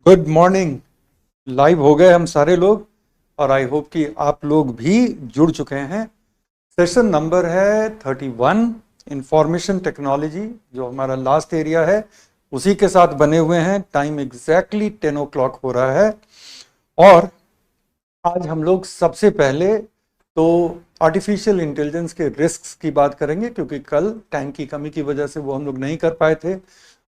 Good morning. Live हो गए हम सारे लोग और आई होप कि आप लोग भी जुड़ चुके हैं। सेशन नंबर है 31, इंफॉर्मेशन टेक्नोलॉजी, जो हमारा लास्ट एरिया है उसी के साथ बने हुए हैं। टाइम एग्जैक्टली 10 o'clock हो रहा है और आज हम लोग सबसे पहले तो आर्टिफिशियल इंटेलिजेंस के रिस्क्स की बात करेंगे, क्योंकि कल टाइम की कमी की वजह से वो हम लोग नहीं कर पाए थे।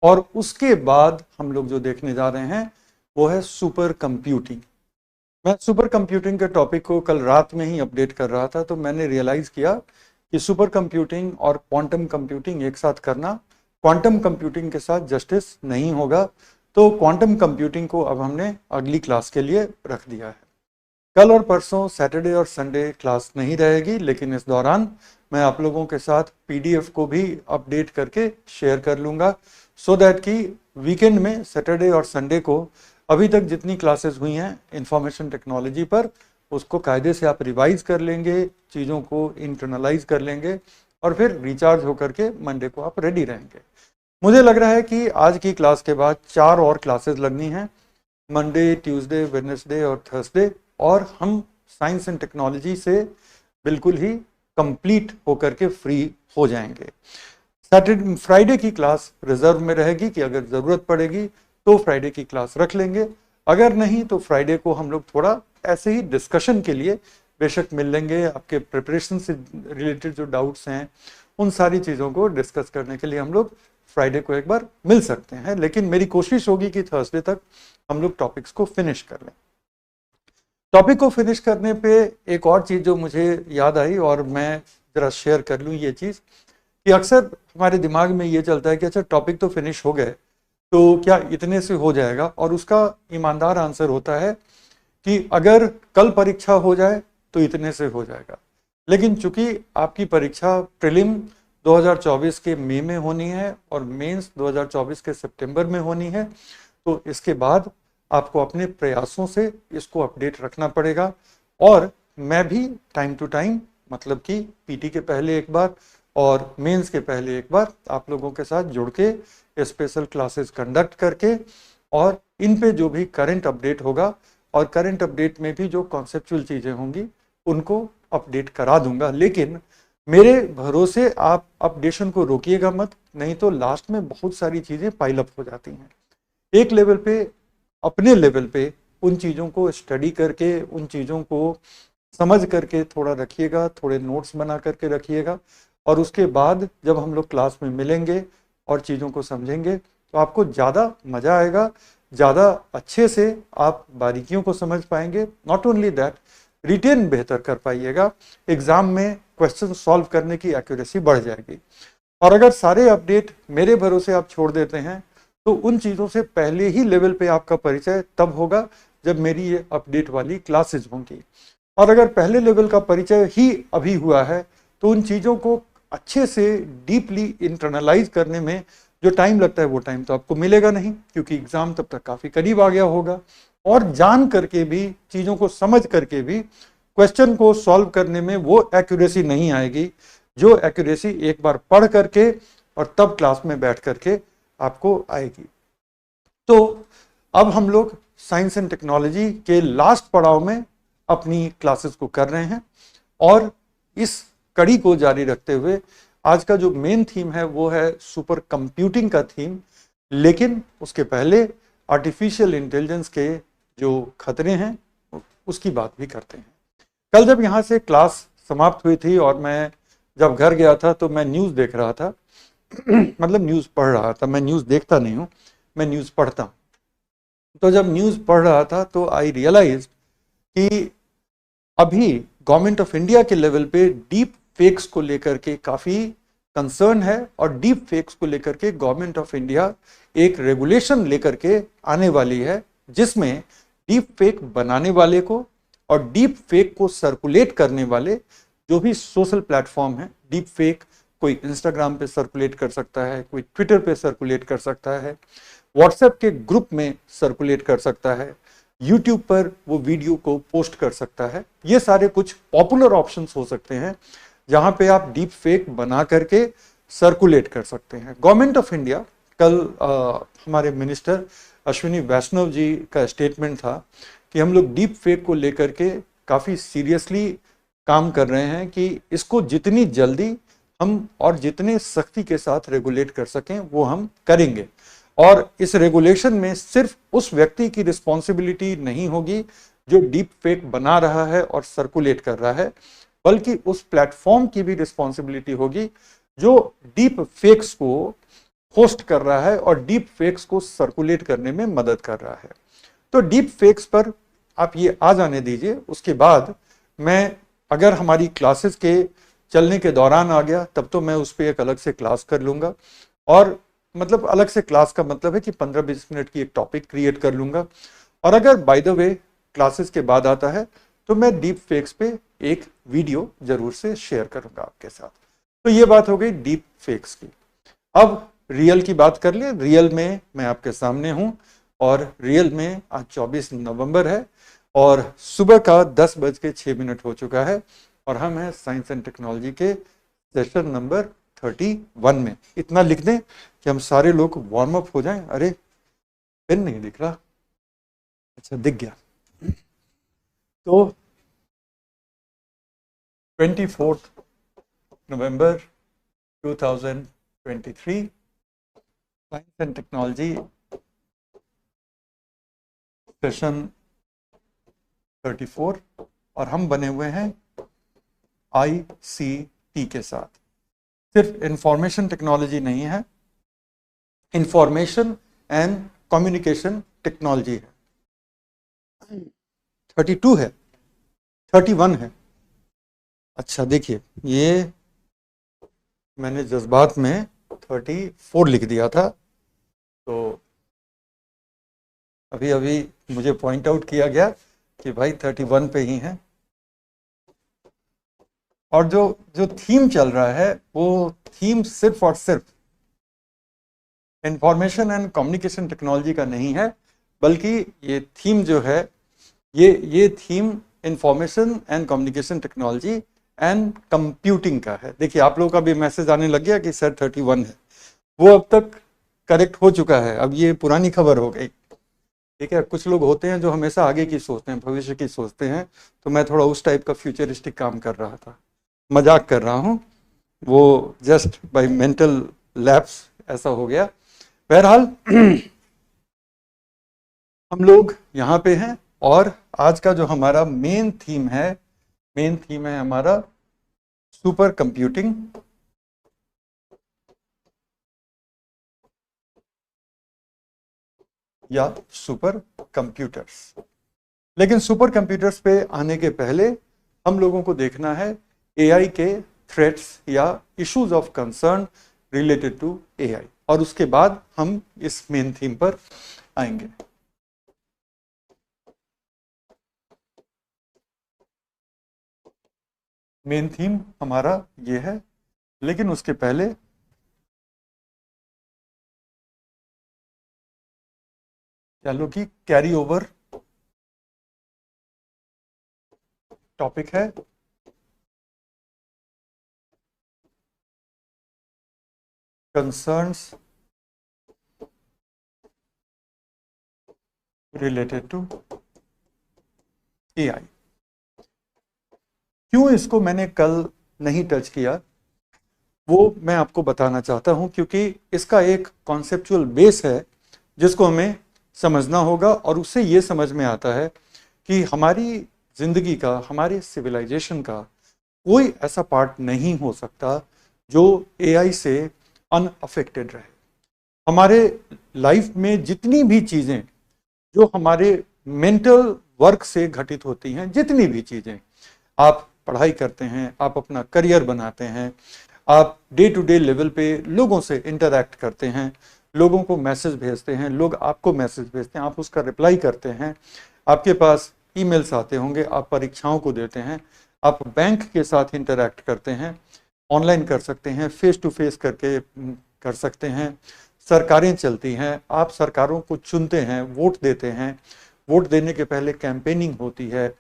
और उसके बाद हम लोग जो देखने जा रहे हैं वो है सुपर कंप्यूटिंग। मैं सुपर कंप्यूटिंग के टॉपिक को कल रात में ही अपडेट कर रहा था, तो मैंने रियलाइज किया कि सुपर कंप्यूटिंग और क्वांटम कंप्यूटिंग एक साथ करना क्वांटम कंप्यूटिंग के साथ जस्टिस नहीं होगा। तो क्वांटम कंप्यूटिंग को अब हमने अगली क्लास के लिए रख दिया है। कल और परसों सैटरडे और संडे क्लास नहीं रहेगी, लेकिन इस दौरान मैं आप लोगों के साथ पीडीएफ को भी अपडेट करके शेयर कर लूँगा, सो दैट कि वीकेंड में सैटरडे और संडे को अभी तक जितनी क्लासेस हुई हैं इंफॉर्मेशन टेक्नोलॉजी पर, उसको कायदे से आप रिवाइज कर लेंगे, चीज़ों को इंटरनलाइज कर लेंगे और फिर रिचार्ज होकर के मंडे को आप रेडी रहेंगे। मुझे लग रहा है कि आज की क्लास के बाद 4 और क्लासेस लगनी हैं, मंडे, ट्यूसडे, वेडनेसडे और थर्सडे, और हम साइंस एंड टेक्नोलॉजी से बिल्कुल ही कंप्लीट होकर के फ्री हो जाएंगे। सैटरडे फ्राइडे की क्लास रिजर्व में रहेगी कि अगर ज़रूरत पड़ेगी तो फ्राइडे की क्लास रख लेंगे, अगर नहीं तो फ्राइडे को हम लोग थोड़ा ऐसे ही डिस्कशन के लिए बेशक मिल लेंगे। आपके प्रिपरेशन से रिलेटेड जो डाउट्स हैं उन सारी चीज़ों को डिस्कस करने के लिए हम लोग फ्राइडे को एक बार मिल सकते हैं, लेकिन मेरी कोशिश होगी कि थर्सडे तक हम लोग टॉपिक्स को फिनिश कर लें। टॉपिक को फिनिश करने पे एक और चीज़ जो मुझे याद आई और मैं ज़रा शेयर कर लूँ ये चीज़, कि अक्सर हमारे दिमाग में ये चलता है कि अच्छा टॉपिक तो फिनिश हो गए तो क्या इतने से हो जाएगा, और उसका ईमानदार आंसर होता है कि अगर कल परीक्षा हो जाए तो इतने से हो जाएगा। लेकिन चूंकि आपकी परीक्षा प्रीलिम 2024 के मई में होनी है और मेंस 2024 के सितंबर में होनी है, तो इसके बाद आपको अपने प्रयासों से इसको अपडेट रखना पड़ेगा। और मैं भी टाइम टू टाइम, मतलब कि पीटी के पहले एक बार और मेंस के पहले एक बार आप लोगों के साथ जुड़ के स्पेशल क्लासेस कंडक्ट करके और इन पे जो भी करंट अपडेट होगा और करंट अपडेट में भी जो कॉन्सेप्चुअल चीज़ें होंगी उनको अपडेट करा दूंगा। लेकिन मेरे भरोसे आप अपडेशन को रोकिएगा मत, नहीं तो लास्ट में बहुत सारी चीज़ें पाइल अप हो जाती हैं। एक लेवल पे, अपने लेवल पे उन चीज़ों को स्टडी करके, उन चीज़ों को समझ करके थोड़ा रखिएगा, थोड़े नोट्स बना करके रखिएगा, और उसके बाद जब हम लोग क्लास में मिलेंगे और चीज़ों को समझेंगे तो आपको ज़्यादा मज़ा आएगा, ज़्यादा अच्छे से आप बारीकियों को समझ पाएंगे। नॉट ओनली दैट, रिटेन बेहतर कर पाइएगा, एग्ज़ाम में क्वेश्चन सॉल्व करने की एक्यूरेसी बढ़ जाएगी। और अगर सारे अपडेट मेरे भरोसे आप छोड़ देते हैं तो उन चीज़ों से पहले ही लेवल पे आपका परिचय तब होगा जब मेरी ये अपडेट वाली क्लासेज होंगी। और अगर पहले लेवल का परिचय ही अभी हुआ है तो उन चीज़ों को अच्छे से डीपली इंटरनलाइज करने में जो टाइम लगता है वो टाइम तो आपको मिलेगा नहीं, क्योंकि एग्ज़ाम तब तक काफ़ी करीब आ गया होगा। और जान करके भी, चीज़ों को समझ करके भी क्वेश्चन को सॉल्व करने में वो एक्यूरेसी नहीं आएगी जो एक्यूरेसी एक बार पढ़ करके और तब क्लास में बैठ करके आपको आएगी। तो अब हम लोग साइंस एंड टेक्नोलॉजी के लास्ट पड़ाव में अपनी क्लासेस को कर रहे हैं और इस कड़ी को जारी रखते हुए आज का जो मेन थीम है वो है सुपर कंप्यूटिंग का थीम। लेकिन उसके पहले आर्टिफिशियल इंटेलिजेंस के जो खतरे हैं उसकी बात भी करते हैं। कल जब यहाँ से क्लास समाप्त हुई थी और मैं जब घर गया था तो मैं न्यूज़ देख रहा था मतलब न्यूज़ पढ़ रहा था, मैं न्यूज़ देखता नहीं हूँ, मैं न्यूज़ पढ़ता हूँ। तो जब न्यूज़ पढ़ रहा था तो आई रियलाइज कि अभी गवर्नमेंट ऑफ इंडिया के लेवल पे डीप फेक्स को लेकर के काफ़ी कंसर्न है, और डीप फेक्स को लेकर के गवर्नमेंट ऑफ इंडिया एक रेगुलेशन लेकर के आने वाली है, जिसमें डीप फेक बनाने वाले को और डीप फेक को सर्कुलेट करने वाले जो भी सोशल प्लेटफॉर्म है, डीप फेक कोई इंस्टाग्राम पे सर्कुलेट कर सकता है, कोई ट्विटर पे सर्कुलेट कर सकता है, व्हाट्सएप के ग्रुप में सर्कुलेट कर सकता है, यूट्यूब पर वो वीडियो को पोस्ट कर सकता है। ये सारे कुछ पॉपुलर ऑप्शंस हो सकते हैं जहां पे आप डीप फेक बना करके सर्कुलेट कर सकते हैं। गवर्नमेंट ऑफ इंडिया कल हमारे मिनिस्टर अश्विनी वैष्णव जी का स्टेटमेंट था कि हम लोग डीप फेक को लेकर के काफ़ी सीरियसली काम कर रहे हैं कि इसको जितनी जल्दी हम और जितने सख्ती के साथ रेगुलेट कर सकें वो हम करेंगे। और इस रेगुलेशन में सिर्फ उस व्यक्ति की रिस्पॉन्सिबिलिटी नहीं होगी जो डीप फेक बना रहा है और सर्कुलेट कर रहा है, बल्कि उस प्लेटफॉर्म की भी रिस्पॉन्सिबिलिटी होगी जो डीप फेक्स को होस्ट कर रहा है और डीप फेक्स को सर्कुलेट करने में मदद कर रहा है। तो डीप फेक्स पर आप ये आ जाने दीजिए, उसके बाद मैं अगर हमारी क्लासेस के चलने के दौरान आ गया तब तो मैं उस पर एक अलग से क्लास कर लूंगा। और मतलब अलग से क्लास का मतलब है कि 15-20 मिनट की एक टॉपिक क्रिएट कर लूंगा। और अगर बाय द वे क्लासेस के बाद आता है तो मैं डीप फेक्स पे एक वीडियो जरूर से शेयर करूंगा आपके साथ। तो ये बात हो गई डीप फेक्स की। अब रियल की बात कर ले। रियल में मैं आपके सामने हूं और रियल में आज 24 नवंबर है और सुबह का 10:06 हो चुका है और हम हैं साइंस एंड टेक्नोलॉजी के सेशन नंबर 31 में। इतना लिख दें कि हम सारे लोग वार्म अप हो जाएं। अरे पेन नहीं दिख रहा, अच्छा दिख गया। तो 24 नवंबर 2023 साइंस एंड टेक्नोलॉजी सेशन 34 और हम बने हुए हैं ICT के साथ। सिर्फ इंफॉर्मेशन टेक्नोलॉजी नहीं है, इंफॉर्मेशन एंड कम्युनिकेशन टेक्नोलॉजी है। 32 है, 31 है। अच्छा देखिए, ये मैंने जज्बात में 34 लिख दिया था, तो अभी अभी मुझे पॉइंट आउट किया गया कि भाई 31 पे ही है। और जो जो थीम चल रहा है वो थीम सिर्फ और सिर्फ इंफॉर्मेशन एंड कम्युनिकेशन टेक्नोलॉजी का नहीं है, बल्कि ये थीम जो है ये theme information and communication technology and computing का है। देखिए आप लोगों का भी मैसेज आने लग गया कि सर 31 है, वो अब तक करेक्ट हो चुका है, अब ये पुरानी खबर हो गई। ठीक है, कुछ लोग होते हैं जो हमेशा आगे की सोचते हैं, भविष्य की सोचते हैं, तो मैं थोड़ा उस टाइप का फ्यूचरिस्टिक काम कर रहा था, मजाक कर रहा हूँ, वो जस्ट बाय मेंटल लैप्स ऐसा हो गया। बहरहाल हम लोग यहाँ पे हैं और आज का जो हमारा मेन थीम है हमारा सुपर कंप्यूटिंग या सुपर कंप्यूटर्स। लेकिन सुपर कंप्यूटर्स पे आने के पहले हम लोगों को देखना है एआई के थ्रेट्स या issues of concern related to AI, और उसके बाद हम इस मेन थीम पर आएंगे। मेन थीम हमारा ये है, लेकिन उसके पहले चलो कि कैरी ओवर टॉपिक है कंसर्न्स रिलेटेड टू एआई। क्यों इसको मैंने कल नहीं टच किया वो मैं आपको बताना चाहता हूं, क्योंकि इसका एक कॉन्सेप्चुअल बेस है जिसको हमें समझना होगा, और उससे ये समझ में आता है कि हमारी जिंदगी का, हमारे सिविलाइजेशन का कोई ऐसा पार्ट नहीं हो सकता जो एआई से अनअफेक्टेड रहे। हमारे लाइफ में जितनी भी चीज़ें जो हमारे मेंटल वर्क से घटित होती हैं, जितनी भी चीज़ें, आप पढ़ाई करते हैं, आप अपना करियर बनाते हैं, आप डे टू डे लेवल पे लोगों से इंटरैक्ट करते हैं, लोगों को मैसेज भेजते हैं, लोग आपको मैसेज भेजते हैं, आप उसका रिप्लाई करते हैं, आपके पास ईमेल्स आते होंगे, आप परीक्षाओं को देते हैं, आप बैंक के साथ इंटरैक्ट करते हैं, ऑनलाइन कर सकते हैं, फेस टू फेस करके कर सकते हैं, सरकारें चलती हैं, आप सरकारों को चुनते हैं, वोट देते हैं, वोट देने के पहले कैंपेनिंग होती है,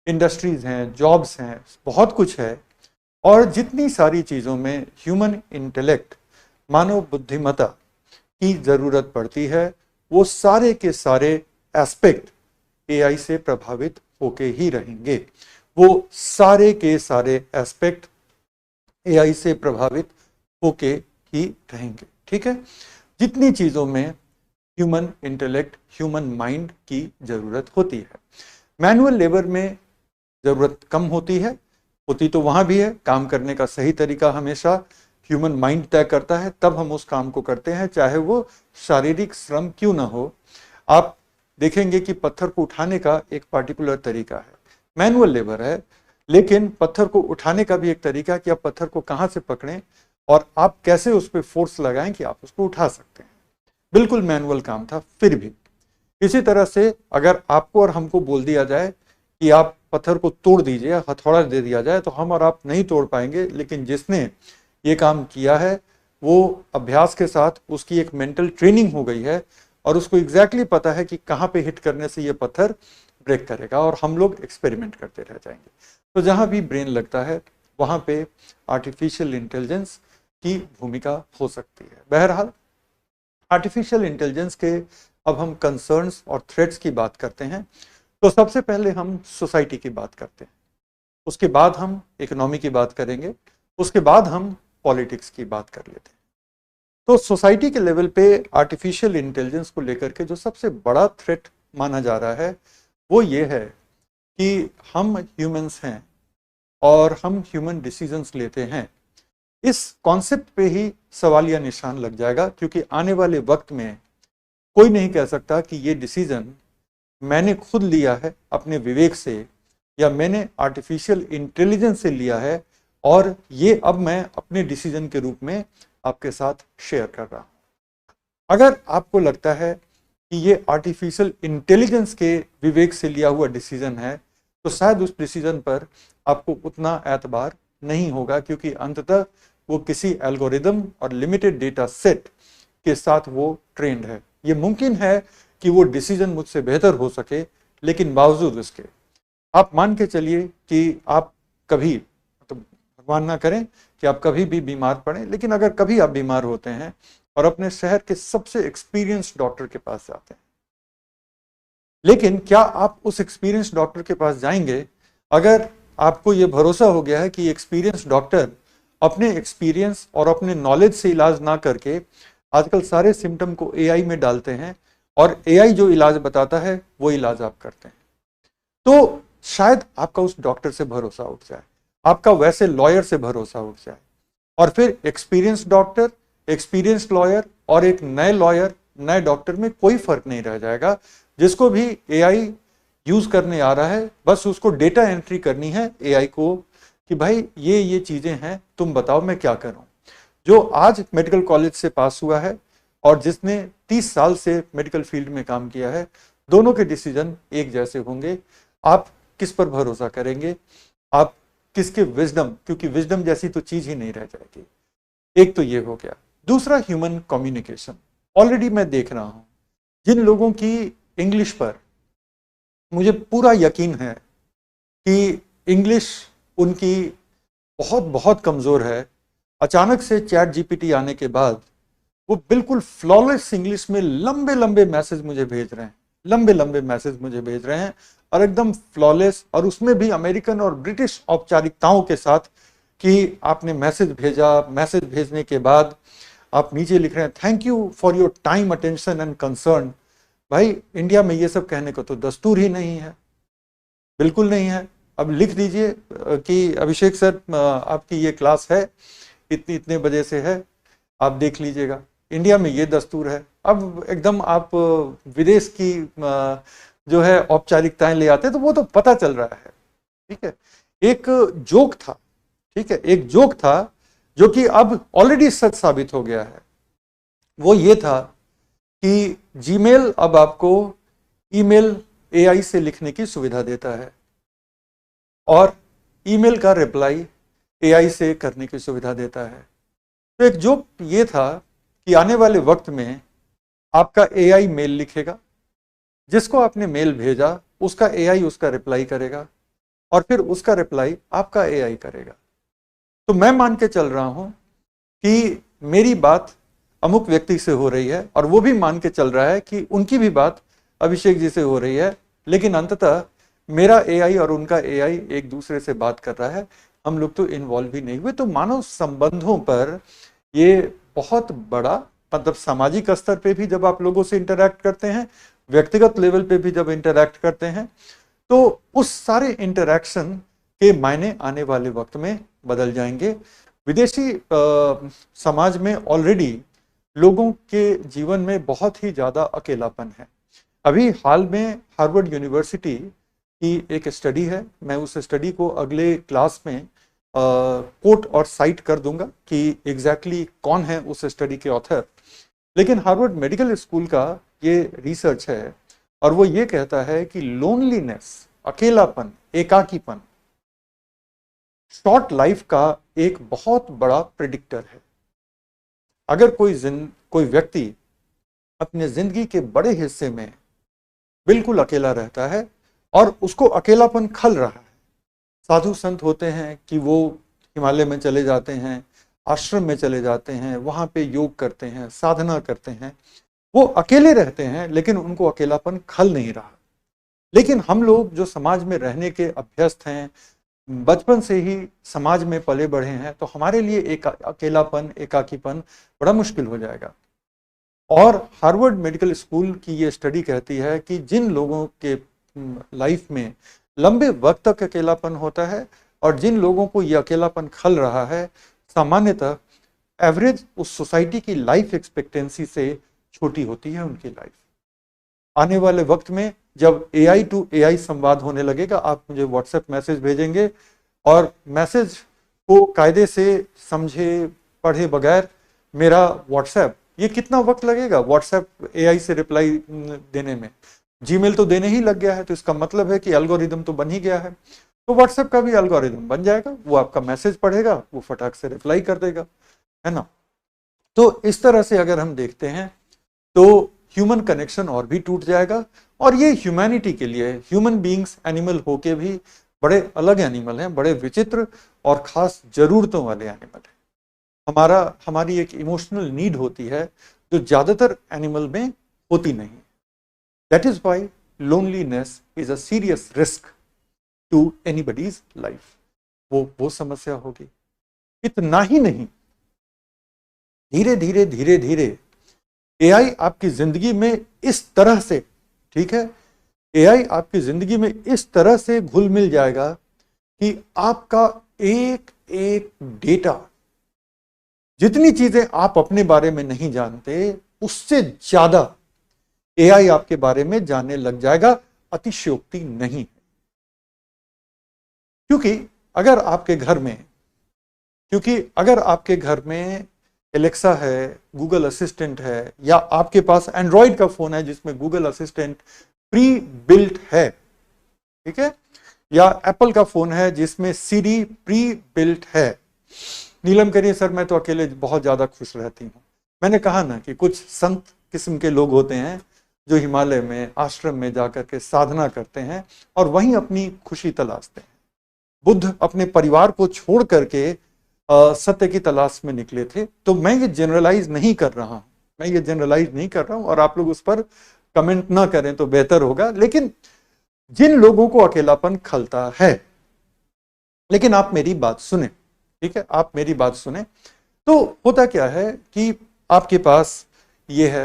इंडस्ट्रीज हैं, जॉब्स हैं, बहुत कुछ है। और जितनी सारी चीज़ों में ह्यूमन इंटेलेक्ट, मानव बुद्धिमत्ता की ज़रूरत पड़ती है, वो सारे के सारे एस्पेक्ट एआई से प्रभावित होके ही रहेंगे। वो सारे के सारे एस्पेक्ट एआई से प्रभावित होके ही रहेंगे। ठीक है, जितनी चीजों में ह्यूमन इंटेलेक्ट, ह्यूमन माइंड की जरूरत होती है, मैनुअल लेबर में जरूरत कम होती है, होती तो वहां भी है। काम करने का सही तरीका हमेशा ह्यूमन माइंड तय करता है, तब हम उस काम को करते हैं, चाहे वो शारीरिक श्रम क्यों ना हो। आप देखेंगे कि पत्थर को उठाने का एक पार्टिकुलर तरीका है, मैनुअल लेबर है, लेकिन पत्थर को उठाने का भी एक तरीका है कि आप पत्थर को कहां से पकड़ें और आप कैसे उस पर फोर्स लगाएं कि आप उसको उठा सकते हैं। बिल्कुल मैनुअल काम था। फिर भी इसी तरह से अगर आपको और हमको बोल दिया जाए कि आप पत्थर को तोड़ दीजिए, हथौड़ा दे दिया जाए, तो हम और आप नहीं तोड़ पाएंगे। लेकिन जिसने ये काम किया है वो अभ्यास के साथ उसकी एक मेंटल ट्रेनिंग हो गई है और उसको एग्जैक्टली पता है कि कहाँ पे हिट करने से ये पत्थर ब्रेक करेगा, और हम लोग एक्सपेरिमेंट करते रह जाएंगे। तो जहाँ भी ब्रेन लगता है वहाँ पे आर्टिफिशियल इंटेलिजेंस की भूमिका हो सकती है। बहरहाल आर्टिफिशियल इंटेलिजेंस के अब हम कंसर्न्स और थ्रेट्स की बात करते हैं, तो सबसे पहले हम सोसाइटी की बात करते हैं, उसके बाद हम इकोनॉमी की बात करेंगे, उसके बाद हम पॉलिटिक्स की बात कर लेते हैं। तो सोसाइटी के लेवल पे आर्टिफिशियल इंटेलिजेंस को लेकर के जो सबसे बड़ा थ्रेट माना जा रहा है वो ये है कि हम ह्यूमंस हैं और हम ह्यूमन डिसीजंस लेते हैं। इस कॉन्सेप्ट पे ही सवालिया निशान लग जाएगा, क्योंकि आने वाले वक्त में कोई नहीं कह सकता कि ये डिसीजन मैंने खुद लिया है अपने विवेक से, या मैंने आर्टिफिशियल इंटेलिजेंस से लिया है और ये अब मैं अपने डिसीजन के रूप में आपके साथ शेयर कर रहा हूं। अगर आपको लगता है कि ये आर्टिफिशियल इंटेलिजेंस के विवेक से लिया हुआ डिसीजन है, तो शायद उस डिसीजन पर आपको उतना एतबार नहीं होगा, क्योंकि अंततः वो किसी एल्गोरिदम और लिमिटेड डेटा सेट के साथ वो ट्रेंड है। ये मुमकिन है कि वो डिसीजन मुझसे बेहतर हो सके, लेकिन बावजूद इसके आप मान के चलिए कि आप कभी, तो भगवान ना करें कि आप कभी भी बीमार पड़ें, लेकिन अगर कभी आप बीमार होते हैं और अपने शहर के सबसे एक्सपीरियंस्ड डॉक्टर के पास जाते हैं, लेकिन क्या आप उस एक्सपीरियंस्ड डॉक्टर के पास जाएंगे अगर आपको ये भरोसा हो गया है कि एक्सपीरियंस्ड डॉक्टर अपने एक्सपीरियंस और अपने नॉलेज से इलाज ना करके आजकल सारे सिम्टम को एआई में डालते हैं और एआई जो इलाज बताता है वो इलाज आप करते हैं? तो शायद आपका उस डॉक्टर से भरोसा उठ जाए, आपका वैसे लॉयर से भरोसा उठ जाए, और फिर एक्सपीरियंस्ड डॉक्टर, एक्सपीरियंस्ड लॉयर और एक नए लॉयर, नए डॉक्टर में कोई फर्क नहीं रह जाएगा। जिसको भी एआई यूज करने आ रहा है, बस उसको डेटा एंट्री करनी है एआई को कि भाई ये चीजें हैं, तुम बताओ मैं क्या करूं। जो आज मेडिकल कॉलेज से पास हुआ है और जिसने 30 साल से मेडिकल फील्ड में काम किया है, दोनों के डिसीजन एक जैसे होंगे। आप किस पर भरोसा करेंगे, आप किसके विजडम, क्योंकि विजडम जैसी तो चीज ही नहीं रह जाएगी। एक तो ये हो गया। दूसरा, ह्यूमन कम्युनिकेशन। ऑलरेडी मैं देख रहा हूं जिन लोगों की इंग्लिश पर मुझे पूरा यकीन है कि इंग्लिश उनकी बहुत बहुत कमजोर है, अचानक से चैट जीपीटी आने के बाद वो बिल्कुल फ्लॉलेस इंग्लिश में लंबे लंबे मैसेज मुझे भेज रहे हैं, लंबे लंबे मैसेज मुझे भेज रहे हैं, और एकदम फ्लॉलेस, और उसमें भी अमेरिकन और ब्रिटिश औपचारिकताओं के साथ कि आपने मैसेज भेजा, मैसेज भेजने के बाद आप नीचे लिख रहे हैं thank you for your time, attention and concern. भाई इंडिया में ये सब कहने को तो दस्तूर ही नहीं है, बिल्कुल नहीं है। अब लिख दीजिए कि अभिषेक सर आपकी ये क्लास है, इतने बजे से है, आप देख लीजिएगा। इंडिया में ये दस्तूर है। अब एकदम आप विदेश की जो है औपचारिकताएं ले आते हैं, तो वो तो पता चल रहा है। ठीक है, एक जोक था, ठीक है, एक जोक था जो कि अब ऑलरेडी सच साबित हो गया है। वो ये था कि जीमेल अब आपको ईमेल एआई से लिखने की सुविधा देता है और ईमेल का रिप्लाई एआई से करने की सुविधा देता है। तो एक जोक ये था कि आने वाले वक्त में आपका एआई मेल लिखेगा, जिसको आपने मेल भेजा उसका एआई उसका रिप्लाई करेगा, और फिर उसका रिप्लाई आपका एआई करेगा। तो मैं मान के चल रहा हूं कि मेरी बात अमुक व्यक्ति से हो रही है और वो भी मान के चल रहा है कि उनकी भी बात अभिषेक जी से हो रही है, लेकिन अंततः मेरा एआई और उनका एआई एक दूसरे से बात कर रहा है, हम लोग तो इन्वॉल्व ही नहीं हुए। तो मानव संबंधों पर ये बहुत बड़ा, मतलब सामाजिक स्तर पे भी जब आप लोगों से इंटरैक्ट करते हैं, व्यक्तिगत लेवल पे भी जब इंटरैक्ट करते हैं, तो उस सारे इंटरैक्शन के मायने आने वाले वक्त में बदल जाएंगे। विदेशी समाज में ऑलरेडी लोगों के जीवन में बहुत ही ज्यादा अकेलापन है। अभी हाल में हार्वर्ड यूनिवर्सिटी की एक स्टडी है, मैं उस स्टडी को अगले क्लास में कोट और साइट कर दूंगा कि एग्जैक्टली कौन है उस स्टडी के ऑथर, लेकिन हार्वर्ड मेडिकल स्कूल का ये रिसर्च है और वो ये कहता है कि लोनलीनेस, अकेलापन, एकाकीपन शॉर्ट लाइफ का एक बहुत बड़ा प्रिडिक्टर है। अगर कोई व्यक्ति अपने जिंदगी के बड़े हिस्से में बिल्कुल अकेला रहता है और उसको अकेलापन खल रहा है, साधु संत होते हैं कि वो हिमालय में चले जाते हैं, आश्रम में चले जाते हैं, वहां पे योग करते हैं, साधना करते हैं, वो अकेले रहते हैं लेकिन उनको अकेलापन खल नहीं रहा। लेकिन हम लोग जो समाज में रहने के अभ्यस्त हैं, बचपन से ही समाज में पले बढ़े हैं, तो हमारे लिए एक अकेलापन, एकाकीपन बड़ा मुश्किल हो जाएगा। और हार्वर्ड मेडिकल स्कूल की ये स्टडी कहती है कि जिन लोगों के लाइफ में लंबे वक्त तक अकेलापन होता है और जिन लोगों को ये अकेलापन खल रहा है, सामान्यतः एवरेज उस सोसाइटी की लाइफ एक्सपेक्टेंसी से छोटी होती है उनकी लाइफ। आने वाले वक्त में जब एआई टू एआई संवाद होने लगेगा, आप मुझे व्हाट्सएप मैसेज भेजेंगे और मैसेज को कायदे से समझे पढ़े बगैर मेरा व्हाट्सएप, ये कितना वक्त लगेगा व्हाट्सएप एआई से रिप्लाई देने में? जीमेल तो देने ही लग गया है, तो इसका मतलब है कि एल्गोरिदम तो बन ही गया है। तो व्हाट्सएप का भी एल्गोरिदम बन जाएगा, वो आपका मैसेज पढ़ेगा, वो फटाक से रिप्लाई कर देगा, है ना। तो इस तरह से अगर हम देखते हैं तो ह्यूमन कनेक्शन और भी टूट जाएगा। और ये ह्यूमैनिटी के लिए, ह्यूमन बीइंग्स एनिमल होके भी बड़े अलग एनिमल हैं, बड़े विचित्र और खास जरूरतों वाले एनिमल हैं। हमारी एक इमोशनल नीड होती है जो ज्यादातर एनिमल में होती नहीं। That is why loneliness is a serious risk to anybody's life. वो समस्या होगी। इतना ही नहीं, धीरे धीरे धीरे धीरे एआई आपकी जिंदगी में इस तरह से, ठीक है, एआई आपकी जिंदगी में इस तरह से घुल मिल जाएगा कि आपका एक एक डेटा, जितनी चीजें आप अपने बारे में नहीं जानते उससे ज्यादा एआई आपके बारे में जानने लग जाएगा। अतिशयोक्ति नहीं। क्योंकि अगर आपके घर में एलेक्सा है, गूगल असिस्टेंट है, या आपके पास एंड्रॉइड का फोन है जिसमें गूगल असिस्टेंट प्री बिल्ट है, ठीक है, या एप्पल का फोन है जिसमें सीरी प्री बिल्ट है। नीलम करिए सर मैं तो अकेले बहुत ज्यादा खुश रहती हूँ। मैंने कहा ना कि कुछ संत किस्म के लोग होते हैं जो हिमालय में, आश्रम में जाकर के साधना करते हैं और वहीं अपनी खुशी तलाशते हैं। बुद्ध अपने परिवार को छोड़ करके सत्य की तलाश में निकले थे। तो मैं ये जनरलाइज नहीं कर रहा हूं, और आप लोग उस पर कमेंट ना करें तो बेहतर होगा। लेकिन जिन लोगों को अकेलापन खलता है, लेकिन आप मेरी बात सुने, ठीक है, आप मेरी बात सुने, तो होता क्या है कि आपके पास ये है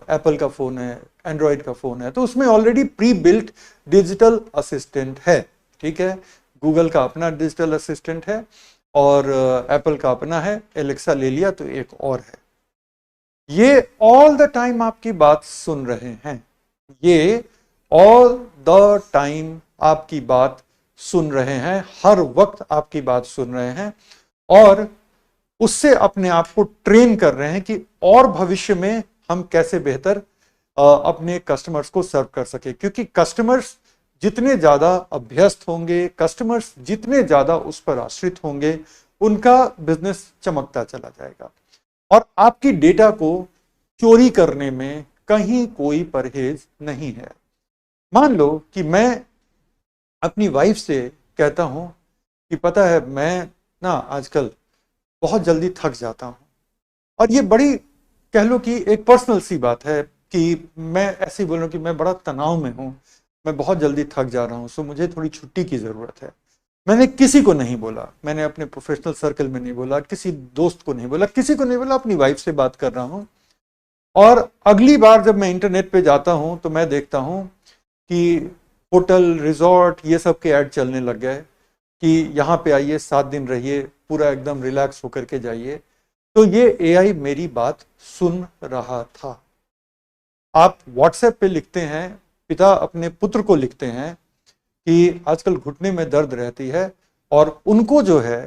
एप्पल का फोन है, एंड्रॉइड का फोन है, तो उसमें already pre built digital assistant है, ठीक है। गूगल का अपना डिजिटल असिस्टेंट है और एप्पल का अपना है, एलेक्सा ले लिया तो एक और है। ये ऑल द टाइम आपकी बात सुन रहे हैं, ये ऑल द टाइम आपकी बात सुन रहे हैं, हर वक्त आपकी बात सुन रहे हैं और उससे अपने आप को ट्रेन कर रहे हैं कि और भविष्य में हम कैसे बेहतर अपने कस्टमर्स को सर्व कर सके। क्योंकि कस्टमर्स जितने ज्यादा अभ्यस्त होंगे, कस्टमर्स जितने ज्यादा उस पर आश्रित होंगे, उनका बिजनेस चमकता चला जाएगा। और आपकी डेटा को चोरी करने में कहीं कोई परहेज नहीं है। मान लो कि मैं अपनी वाइफ से कहता हूं कि पता है मैं ना आजकल बहुत जल्दी थक जाता हूं, और ये बड़ी कह लो कि एक पर्सनल सी बात है कि मैं ऐसे ही बोल रहा हूँ कि मैं बड़ा तनाव में हूँ, मैं बहुत जल्दी थक जा रहा हूँ, सो मुझे थोड़ी छुट्टी की ज़रूरत है। मैंने किसी को नहीं बोला, मैंने अपने प्रोफेशनल सर्कल में नहीं बोला, किसी दोस्त को नहीं बोला, किसी को नहीं बोला, अपनी वाइफ से बात कर रहा हूँ। और अगली बार जब मैं इंटरनेट पे जाता हूँ तो मैं देखता हूँ कि होटल, रिजॉर्ट, ये सब के ऐड चलने लग गए कि यहाँ पे आइए, 7 दिन रहिए, पूरा एकदम रिलैक्स होकर के जाइए। तो ये एआई मेरी बात सुन रहा था। आप व्हाट्सएप पे लिखते हैं, पिता अपने पुत्र को लिखते हैं कि आजकल घुटने में दर्द रहती है, और उनको जो है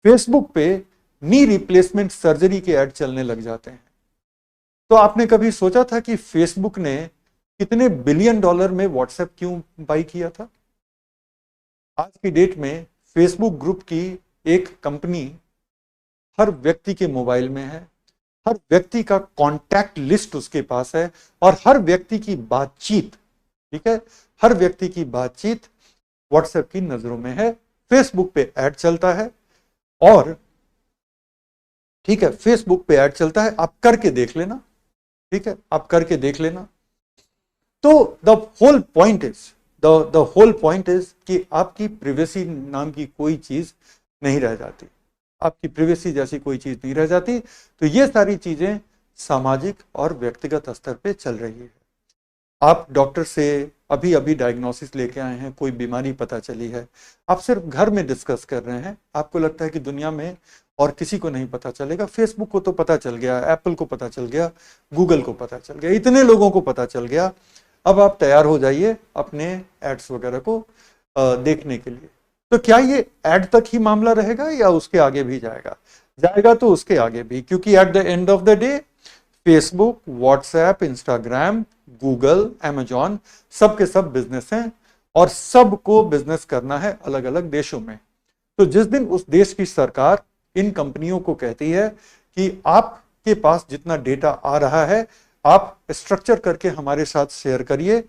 फेसबुक पे नी रिप्लेसमेंट सर्जरी के ऐड चलने लग जाते हैं। तो आपने कभी सोचा था कि फेसबुक ने कितने बिलियन डॉलर में व्हाट्सएप क्यों बाई किया था? आज की डेट में फेसबुक ग्रुप की एक कंपनी हर व्यक्ति के मोबाइल में है, हर व्यक्ति का कॉन्टैक्ट लिस्ट उसके पास है, और हर व्यक्ति की बातचीत, ठीक है, हर व्यक्ति की बातचीत व्हाट्सएप की नजरों में है। फेसबुक पे ऐड चलता है, और ठीक है, फेसबुक पे ऐड चलता है, आप करके देख लेना, ठीक है, आप करके देख लेना। तो the whole point is the whole point is कि आपकी प्रिवेसी नाम की कोई चीज नहीं रह जाती, आपकी प्रिवेसी जैसी कोई चीज नहीं रह जाती। तो ये सारी चीजें सामाजिक और व्यक्तिगत स्तर पे चल रही है। आप डॉक्टर से अभी अभी डायग्नोसिस लेके आए हैं, कोई बीमारी पता चली है, आप सिर्फ घर में डिस्कस कर रहे हैं, आपको लगता है कि दुनिया में और किसी को नहीं पता चलेगा। फेसबुक को तो पता चल गया, एप्पल को पता चल गया, गूगल को पता चल गया, इतने लोगों को पता चल गया। अब आप तैयार हो जाइए अपने एड्स वगैरह को देखने के लिए। तो क्या ये एड तक ही मामला रहेगा या उसके आगे भी जाएगा? जाएगा तो उसके आगे भी, क्योंकि at the end of the day Facebook, WhatsApp, Instagram, Google, Amazon, सब के सब बिजनेस हैं, और सबको बिजनेस करना है अलग अलग देशों में। तो जिस दिन उस देश की सरकार इन कंपनियों को कहती है कि आपके पास जितना डेटा आ रहा है आप स्ट्रक्चर करके हमारे साथ शेयर करिए,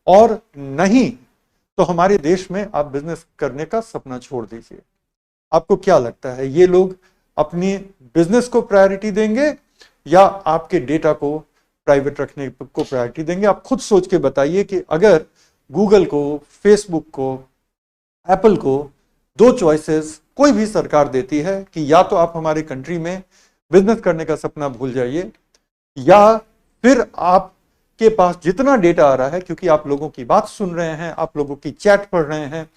और नहीं तो हमारे देश में आप बिजनेस करने का सपना छोड़ दीजिए। आपको क्या लगता है, ये लोग अपनी बिजनेस को प्रायोरिटी देंगे या आपके डेटा को प्राइवेट रखने को प्रायोरिटी देंगे? आप खुद सोच के बताइए कि अगर गूगल को, फेसबुक को, एप्पल को दो चॉइसेस कोई भी सरकार देती है कि या तो आप हमारे कंट्री में बिजनेस करने का सपना भूल जाइए, या फिर आपके पास जितना डेटा आ रहा है, क्योंकि आप लोगों की बात सुन रहे हैं, आप लोगों की चैट पढ़ रहे हैं,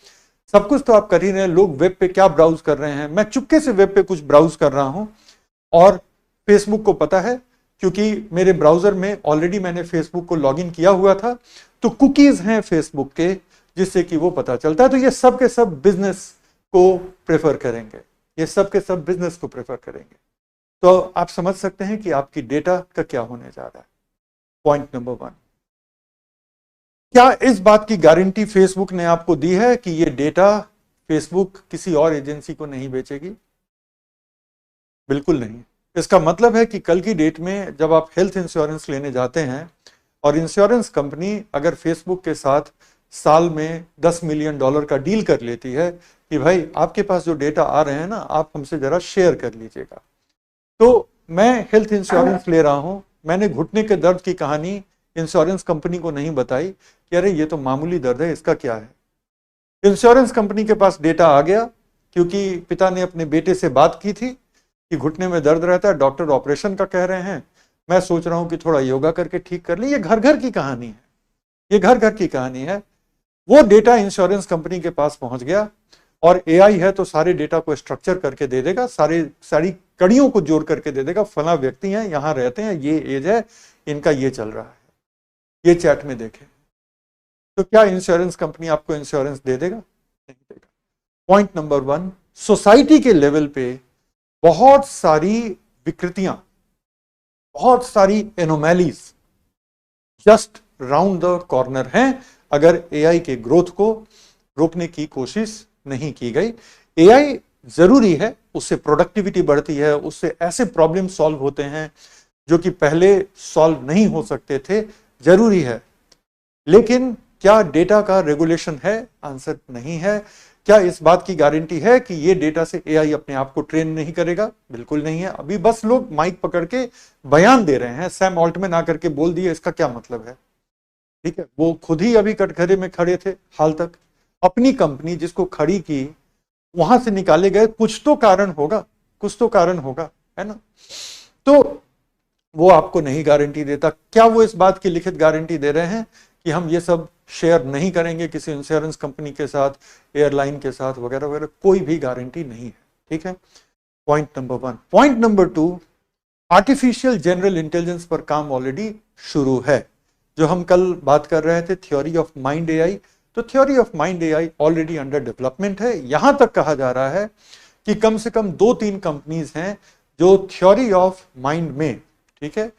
सब कुछ तो आप कर ही रहे हैं। लोग वेब पे क्या ब्राउज कर रहे हैं, मैं चुपके से वेब पे कुछ ब्राउज कर रहा हूं, और फेसबुक को पता है क्योंकि मेरे ब्राउजर में ऑलरेडी मैंने फेसबुक को लॉगिन किया हुआ था, तो कुकीज हैं फेसबुक के जिससे कि वो पता चलता है। तो ये सब के सब बिजनेस को प्रेफर करेंगे, ये सब के सब बिजनेस को प्रेफर करेंगे। तो आप समझ सकते हैं कि आपकी डेटा का क्या होने जा रहा है। पॉइंट नंबर 1, क्या इस बात की गारंटी फेसबुक ने आपको दी है कि ये डेटा फेसबुक किसी और एजेंसी को नहीं बेचेगी? बिल्कुल नहीं। इसका मतलब है कि कल की डेट में जब आप हेल्थ इंश्योरेंस लेने जाते हैं और इंश्योरेंस कंपनी अगर फेसबुक के साथ साल में $10 मिलियन का डील कर लेती है कि भाई आपके पास जो डेटा आ रहे हैं ना, आप हमसे जरा शेयर कर लीजिएगा। तो मैं हेल्थ इंश्योरेंस ले रहा हूं, मैंने घुटने के दर्द की कहानी इंश्योरेंस कंपनी को नहीं बताई कि अरे ये तो मामूली दर्द है, इसका क्या है। इंश्योरेंस कंपनी के पास डेटा आ गया क्योंकि पिता ने अपने बेटे से बात की थी कि घुटने में दर्द रहता है, डॉक्टर ऑपरेशन का कह रहे हैं, मैं सोच रहा हूं कि थोड़ा योगा करके ठीक कर ली। ये घर घर की कहानी है, ये घर घर की कहानी है। वो डेटा इंश्योरेंस कंपनी के पास पहुंच गया, और एआई है तो सारे डेटा को स्ट्रक्चर करके दे देगा, सारी कड़ियों को जोड़ करके दे देगा, फला व्यक्ति हैं, यहां रहते हैं, ये एज है, इनका ये चल रहा है, ये चैट में देखें। तो क्या इंश्योरेंस कंपनी आपको इंश्योरेंस दे देगा? नहीं देगा। पॉइंट नंबर 1, सोसाइटी के लेवल पे बहुत सारी विकृतियां, बहुत सारी एनोमैलीज जस्ट राउंड द कॉर्नर हैं अगर एआई के ग्रोथ को रोकने की कोशिश नहीं की गई। एआई जरूरी है, उससे प्रोडक्टिविटी बढ़ती है, उससे ऐसे प्रॉब्लम सॉल्व होते हैं जो कि पहले सॉल्व नहीं हो सकते थे, जरूरी है। लेकिन क्या डेटा का रेगुलेशन है? आंसर नहीं है, क्या इस बात की गारंटी है कि ये डेटा से एआई अपने आप को ट्रेन नहीं करेगा? बिल्कुल नहीं है। अभी बस लोग माइक पकड़ के बयान दे रहे हैं। सैम ऑल्टमैन आकर के बोल दिया, इसका क्या मतलब है? ठीक है, वो खुद ही अभी कटघरे में खड़े थे हाल तक। अपनी कंपनी जिसको खड़ी की, वहां से निकाले गए। कुछ तो कारण होगा, कुछ तो कारण होगा, है ना? तो वो आपको नहीं गारंटी देता। क्या वो इस बात की लिखित गारंटी दे रहे हैं कि हम ये सब शेयर नहीं करेंगे किसी इंश्योरेंस कंपनी के साथ, एयरलाइन के साथ, वगैरह वगैरह? कोई भी गारंटी नहीं है। ठीक है, point number 1। Point number 2, artificial general intelligence पर काम ऑलरेडी शुरू है। जो हम कल बात कर रहे थे, थ्योरी ऑफ माइंड एआई, तो theory of mind AI already under development है। यहां तक कहा जा रहा है कि कम से कम 2-3 कंपनीज हैं जो थ्योरी ऑफ माइंड में, ठीक है,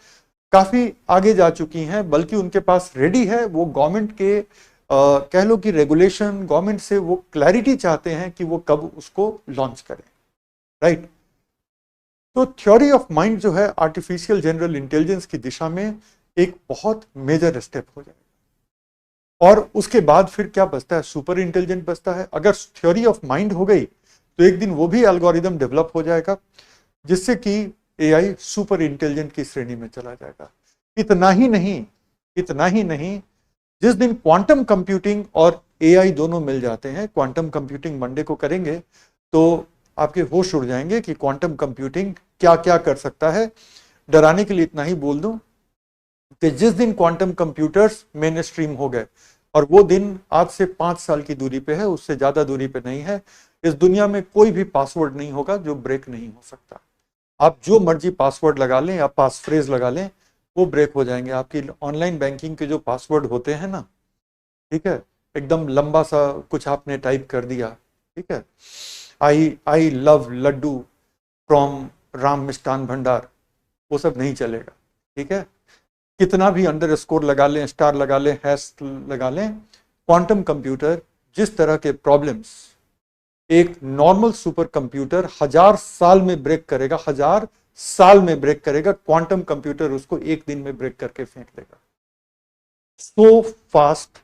काफी आगे जा चुकी हैं, बल्कि उनके पास रेडी है। वो गवर्नमेंट के कह लो कि रेगुलेशन, गवर्नमेंट से वो क्लैरिटी चाहते हैं कि वो कब उसको लॉन्च करें, राइट? तो थ्योरी ऑफ माइंड जो है आर्टिफिशियल जनरल इंटेलिजेंस की दिशा में एक बहुत मेजर स्टेप हो जाएगा। और उसके बाद फिर क्या बचता है? सुपर इंटेलिजेंट बचता है। अगर थ्योरी ऑफ माइंड हो गई तो एक दिन वो भी एल्गोरिदम डेवलप हो जाएगा, जिससे कि एआई सुपर इंटेलिजेंट की श्रेणी में चला जाएगा। इतना ही नहीं, इतना ही नहीं, जिस दिन क्वांटम कंप्यूटिंग और एआई दोनों मिल जाते हैं, क्वांटम कंप्यूटिंग मंडे को करेंगे, तो आपके होश उड़ जाएंगे कि क्वांटम कंप्यूटिंग क्या क्या कर सकता है। डराने के लिए इतना ही बोल दूं कि जिस दिन क्वांटम कंप्यूटर्स मेन स्ट्रीम हो गए, और वो दिन आज से 5 साल की दूरी पे है, उससे ज्यादा दूरी पे नहीं है, इस दुनिया में कोई भी पासवर्ड नहीं होगा जो ब्रेक नहीं हो सकता। आप जो मर्जी पासवर्ड लगा लें या पास फ्रेज लगा लें, वो ब्रेक हो जाएंगे। आपकी ऑनलाइन बैंकिंग के जो पासवर्ड होते हैं ना, ठीक है, एकदम लंबा सा कुछ आपने टाइप कर दिया, ठीक है, I love laddoo from Ram Mishthan Bhandar, वो सब नहीं चलेगा। ठीक है, कितना भी अंडर स्कोर लगा लें, स्टार लगा लें, हैश लगा लें, क्वांटम कंप्यूटर जिस तरह के प्रॉब्लम्स एक नॉर्मल सुपर कंप्यूटर 1000 साल में ब्रेक करेगा, 1000 साल में ब्रेक करेगा, क्वांटम कंप्यूटर उसको एक दिन में ब्रेक करके फेंक देगा। So fast.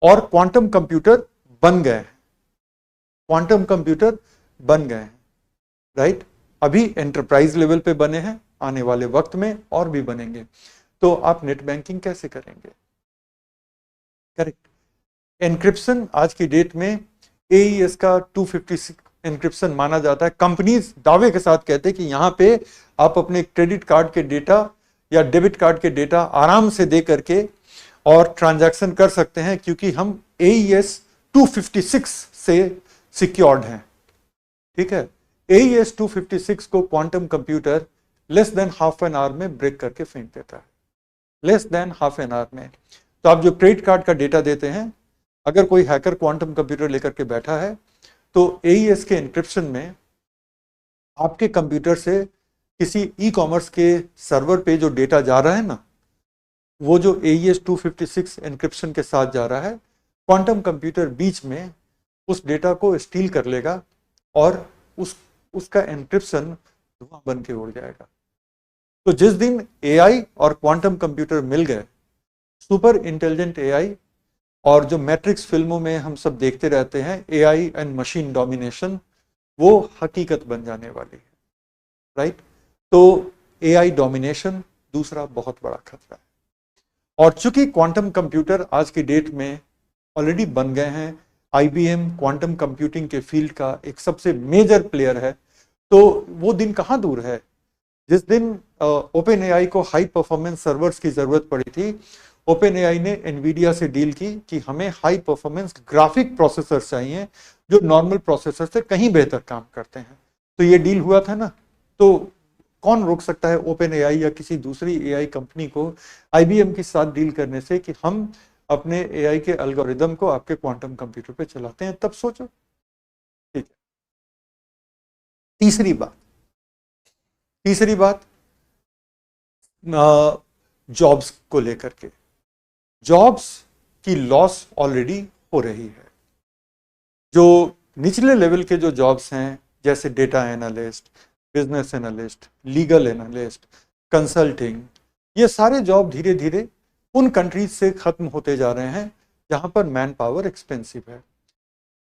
और क्वांटम कंप्यूटर बन गए हैं, क्वांटम कंप्यूटर बन गए हैं, राइट? अभी एंटरप्राइज लेवल पे बने हैं, आने वाले वक्त में और भी बनेंगे। तो आप नेट बैंकिंग कैसे करेंगे? करेक्ट। एन्क्रिप्शन आज की डेट में एईएस का 256 एन्क्रिप्शन माना जाता है। कंपनीज दावे के साथ कहते हैं कि यहां पे आप अपने क्रेडिट कार्ड के डेटा या डेबिट कार्ड के डेटा आराम से दे करके और ट्रांजैक्शन कर सकते हैं, क्योंकि हम एईएस 256 से सिक्योर्ड हैं। ठीक है, एईएस 256 को quantum computer less than half an hour में ब्रेक करके फेंक देता है, less than half an hour में। तो आप जो क्रेडिट कार्ड का डेटा देते हैं, अगर कोई हैकर क्वांटम कंप्यूटर लेकर के बैठा है, तो एईएस के एन्क्रिप्शन में आपके कंप्यूटर से किसी ई कॉमर्स के सर्वर पे जो डेटा जा रहा है ना, वो जो एईएस 256 एन्क्रिप्शन के साथ जा रहा है, क्वांटम कंप्यूटर बीच में उस डेटा को स्टील कर लेगा और उसका एन्क्रिप्शन धुआं बन के उड़ जाएगा। तो जिस दिन एआई और क्वांटम कंप्यूटर मिल गए, सुपर इंटेलिजेंट एआई, और जो मैट्रिक्स फिल्मों में हम सब देखते रहते हैं एआई एंड मशीन डोमिनेशन, वो हकीकत बन जाने वाली है, राइट? तो एआई डोमिनेशन दूसरा बहुत बड़ा खतरा है। और चूंकि क्वांटम कंप्यूटर आज की डेट में ऑलरेडी बन गए हैं, आईबीएम क्वांटम कंप्यूटिंग के फील्ड का एक सबसे मेजर प्लेयर है, तो वो दिन कहाँ दूर है जिस दिन ओपन एआई को हाई परफॉर्मेंस सर्वर्स की जरूरत पड़ी थी। ओपन एआई ने एनवीडिया से डील की कि हमें हाई परफॉर्मेंस ग्राफिक प्रोसेसर चाहिए जो नॉर्मल प्रोसेसर से कहीं बेहतर काम करते हैं। तो ये डील हुआ था ना, तो कौन रोक सकता है ओपन एआई या किसी दूसरी एआई कंपनी को आईबीएम के साथ डील करने से कि हम अपने एआई के एल्गोरिदम को आपके क्वांटम कंप्यूटर पे चलाते हैं? तब सोचो। ठीक है, तीसरी बात जॉब्स को लेकर के। जॉब्स की लॉस ऑलरेडी हो रही है। जो निचले लेवल के जो जॉब्स हैं, जैसे data analyst, business analyst, legal analyst, consulting, ये सारे जॉब धीरे धीरे उन कंट्रीज से खत्म होते जा रहे हैं जहां पर मैन पावर एक्सपेंसिव है।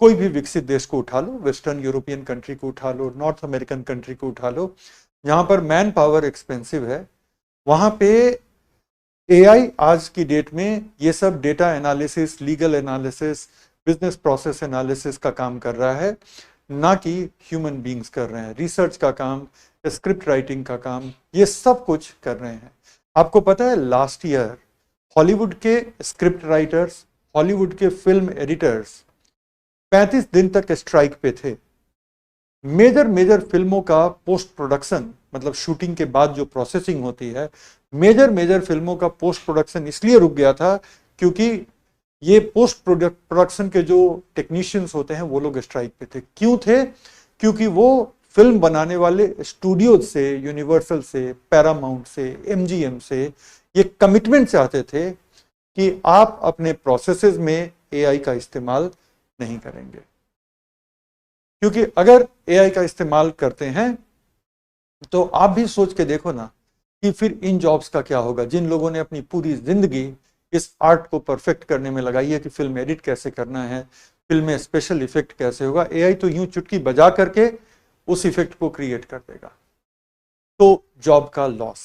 कोई भी विकसित देश को उठा लो, वेस्टर्न यूरोपियन कंट्री को उठा लो, नॉर्थ अमेरिकन कंट्री को उठा लो, जहां पर मैन पावर एक्सपेंसिव है, वहां पे एआई आज की डेट में ये सब data analysis, legal analysis, business process analysis का काम कर रहा है, ना कि ह्यूमन बींग्स कर रहे हैं। रिसर्च का काम, स्क्रिप्ट राइटिंग का काम, ये सब कुछ कर रहे हैं। आपको पता है लास्ट ईयर हॉलीवुड के स्क्रिप्ट राइटर्स, हॉलीवुड के फिल्म एडिटर्स 35 दिन तक स्ट्राइक पे थे। मेजर मेजर फिल्मों का पोस्ट प्रोडक्शन, मतलब शूटिंग के बाद जो प्रोसेसिंग होती है, मेजर मेजर फिल्मों का पोस्ट प्रोडक्शन इसलिए रुक गया था क्योंकि ये पोस्ट प्रोडक्शन के जो टेक्नीशियंस होते हैं वो लोग स्ट्राइक पे थे। क्यों थे? क्योंकि वो फिल्म बनाने वाले स्टूडियोज से, यूनिवर्सल से, पैरामाउंट से, एमजीएम से ये कमिटमेंट चाहते थे कि आप अपने प्रोसेसेस में एआई का इस्तेमाल नहीं करेंगे। क्योंकि अगर एआई का इस्तेमाल करते हैं तो आप भी सोच के देखो ना कि फिर इन जॉब्स का क्या होगा, जिन लोगों ने अपनी पूरी जिंदगी इस आर्ट को परफेक्ट करने में लगाई है कि फिल्म एडिट कैसे करना है, फिल्म में स्पेशल इफेक्ट कैसे होगा। एआई तो यूं चुटकी बजा करके उस इफेक्ट को क्रिएट कर देगा, तो जॉब का लॉस।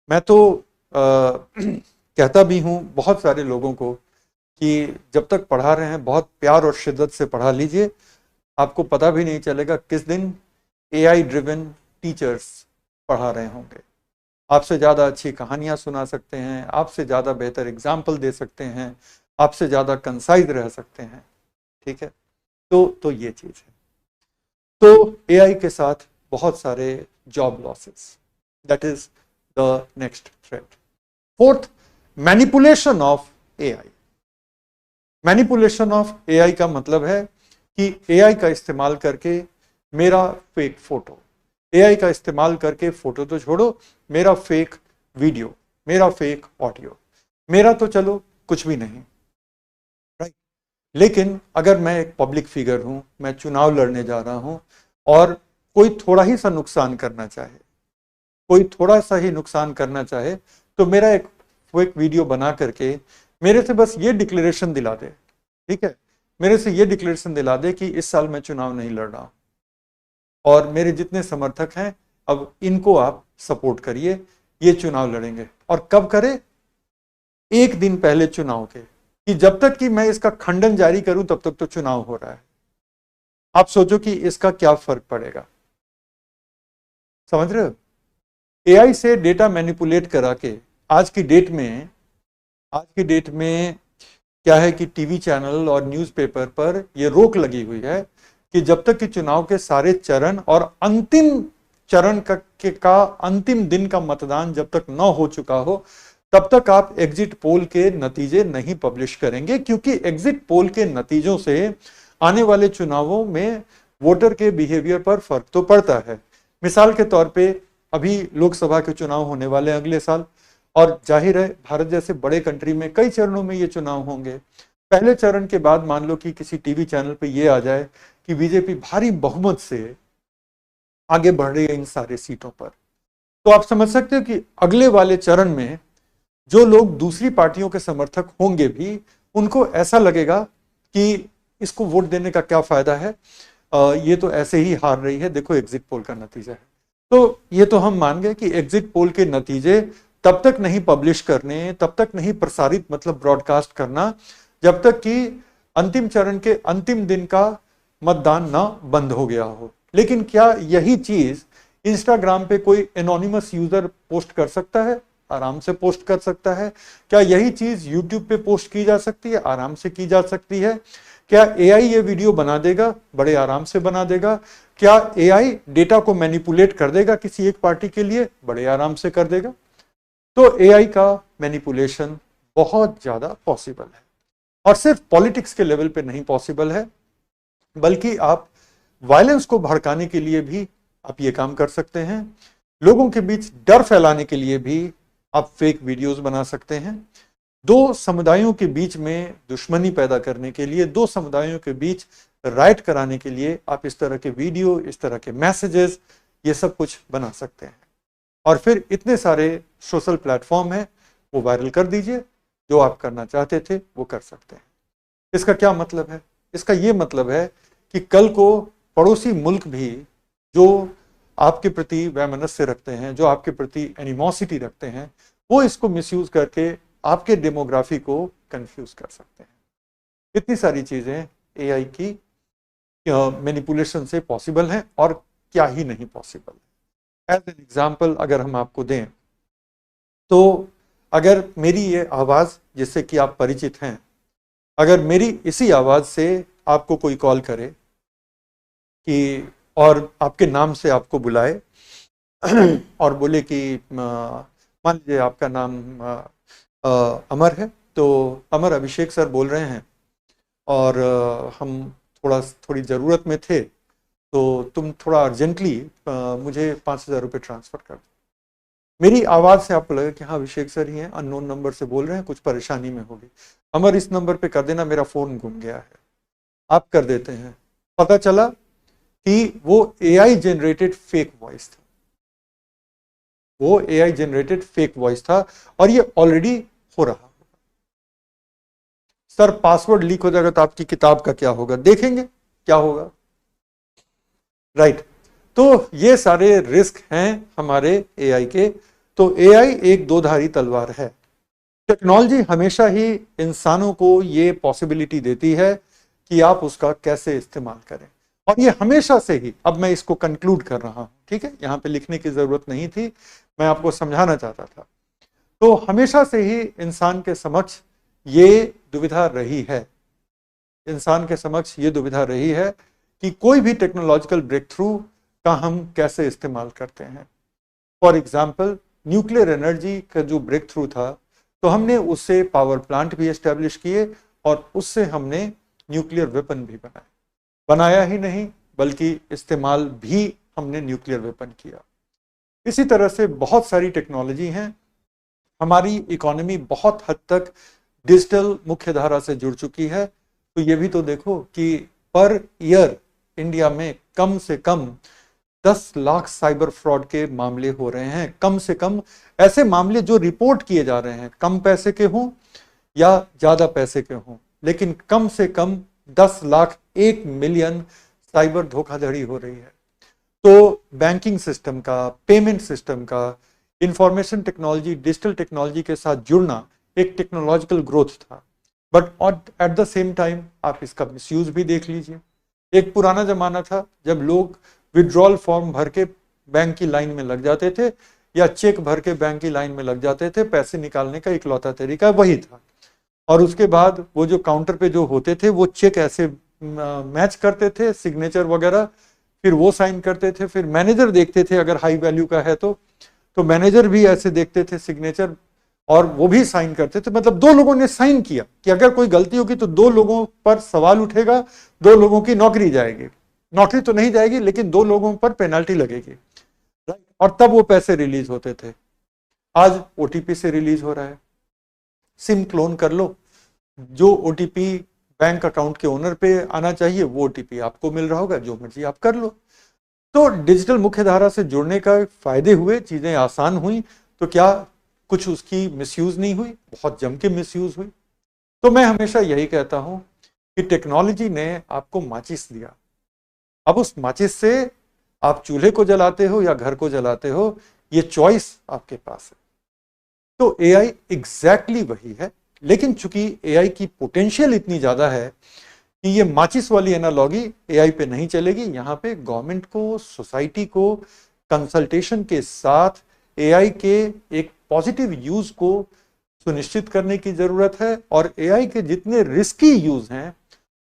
मैं तो कहता भी हूं बहुत सारे लोगों को कि जब तक पढ़ा रहे हैं बहुत प्यार और शिद्दत से पढ़ा लीजिए, आपको पता भी नहीं चलेगा किस दिन एआई ड्रिवन टीचर्स पढ़ा रहे होंगे। आपसे ज़्यादा अच्छी कहानियां सुना सकते हैं, आपसे ज़्यादा बेहतर एग्जाम्पल दे सकते हैं, आपसे ज़्यादा कंसाइज रह सकते हैं। ठीक है, तो ये चीज़ है। तो एआई के साथ बहुत सारे job losses, that is the next threat. Fourth, manipulation of AI. Manipulation of AI का मतलब है कि एआई का इस्तेमाल करके मेरा फेक फोटो, एआई का इस्तेमाल करके फोटो तो छोड़ो, मेरा फेक वीडियो, मेरा फेक ऑडियो, मेरा तो चलो कुछ भी नहीं, राइट। लेकिन अगर मैं एक पब्लिक फिगर हूं, मैं चुनाव लड़ने जा रहा हूं और कोई थोड़ा ही सा नुकसान करना चाहे, कोई थोड़ा सा ही नुकसान करना चाहे, तो मेरा एक फेक वीडियो बना करके मेरे से बस ये डिक्लेरेशन दिला दे, ठीक है, मेरे से ये डिक्लेरेशन दिला दे कि इस साल मैं चुनाव नहीं लड़ रहा हूं और मेरे जितने समर्थक हैं अब इनको आप सपोर्ट करिए, ये चुनाव लड़ेंगे। और कब करें? एक दिन पहले चुनाव के, कि जब तक कि मैं इसका खंडन जारी करूं तब तक तो चुनाव हो रहा है। आप सोचो कि इसका क्या फर्क पड़ेगा, समझ रहे हो? एआई से डेटा मैनिपुलेट करा के आज की डेट में क्या है कि टीवी चैनल और न्यूज़पेपर पर यह रोक लगी हुई है कि जब तक कि चुनाव के सारे चरण और अंतिम चरण का अंतिम दिन का मतदान जब तक न हो चुका हो, तब तक आप एग्जिट पोल के नतीजे नहीं पब्लिश करेंगे, क्योंकि एग्जिट पोल के नतीजों से आने वाले चुनावों में वोटर के बिहेवियर पर फर्क तो पड़ता है। मिसाल के तौर पे अभी लोकसभा के चुनाव होने वाले अगले साल, और जाहिर है भारत जैसे बड़े कंट्री में कई चरणों में ये चुनाव होंगे। पहले चरण के बाद मान लो कि किसी टीवी चैनल पे ये आ जाए कि बीजेपी भारी बहुमत से आगे बढ़ रही है इन सारे सीटों पर, तो आप समझ सकते हो कि अगले वाले चरण में जो लोग दूसरी पार्टियों के समर्थक होंगे भी, उनको ऐसा लगेगा कि इसको वोट देने का क्या फायदा है, ये तो ऐसे ही हार रही है, देखो एग्जिट पोल का नतीजा है। तो ये तो हम मान गए कि एग्जिट पोल के नतीजे तब तक नहीं पब्लिश करने, तब तक नहीं प्रसारित मतलब ब्रॉडकास्ट करना, जब तक कि अंतिम चरण के अंतिम दिन का मतदान ना बंद हो गया हो। लेकिन क्या यही चीज इंस्टाग्राम पे कोई एनोनिमस यूजर पोस्ट कर सकता है? आराम से पोस्ट कर सकता है। क्या यही चीज यूट्यूब पे पोस्ट की जा सकती है? आराम से की जा सकती है। क्या एआई ये वीडियो बना देगा? बड़े आराम से बना देगा। क्या एआई डेटा को मैनिपुलेट कर देगा किसी एक पार्टी के लिए? बड़े आराम से कर देगा। तो एआई का मैनिपुलेशन बहुत ज्यादा पॉसिबल है, और सिर्फ पॉलिटिक्स के लेवल पे नहीं पॉसिबल है, बल्कि आप वायलेंस को भड़काने के लिए भी आप ये काम कर सकते हैं। लोगों के बीच डर फैलाने के लिए भी आप फेक वीडियोस बना सकते हैं। दो समुदायों के बीच में दुश्मनी पैदा करने के लिए, दो समुदायों के बीच राइट कराने के लिए आप इस तरह के वीडियो, इस तरह के मैसेजेस, ये सब कुछ बना सकते हैं। और फिर इतने सारे सोशल प्लेटफॉर्म हैं, वो वायरल कर दीजिए। जो आप करना चाहते थे वो कर सकते हैं। इसका क्या मतलब है? इसका ये मतलब है कि कल को पड़ोसी मुल्क भी जो आपके प्रति वैमनस्य रखते हैं, जो आपके प्रति एनिमोसिटी रखते हैं, वो इसको मिसयूज करके आपके डेमोग्राफी को कंफ्यूज कर सकते हैं। इतनी सारी चीजें एआई की मैनिपुलेशन से पॉसिबल हैं और क्या ही नहीं पॉसिबल है। एज एन एग्जाम्पल अगर हम आपको दें तो अगर मेरी ये आवाज जिससे कि आप परिचित हैं, अगर मेरी इसी आवाज से आपको कोई कॉल करे कि और आपके नाम से आपको बुलाए और बोले कि मान लीजिए आपका नाम अमर है, तो अमर अभिषेक सर बोल रहे हैं और हम थोड़ी ज़रूरत में थे, तो तुम थोड़ा अर्जेंटली मुझे 5,000 रुपये ट्रांसफ़र कर दो। मेरी आवाज़ से आपको लगे कि हाँ अभिषेक सर ही हैं, अननोन नंबर से बोल रहे हैं, कुछ परेशानी में होगी, अमर इस नंबर पे कर देना, मेरा फ़ोन गुम गया है। आप कर देते हैं, पता चला कि वो एआई जनरेटेड फेक वॉइस था, वो एआई जनरेटेड फेक वॉइस था और ये ऑलरेडी हो रहा। सर पासवर्ड लीक हो जाएगा तो आपकी किताब का क्या होगा, देखेंगे क्या होगा, राइट। तो ये सारे रिस्क हैं हमारे एआई के। तो एआई एक दोधारी तलवार है। टेक्नोलॉजी हमेशा ही इंसानों को ये पॉसिबिलिटी देती है कि आप उसका कैसे इस्तेमाल करें, और ये हमेशा से ही, अब मैं इसको कंक्लूड कर रहा हूं, ठीक है, यहां पे लिखने की जरूरत नहीं थी, मैं आपको समझाना चाहता था। तो हमेशा से ही इंसान के समक्ष ये दुविधा रही है, इंसान के समक्ष ये दुविधा रही है कि कोई भी टेक्नोलॉजिकल ब्रेक थ्रू का हम कैसे इस्तेमाल करते हैं। फॉर एग्जाम्पल न्यूक्लियर एनर्जी का जो ब्रेक थ्रू था, तो हमने उससे पावर प्लांट भी एस्टेब्लिश किए और उससे हमने न्यूक्लियर वेपन भी बनाया ही नहीं बल्कि इस्तेमाल भी हमने न्यूक्लियर वेपन किया। इसी तरह से बहुत सारी टेक्नोलॉजी हैं। हमारी इकोनॉमी बहुत हद तक डिजिटल मुख्यधारा से जुड़ चुकी है। तो ये भी तो देखो कि पर ईयर इंडिया में कम से कम 10 लाख साइबर फ्रॉड के मामले हो रहे हैं। कम से कम ऐसे मामले जो रिपोर्ट किए जा रहे हैं, कम पैसे के हों या ज्यादा पैसे के हों, लेकिन कम से कम 10 लाख 1 मिलियन साइबर धोखाधड़ी हो रही है। तो बैंकिंग सिस्टम का, पेमेंट सिस्टम का, इंफॉर्मेशन टेक्नोलॉजी, डिजिटल टेक्नोलॉजी के साथ जुड़ना एक टेक्नोलॉजिकल ग्रोथ था, but at the same time आप इसका मिसयूज भी देख लीजिए। एक पुराना जमाना था जब लोग विड्रॉल फॉर्म भर के बैंक की लाइन में लग जाते थे या चेक भर के बैंक की लाइन में लग जाते थे, पैसे निकालने का इकलौता तरीका वही था। और उसके बाद वो जो काउंटर पे जो होते थे वो चेक ऐसे मैच करते थे, सिग्नेचर वगैरह, फिर वो साइन करते थे, फिर मैनेजर देखते थे अगर हाई वैल्यू का है तो मैनेजर भी ऐसे देखते थे सिग्नेचर और वो भी साइन करते थे। मतलब 2 लोगों ने साइन किया कि अगर कोई गलती होगी तो 2 लोगों पर सवाल उठेगा, 2 लोगों की नौकरी जाएगी, नौकरी तो नहीं जाएगी लेकिन 2 लोगों पर पेनल्टी लगेगी, और तब वो पैसे रिलीज होते थे। आज ओटीपी से रिलीज हो रहा है। सिम क्लोन कर लो, जो ओटीपी बैंक अकाउंट के ओनर पे आना चाहिए वो ओटीपी आपको मिल रहा होगा, जो मर्जी आप कर लो। तो डिजिटल मुख्यधारा से जुड़ने का फायदे हुए, चीजें आसान हुई, तो क्या कुछ उसकी मिसयूज नहीं हुई? बहुत जम के मिसयूज हुई। तो मैं हमेशा यही कहता हूं कि टेक्नोलॉजी ने आपको माचिस दिया, अब उस माचिस से आप चूल्हे को जलाते हो या घर को जलाते हो, ये चॉइस आपके पास है। तो एआई एग्जैक्टली वही है, लेकिन चूंकि एआई की पोटेंशियल इतनी ज्यादा है कि ये माचिस वाली एनालॉजी एआई पे नहीं चलेगी। यहाँ पे गवर्नमेंट को, सोसाइटी को कंसल्टेशन के साथ एआई के एक पॉजिटिव यूज को सुनिश्चित करने की जरूरत है, और एआई के जितने रिस्की यूज हैं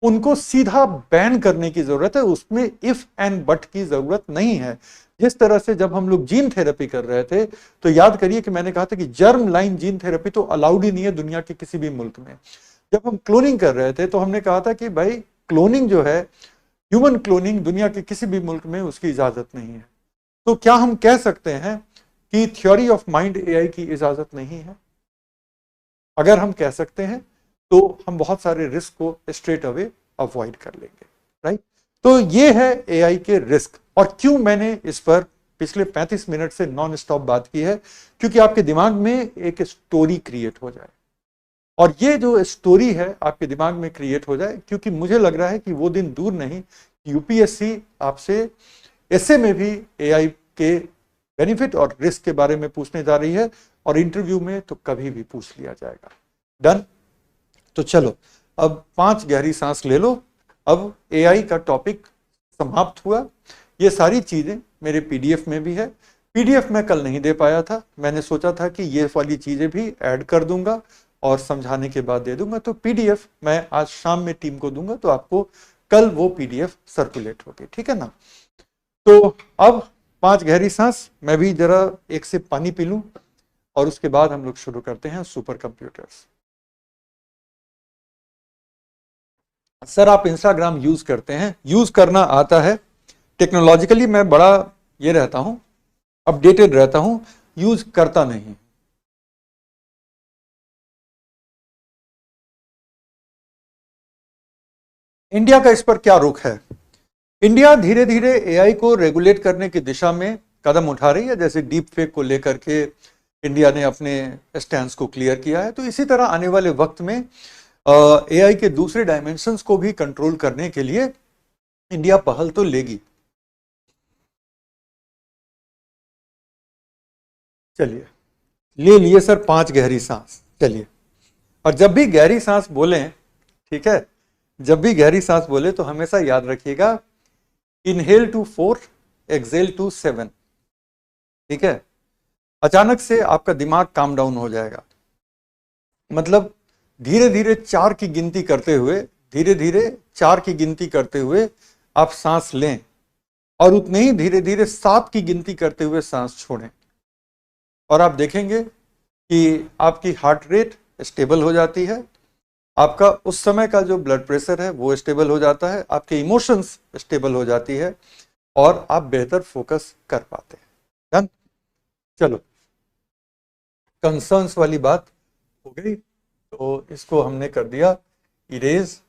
उनको सीधा बैन करने की जरूरत है। उसमें इफ एंड बट की जरूरत नहीं है। जिस तरह से जब हम लोग जीन थेरेपी कर रहे थे, तो याद करिए कि मैंने कहा था कि जर्म लाइन जीन थेरेपी तो अलाउड ही नहीं है दुनिया के किसी भी मुल्क में। जब हम क्लोनिंग कर रहे थे तो हमने कहा था कि भाई क्लोनिंग जो है, ह्यूमन क्लोनिंग, दुनिया के किसी भी मुल्क में उसकी इजाजत नहीं है। तो क्या हम कह सकते हैं कि थ्योरी ऑफ माइंड एआई की इजाजत नहीं है? अगर हम कह सकते हैं तो हम बहुत सारे रिस्क को स्ट्रेट अवे अवॉइड कर लेंगे, राइट। तो ये है एआई के रिस्क। और क्यों मैंने इस पर पिछले 35 मिनट से नॉन स्टॉप बात की है, क्योंकि आपके दिमाग में एक स्टोरी क्रिएट हो जाए। और ये जो स्टोरी है आपके दिमाग में क्रिएट हो जाए, क्योंकि मुझे लग रहा है कि वो दिन दूर नहीं, यूपीएससी आपसे ऐसे में भी एआई के बेनिफिट और रिस्क के बारे में पूछने जा रही है, और इंटरव्यू में तो कभी भी पूछ लिया जाएगा। डन। तो चलो अब 5 गहरी सांस ले लो। अब एआई का टॉपिक समाप्त हुआ। ये सारी चीजें मेरे पीडीएफ में भी है। पीडीएफ मैं कल नहीं दे पाया था, मैंने सोचा था कि ये वाली चीजें भी ऐड कर दूंगा और समझाने के बाद दे दूंगा। तो पीडीएफ मैं आज शाम में टीम को दूंगा, तो आपको कल वो पीडीएफ सर्कुलेट होगी, ठीक है ना। तो अब 5 गहरी सांस, मैं भी जरा एक सिप पानी पी लूं और उसके बाद हम लोग शुरू करते हैं सुपर कंप्यूटर्स। सर आप इंस्टाग्राम यूज करते हैं, यूज करना आता है, टेक्नोलॉजिकली मैं बड़ा ये रहता हूं, अपडेटेड रहता हूं, यूज करता नहीं। इंडिया का इस पर क्या रुख है? इंडिया धीरे धीरे एआई को रेगुलेट करने की दिशा में कदम उठा रही है। जैसे डीप फेक को लेकर के इंडिया ने अपने स्टैंड को क्लियर किया है, तो इसी तरह आने वाले वक्त में एआई के दूसरे डायमेंशंस को भी कंट्रोल करने के लिए इंडिया पहल तो लेगी। चलिए, ले लिए सर 5 गहरी सांस। चलिए, और जब भी गहरी सांस बोलें, ठीक है, जब भी गहरी सांस बोले तो हमेशा याद रखिएगा, इनहेल टू 4, एक्सेल टू 7। ठीक है, अचानक से आपका दिमाग काम डाउन हो जाएगा। मतलब धीरे धीरे 4 की गिनती करते हुए, धीरे धीरे 4 की गिनती करते हुए आप सांस लें, और उतने ही धीरे धीरे 7 की गिनती करते हुए सांस छोड़ें, और आप देखेंगे कि आपकी हार्ट रेट स्टेबल हो जाती है, आपका उस समय का जो ब्लड प्रेशर है वो स्टेबल हो जाता है, आपके इमोशंस स्टेबल हो जाती है, और आप बेहतर फोकस कर पाते हैं। डन। चलो, कंसर्न्स वाली बात हो गई, तो इसको हमने कर दिया इरेज।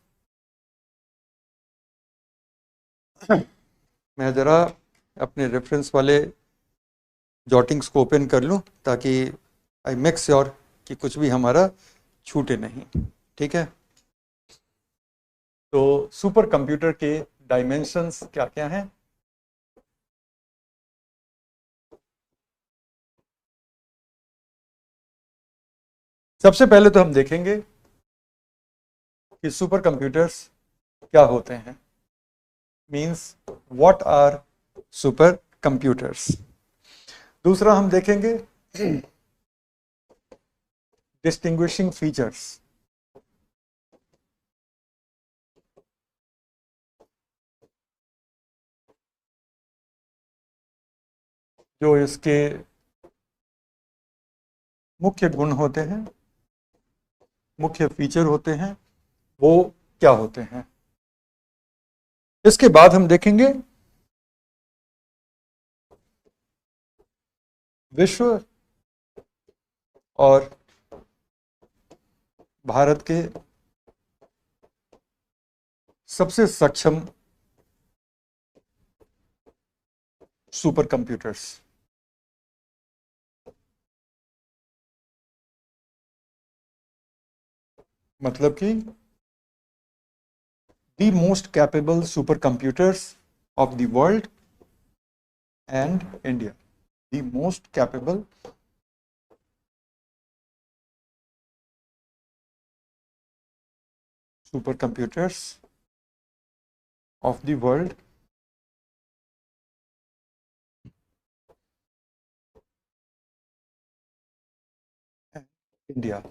मैं जरा अपने रेफरेंस वाले जॉटिंग्स को ओपन कर लूं, ताकि आई मेक श्योर कि कुछ भी हमारा छूटे नहीं। ठीक है, तो सुपर कंप्यूटर के डायमेंशंस क्या क्या हैं? सबसे पहले तो हम देखेंगे कि सुपर कंप्यूटर्स क्या होते हैं, means what are supercomputers. दूसरा हम देखेंगे डिस्टिंग्विशिंग फीचर्स, जो इसके मुख्य गुण होते हैं, मुख्य फीचर होते हैं, वो क्या होते हैं। इसके बाद हम देखेंगे विश्व और भारत के सबसे सक्षम सुपर कंप्यूटर्स। मतलब कि the most capable supercomputers of the world and India. The most capable supercomputers of the world and India.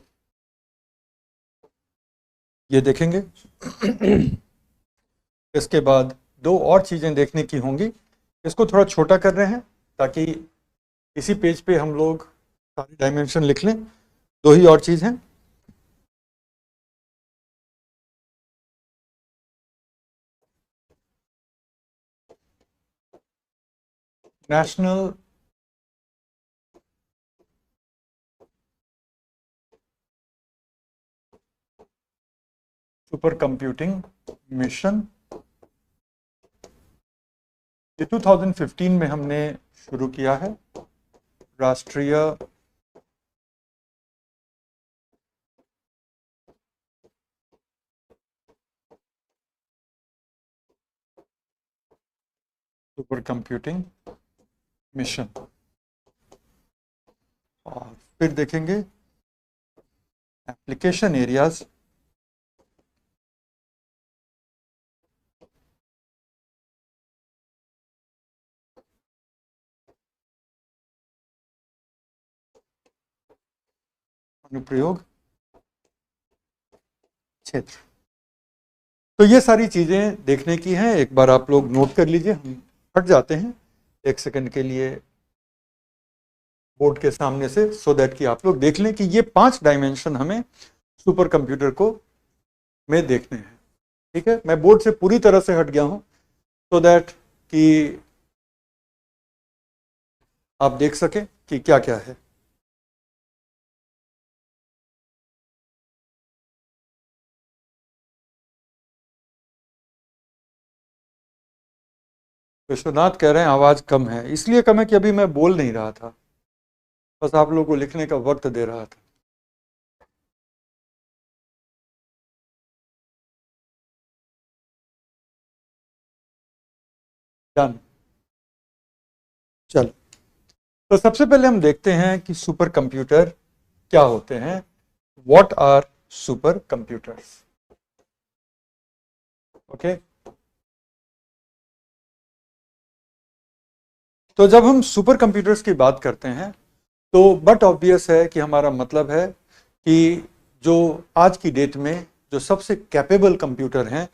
ये देखेंगे। इसके बाद 2 और चीजें देखने की होंगी। इसको थोड़ा छोटा कर रहे हैं ताकि इसी पेज पे हम लोग सारे डायमेंशन लिख लें। 2 ही और चीज हैं। नेशनल सुपर कंप्यूटिंग मिशन, ये 2015 में हमने शुरू किया है। राष्ट्रीय सुपर कंप्यूटिंग मिशन। और फिर देखेंगे एप्लीकेशन एरियाज। अनुप्रयोग क्षेत्र। तो ये सारी चीजें देखने की हैं, एक बार आप लोग नोट कर लीजिए। हम हट जाते हैं एक सेकंड के लिए बोर्ड के सामने से, सो दैट कि आप लोग देख लें कि ये 5 डायमेंशन हमें सुपर कंप्यूटर को में देखने हैं। ठीक है, मैं बोर्ड से पूरी तरह से हट गया हूं सो दैट कि आप देख सकें कि क्या क्या है। विश्वनाथ कह रहे हैं आवाज कम है, इसलिए कम है कि अभी मैं बोल नहीं रहा था, बस आप लोगों को लिखने का वक्त दे रहा था। डन। चल, तो सबसे पहले हम देखते हैं कि सुपर कंप्यूटर क्या होते हैं। What are supercomputers? Okay, तो जब हम सुपर कंप्यूटर्स की बात करते हैं तो बट ऑब्वियस है कि हमारा मतलब है कि जो आज की डेट में जो सबसे कैपेबल कंप्यूटर हैं,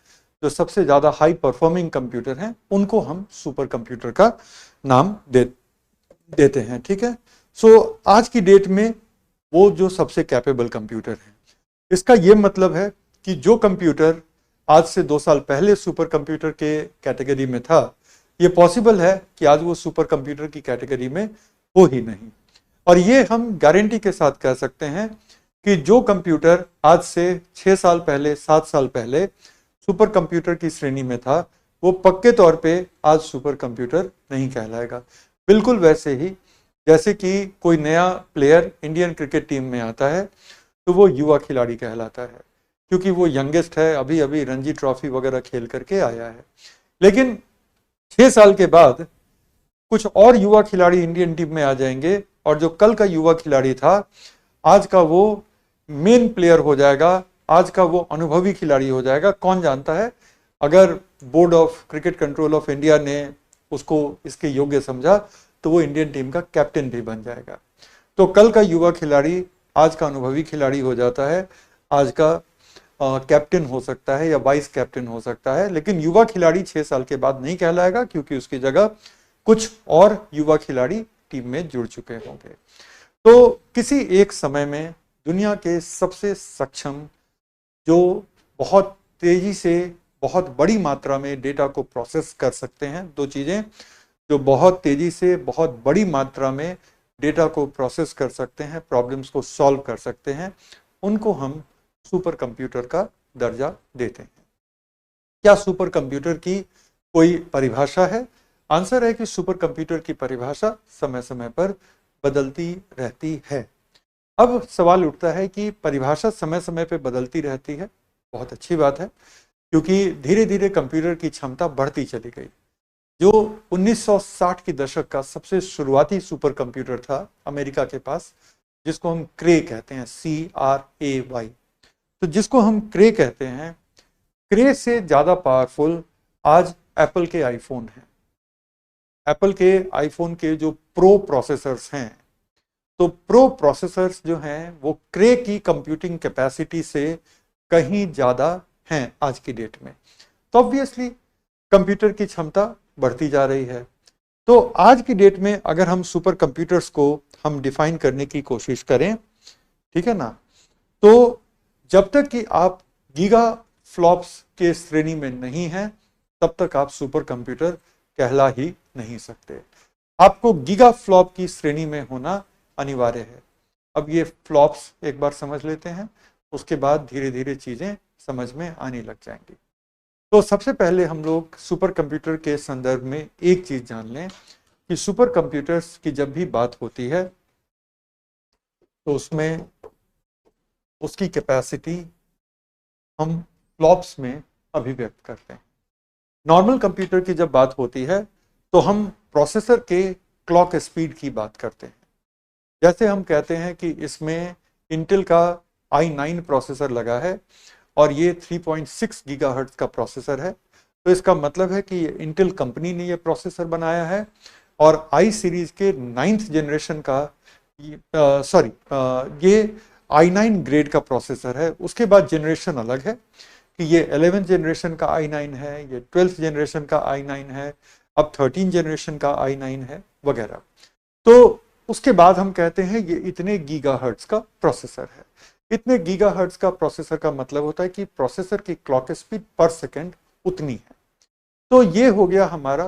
जो सबसे ज़्यादा हाई परफॉर्मिंग कंप्यूटर हैं, उनको हम सुपर कंप्यूटर का नाम देते हैं। ठीक है, सो आज की डेट में वो जो सबसे कैपेबल कंप्यूटर हैं, इसका ये मतलब है कि जो कंप्यूटर आज से 2 साल पहले सुपर कंप्यूटर के कैटेगरी में था, ये पॉसिबल है कि आज वो सुपर कंप्यूटर की कैटेगरी में हो ही नहीं। और ये हम गारंटी के साथ कह सकते हैं कि जो कंप्यूटर आज से 6 साल पहले, 7 साल पहले सुपर कंप्यूटर की श्रेणी में था, वो पक्के तौर पे आज सुपर कंप्यूटर नहीं कहलाएगा। बिल्कुल वैसे ही जैसे कि कोई नया प्लेयर इंडियन क्रिकेट टीम में आता है तो वो युवा खिलाड़ी कहलाता है, क्योंकि वो यंगेस्ट है, अभी अभी रणजी ट्रॉफी वगैरह खेल करके आया है। लेकिन 6 साल के बाद कुछ और युवा खिलाड़ी इंडियन टीम में आ जाएंगे और जो कल का युवा खिलाड़ी था, आज का वो मेन प्लेयर हो जाएगा, आज का वो अनुभवी खिलाड़ी हो जाएगा। कौन जानता है, अगर board of cricket control of India ने उसको इसके योग्य समझा तो वो इंडियन टीम का कैप्टन भी बन जाएगा। तो कल का युवा खिलाड़ी आज का अनुभवी खिलाड़ी हो जाता है, आज का कैप्टन हो सकता है या वाइस कैप्टन हो सकता है। लेकिन युवा खिलाड़ी 6 साल के बाद नहीं कहलाएगा, क्योंकि उसकी जगह कुछ और युवा खिलाड़ी टीम में जुड़ चुके होंगे। तो किसी एक समय में दुनिया के सबसे सक्षम, जो बहुत तेजी से बहुत बड़ी मात्रा में डेटा को प्रोसेस कर सकते हैं, 2 चीजें, जो बहुत तेजी से बहुत बड़ी मात्रा में डेटा को प्रोसेस कर सकते हैं, प्रॉब्लम्स को सॉल्व कर सकते हैं, उनको हम सुपर कंप्यूटर का दर्जा देते हैं। क्या सुपर कंप्यूटर की कोई परिभाषा है? आंसर है कि सुपर कंप्यूटर की परिभाषा समय समय पर बदलती रहती है। अब सवाल उठता है कि परिभाषा समय समय पर बदलती रहती है, बहुत अच्छी बात है, क्योंकि धीरे धीरे कंप्यूटर की क्षमता बढ़ती चली गई। जो 1960 के दशक का सबसे शुरुआती सुपर कंप्यूटर था अमेरिका के पास, जिसको हम क्रे कहते हैं, CRAY, तो जिसको हम क्रे कहते हैं, क्रे से ज़्यादा पावरफुल आज एप्पल के आईफोन हैं। एप्पल के आईफोन के जो प्रो प्रोसेसर्स हैं, तो प्रो प्रोसेसर्स जो हैं वो क्रे की कंप्यूटिंग कैपेसिटी से कहीं ज़्यादा हैं आज की डेट में। तो ऑब्वियसली कंप्यूटर की क्षमता बढ़ती जा रही है। तो आज की डेट में अगर हम सुपर कंप्यूटर्स को हम डिफाइन करने की कोशिश करें, ठीक है ना, तो जब तक कि आप गीगा फ्लॉप्स के श्रेणी में नहीं हैं, तब तक आप सुपर कंप्यूटर कहला ही नहीं सकते। आपको गीगा फ्लॉप की श्रेणी में होना अनिवार्य है। अब ये फ्लॉप्स एक बार समझ लेते हैं, उसके बाद धीरे धीरे चीजें समझ में आने लग जाएंगी। तो सबसे पहले हम लोग सुपर कंप्यूटर के संदर्भ में एक चीज जान लें कि सुपर कंप्यूटर्स की जब भी बात होती है तो उसमें उसकी कैपेसिटी हम फ्लॉप्स में अभिव्यक्त करते हैं। नॉर्मल कंप्यूटर की जब बात होती है तो हम प्रोसेसर के क्लॉक स्पीड की बात करते हैं। जैसे हम कहते हैं कि इसमें इंटेल का i9 प्रोसेसर लगा है और ये 3.6 गीगाहर्ट्ज का प्रोसेसर है, तो इसका मतलब है कि इंटेल कंपनी ने ये प्रोसेसर बनाया है और आई सीरीज के 9th जनरेशन का ये i9 ग्रेड का प्रोसेसर है। उसके बाद जनरेशन अलग है कि ये 11th जनरेशन का i9 है, ये 12th जनरेशन का i9 है, अब 13 जनरेशन का i9 है वगैरह। तो उसके बाद हम कहते हैं ये इतने गीगाहर्ट्ज का प्रोसेसर है। इतने गीगाहर्ट्ज का प्रोसेसर का मतलब होता है कि प्रोसेसर की क्लॉक स्पीड पर सेकंड उतनी है। तो ये हो गया हमारा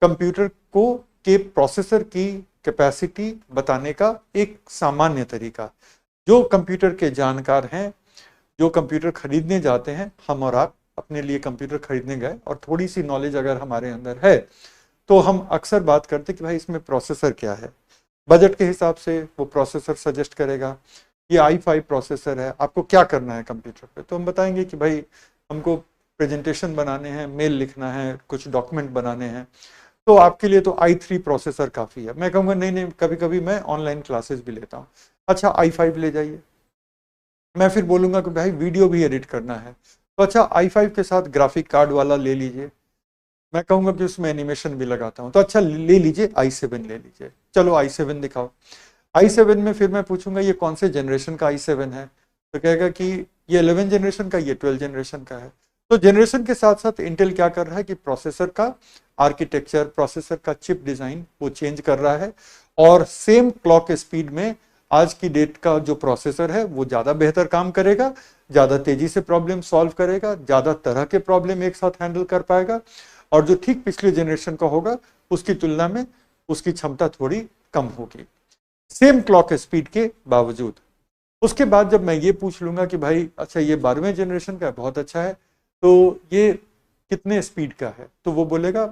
कंप्यूटर को के प्रोसेसर की कैपेसिटी बताने का एक सामान्य तरीका। जो कंप्यूटर के जानकार हैं, जो कंप्यूटर खरीदने जाते हैं, हम और आप अपने लिए कंप्यूटर खरीदने गए और थोड़ी सी नॉलेज अगर हमारे अंदर है तो हम अक्सर बात करते कि भाई इसमें प्रोसेसर क्या है। बजट के हिसाब से वो प्रोसेसर सजेस्ट करेगा। ये i5 प्रोसेसर है, आपको क्या करना है कंप्यूटर पे, तो हम बताएंगे कि भाई हमको प्रेजेंटेशन बनाने हैं, मेल लिखना है, कुछ डॉक्यूमेंट बनाने हैं, तो आपके लिए तो i3 प्रोसेसर काफ़ी है। मैं कहूँगा नहीं नहीं, कभी कभी मैं ऑनलाइन क्लासेस भी लेता हूँ, अच्छा i5 ले जाइए। मैं फिर बोलूँगा कि भाई वीडियो भी एडिट करना है, तो अच्छा i5 के साथ ग्राफिक कार्ड वाला ले लीजिए। मैं कहूँगा कि उसमें एनिमेशन भी लगाता हूँ, तो अच्छा ले लीजिए i7 ले लीजिए। चलो i7 दिखाओ। i7 में फिर मैं पूछूंगा ये कौन से जनरेशन का i7 है, तो कहेगा कि ये 11 जनरेशन का, ये 12 जनरेशन का है। तो जनरेशन के साथ साथ इंटेल क्या कर रहा है कि प्रोसेसर का आर्किटेक्चर, प्रोसेसर का चिप डिजाइन वो चेंज कर रहा है और सेम क्लॉक स्पीड में आज की डेट का जो प्रोसेसर है वो ज़्यादा बेहतर काम करेगा, ज़्यादा तेजी से प्रॉब्लम सॉल्व करेगा, ज़्यादा तरह के प्रॉब्लम एक साथ हैंडल कर पाएगा, और जो ठीक पिछले जनरेशन का होगा उसकी तुलना में उसकी क्षमता थोड़ी कम होगी, सेम क्लॉक स्पीड के बावजूद। उसके बाद जब मैं ये पूछ लूंगा कि भाई अच्छा ये 12वें जनरेशन का है, बहुत अच्छा है, तो ये कितने स्पीड का है, तो वो बोलेगा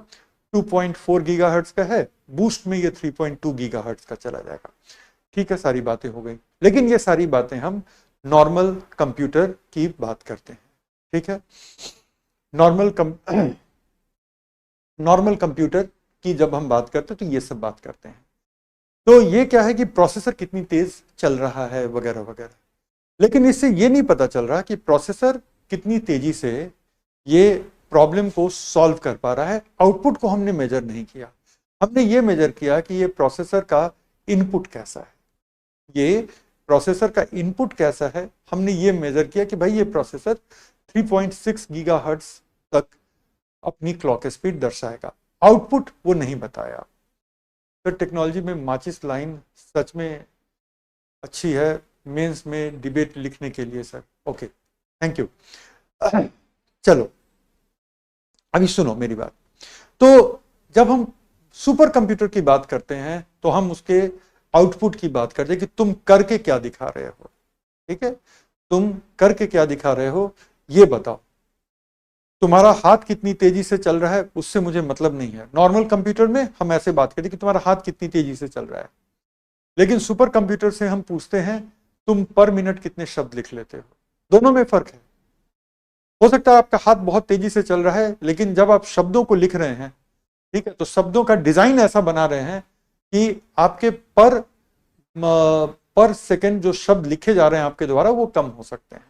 2.4 गीगाहर्ट्ज का है, बूस्ट में ये 3.2 गीगाहर्ट्ज का चला जाएगा। ठीक है, सारी बातें हो गई, लेकिन ये सारी बातें हम नॉर्मल कंप्यूटर की बात करते हैं। ठीक है, नॉर्मल कंप्यूटर की जब हम बात करते हैं तो ये सब बात करते हैं। तो ये क्या है कि प्रोसेसर कितनी तेज चल रहा है वगैरह वगैरह, लेकिन इससे ये नहीं पता चल रहा कि प्रोसेसर कितनी तेजी से ये प्रॉब्लम को सॉल्व कर पा रहा है। आउटपुट को हमने मेजर नहीं किया, हमने ये मेजर किया कि ये प्रोसेसर का इनपुट कैसा है, ये प्रोसेसर का इनपुट कैसा है, हमने ये मेजर किया कि भाई ये प्रोसेसर 3.6 गीगाहर्ट्ज तक अपनी क्लॉक स्पीड दर्शाएगा। आउटपुट वो नहीं बताया। तो टेक्नोलॉजी में माचिस लाइन सच में अच्छी है मेंस में डिबेट लिखने के लिए सर। Okay, thank you. चलो अभी सुनो मेरी बात। तो जब हम सुपर कंप्यूटर की बात करते हैं तो हम उसके आउटपुट की बात करते हैं कि तुम करके क्या दिखा रहे हो। ठीक है, तुम करके क्या दिखा रहे हो ये बताओ। तुम्हारा हाथ कितनी तेजी से चल रहा है उससे मुझे मतलब नहीं है। नॉर्मल कंप्यूटर में हम ऐसे बात करते हैं कि तुम्हारा हाथ कितनी तेजी से चल रहा है, लेकिन सुपर कंप्यूटर से हम पूछते हैं तुम पर मिनट कितने शब्द लिख लेते हो। दोनों में फर्क है। हो सकता है आपका हाथ बहुत तेजी से चल रहा है, लेकिन जब आप शब्दों को लिख रहे हैं, ठीक है, तो शब्दों का डिजाइन ऐसा बना रहे हैं कि आपके पर सेकंड जो शब्द लिखे जा रहे हैं आपके द्वारा वो कम हो सकते हैं।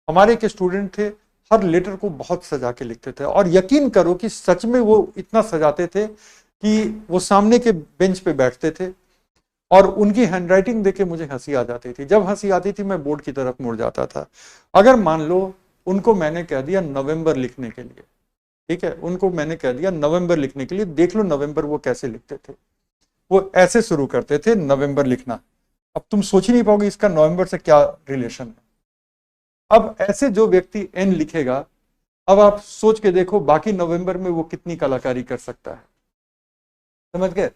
हमारे एक स्टूडेंट थे, हर लेटर को बहुत सजा के लिखते थे, और यकीन करो कि सच में वो इतना सजाते थे कि वो सामने के बेंच पे बैठते थे और उनकी हैंडराइटिंग देख के मुझे हंसी आ जाती थी। जब हंसी आती थी मैं बोर्ड की तरफ मुड़ जाता था। अगर मान लो उनको मैंने कह दिया नवंबर लिखने के लिए, ठीक है, उनको मैंने कह दिया नवंबर लिखने के लिए, देख लो नवंबर वो कैसे लिखते थे। वो ऐसे शुरू करते थे नवंबर लिखना। अब तुम सोच ही नहीं पाओगे इसका नवंबर से क्या रिलेशन है। अब ऐसे जो व्यक्ति एन लिखेगा, अब आप सोच के देखो बाकी नवंबर में वो कितनी कलाकारी कर सकता है। समझ गए?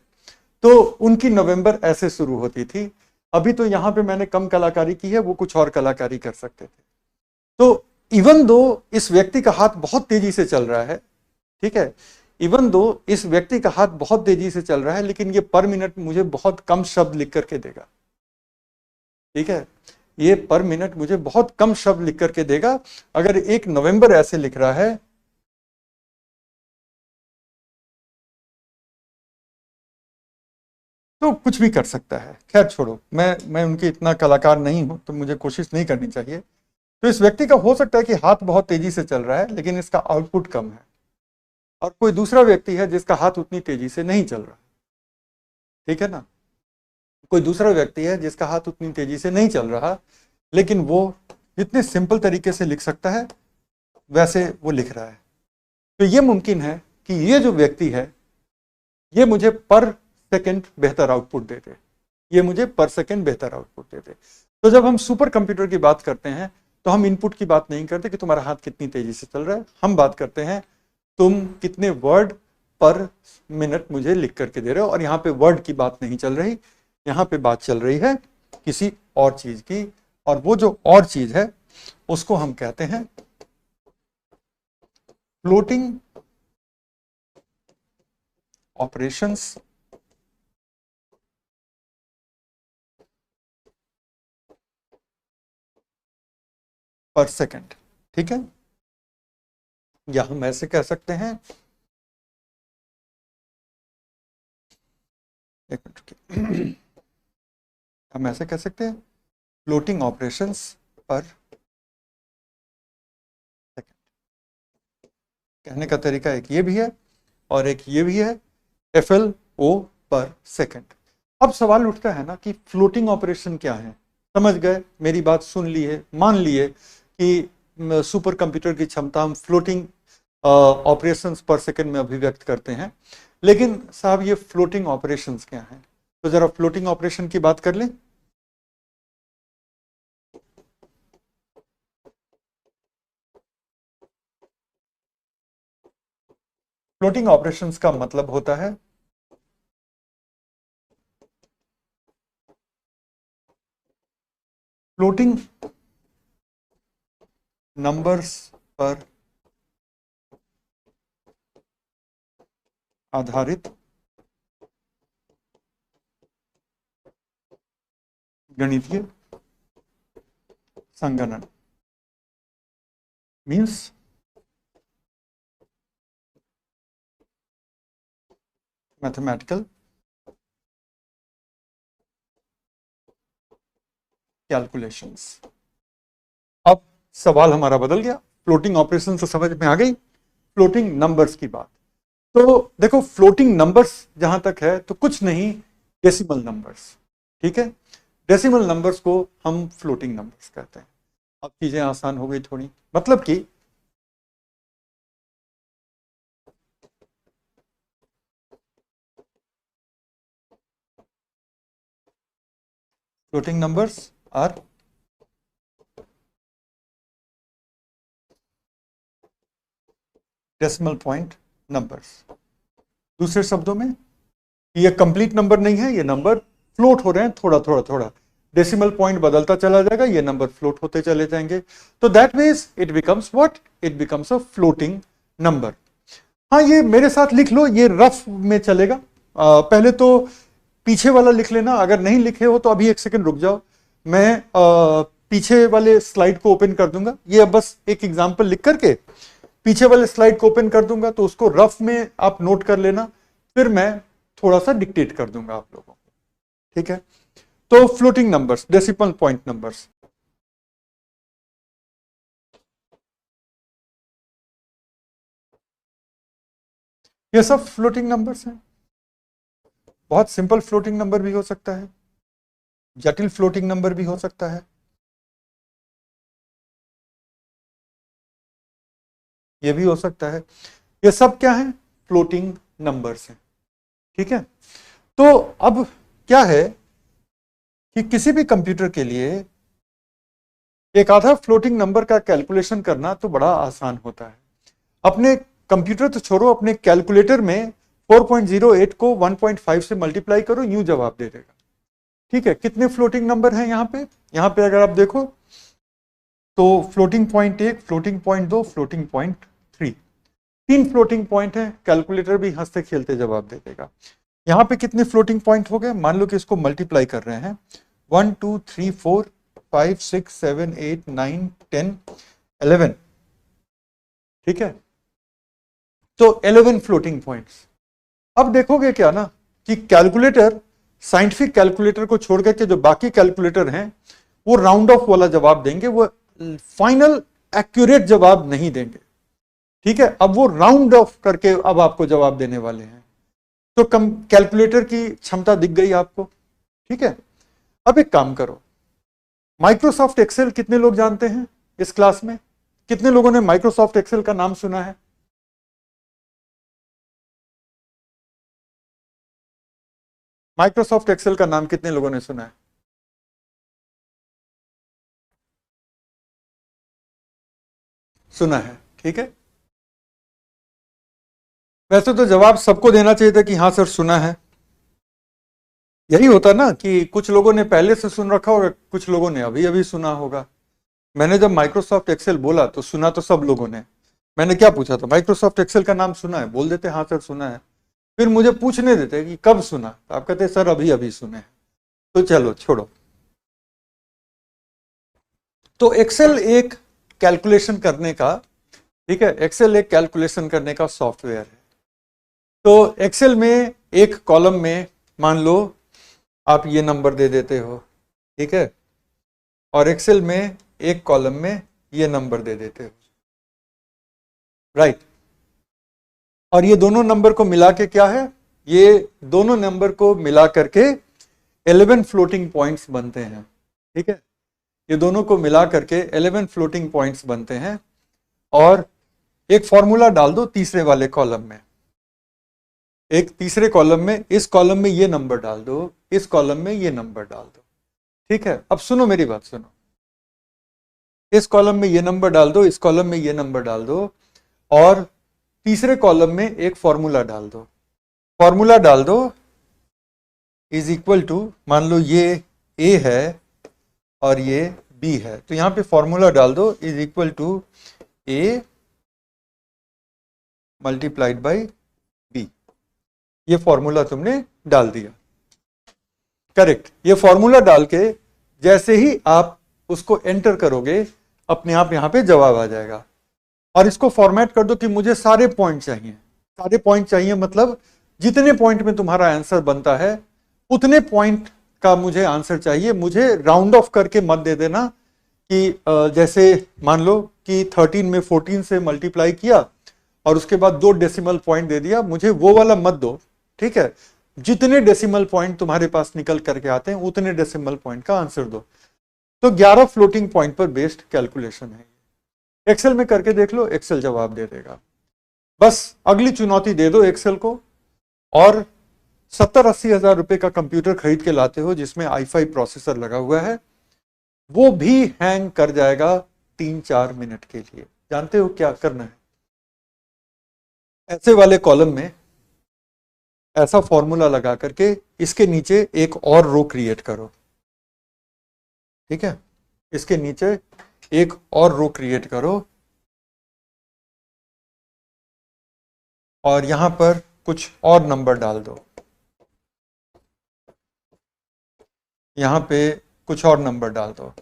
तो उनकी नवंबर ऐसे शुरू होती थी। अभी तो यहां पे मैंने कम कलाकारी की है, वो कुछ और कलाकारी कर सकते थे। तो इवन दो इस व्यक्ति का हाथ बहुत तेजी से चल रहा है, ठीक है, इवन दो इस व्यक्ति का हाथ बहुत तेजी से चल रहा है, लेकिन ये पर मिनट मुझे बहुत कम शब्द लिख करके देगा। ठीक है, ये पर मिनट मुझे बहुत कम शब्द लिख करके देगा। अगर एक नवंबर ऐसे लिख रहा है तो कुछ भी कर सकता है। खैर छोड़ो, मैं उनके इतना कलाकार नहीं हूं तो मुझे कोशिश नहीं करनी चाहिए। तो इस व्यक्ति का हो सकता है कि हाथ बहुत तेजी से चल रहा है लेकिन इसका आउटपुट कम है, और कोई दूसरा व्यक्ति है जिसका हाथ उतनी तेजी से नहीं चल रहा, ठीक है ना। कोई दूसरा व्यक्ति है जिसका हाथ उतनी तेजी से नहीं चल रहा, लेकिन वो इतने सिंपल तरीके से लिख सकता है वैसे वो लिख रहा है। तो ये मुमकिन है कि ये जो व्यक्ति है ये मुझे पर सेकंड बेहतर आउटपुट देते, ये मुझे पर सेकंड बेहतर आउटपुट देते। तो जब हम सुपर कंप्यूटर की बात करते हैं तो हम इनपुट की बात नहीं करते कि तुम्हारा हाथ कितनी तेजी से चल रहा है, हम बात करते हैं तुम कितने वर्ड पर मिनट मुझे लिख करके दे रहे हो। और यहाँ पे वर्ड की बात नहीं चल रही, यहाँ पे बात चल रही है किसी और चीज की, और वो जो और चीज है उसको हम कहते हैं फ्लोटिंग ऑपरेशंस पर सेकंड, ठीक है। या हम ऐसे कह सकते हैं, एक मिनट रुकिए, हम ऐसे कह सकते हैं फ्लोटिंग ऑपरेशंस पर सेकंड। कहने का तरीका एक ये भी है और एक ये भी है, FLO पर सेकंड। अब सवाल उठता है ना कि फ्लोटिंग ऑपरेशन क्या है। समझ गए, मेरी बात सुन लिए, मान लिए कि सुपर कंप्यूटर की क्षमता हम फ्लोटिंग ऑपरेशंस पर सेकंड में अभिव्यक्त करते हैं, लेकिन साहब ये फ्लोटिंग ऑपरेशंस क्या हैं? तो जरा फ्लोटिंग ऑपरेशन की बात कर लें। फ्लोटिंग ऑपरेशंस का मतलब होता है फ्लोटिंग नंबर्स पर आधारित गणितीय संगणन, मीन्स मैथमेटिकल कैलकुलेशंस। अब सवाल हमारा बदल गया, फ्लोटिंग ऑपरेशन से समझ में आ गई, फ्लोटिंग नंबर्स की बात। तो देखो फ्लोटिंग नंबर्स जहां तक है तो कुछ नहीं, डेसिमल नंबर्स, ठीक है। डेसिमल नंबर्स को हम फ्लोटिंग नंबर्स कहते हैं। अब चीजें आसान हो गई थोड़ी, मतलब कि floating numbers are decimal point numbers. दूसरे शब्दों में ये कंप्लीट नंबर नहीं है, ये नंबर फ्लोट हो रहे हैं थोड़ा थोड़ा थोड़ा, डेसिमल पॉइंट बदलता चला जाएगा, ये नंबर फ्लोट होते चले जाएंगे। तो that means it becomes what, it becomes a floating number. हाँ, ये मेरे साथ लिख लो, ये रफ में चलेगा। पहले तो पीछे वाला लिख लेना, अगर नहीं लिखे हो तो अभी एक सेकंड रुक जाओ, मैं पीछे वाले स्लाइड को ओपन कर दूंगा। ये अब बस एक एग्जांपल लिख करके पीछे वाले स्लाइड को ओपन कर दूंगा, तो उसको रफ में आप नोट कर लेना, फिर मैं थोड़ा सा डिक्टेट कर दूंगा आप लोगों को, ठीक है। तो floating numbers, decimal point numbers, ये सब फ्लोटिंग नंबर्स हैं। बहुत सिंपल फ्लोटिंग नंबर भी हो सकता है, जटिल फ्लोटिंग नंबर भी हो सकता है, ये भी हो सकता है। ये सब क्या है, फ्लोटिंग नंबर्स हैं, ठीक है। तो अब क्या है कि किसी भी कंप्यूटर के लिए एक आधा फ्लोटिंग नंबर का कैलकुलेशन करना तो बड़ा आसान होता है। अपने कंप्यूटर तो छोड़ो, अपने कैलकुलेटर में 4.08 को 1.5 से मल्टीप्लाई करो, यूं जवाब दे देगा, ठीक है। कितने फ्लोटिंग नंबर हैं यहाँ पे अगर आप देखो तो floating point 1, floating point 2, floating point 3, 3 floating point है। कैलकुलेटर भी हंसते खेलते जवाब दे देगा। यहाँ पे कितने फ्लोटिंग पॉइंट हो गए, मान लो कि इसको मल्टीप्लाई कर रहे हैं, 1 2 3 4 5 6 7 8 9 10 11, ठीक है। तो 11 फ्लोटिंग पॉइंट्स। अब देखोगे क्या ना कि कैलकुलेटर साइंटिफिक कैलकुलेटर को छोड़ करके जो बाकी कैलकुलेटर हैं वो राउंड ऑफ वाला जवाब देंगे, वो फाइनल एक्यूरेट जवाब नहीं देंगे। ठीक है, अब वो राउंड ऑफ करके अब आपको जवाब देने वाले हैं। तो कम कैलकुलेटर की क्षमता दिख गई आपको। ठीक है, अब एक काम करो, माइक्रोसॉफ्ट एक्सेल कितने लोग जानते हैं इस क्लास में? कितने लोगों ने माइक्रोसॉफ्ट एक्सेल का नाम सुना है? माइक्रोसॉफ्ट एक्सेल का नाम कितने लोगों ने सुना है? सुना है, ठीक है। वैसे तो जवाब सबको देना चाहिए था कि हाँ सर सुना है। यही होता ना कि कुछ लोगों ने पहले से सुन रखा होगा, कुछ लोगों ने अभी अभी सुना होगा। मैंने जब माइक्रोसॉफ्ट एक्सेल बोला तो सुना तो सब लोगों ने। मैंने क्या पूछा था, माइक्रोसॉफ्ट एक्सेल का नाम सुना है? बोल देते हाँ सर सुना है। फिर मुझे पूछने देते कि कब सुना, तो आप कहते सर अभी अभी सुने हैं। तो चलो छोड़ो। तो एक्सेल एक कैलकुलेशन करने का, ठीक है, एक्सेल एक कैलकुलेशन करने का सॉफ्टवेयर है। तो एक्सेल में एक कॉलम में मान लो आप ये नंबर दे देते हो, ठीक है, और एक्सेल में एक कॉलम में ये नंबर दे देते हो, राइट। और ये दोनों नंबर को मिला के क्या है, ये दोनों नंबर को मिला करके 11 फ्लोटिंग पॉइंट्स बनते हैं। ठीक है, ये दोनों को मिला करके 11 फ्लोटिंग पॉइंट्स बनते हैं। और एक फॉर्मूला डाल दो तीसरे वाले कॉलम में, एक तीसरे कॉलम में, इस कॉलम में ये नंबर डाल दो, इस कॉलम में ये नंबर डाल दो। ठीक है, अब सुनो मेरी बात सुनो, इस कॉलम में ये नंबर डाल दो, इस कॉलम में ये नंबर डाल दो, और तीसरे कॉलम में एक फॉर्मूला डाल दो। फॉर्मूला डाल दो इज इक्वल टू, मान लो ये ए है और ये बी है, तो यहां पे फॉर्मूला डाल दो is equal to A multiplied by B. ये फॉर्मूला तुमने डाल दिया, करेक्ट। ये फॉर्मूला डाल के जैसे ही आप उसको एंटर करोगे अपने आप यहां पे जवाब आ जाएगा। और इसको फॉर्मेट कर दो कि मुझे सारे पॉइंट चाहिए। सारे पॉइंट चाहिए मतलब जितने पॉइंट में तुम्हारा आंसर बनता है उतने पॉइंट का मुझे आंसर चाहिए। मुझे राउंड ऑफ करके मत दे देना कि जैसे मान लो कि 13 में 14 से मल्टीप्लाई किया और उसके बाद 2 डेसिमल पॉइंट दे दिया, मुझे वो वाला मत दो। ठीक है, जितने डेसिमल पॉइंट तुम्हारे पास निकल करके आते हैं उतने डेसिमल पॉइंट का आंसर दो। तो 11 फ्लोटिंग पॉइंट पर बेस्ड कैलकुलेशन है। एक्सेल में करके देख लो, एक्सेल जवाब दे देगा। बस अगली चुनौती दे दो एक्सेल को, और 70-80 हजार रुपए का कंप्यूटर खरीद के लाते हो जिसमें i5 प्रोसेसर लगा हुआ है, वो भी हैंग कर जाएगा 3-4 मिनट के लिए। जानते हो क्या करना है? ऐसे वाले कॉलम में ऐसा फॉर्मूला लगा करके इसके नीचे एक और रो क्रिएट करो। ठीक है, इसके नीचे एक और रो क्रिएट करो और यहां पर कुछ और नंबर डाल दो, यहां पे कुछ और नंबर डाल दो,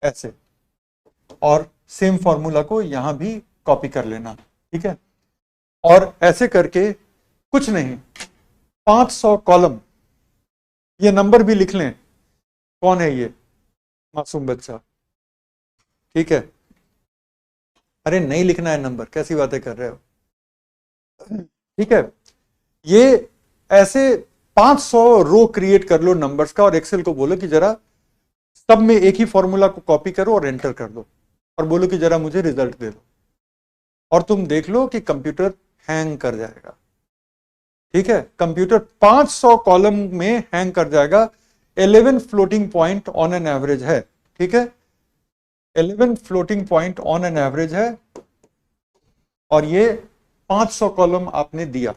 ऐसे। और सेम फॉर्मूला को यहां भी कॉपी कर लेना। ठीक है, और ऐसे करके कुछ नहीं, 500 कॉलम, ये नंबर भी लिख लें। कौन है ये? मासूम बच्चा। ठीक है, अरे नहीं लिखना है नंबर, कैसी बातें कर रहे हो? ठीक है, ये ऐसे 500 रो क्रिएट कर लो नंबर्स का, और एक्सेल को बोलो कि जरा सब में एक ही फॉर्मूला को कॉपी करो और एंटर कर दो, और बोलो कि जरा मुझे रिजल्ट दे दो, और तुम देख लो कि कंप्यूटर हैंग कर जाएगा। ठीक है, कंप्यूटर 500 कॉलम में हैंग कर जाएगा। 11 floating point on an average है। ठीक है, 11 floating point on an average है, और ये 500 कॉलम आपने दिया।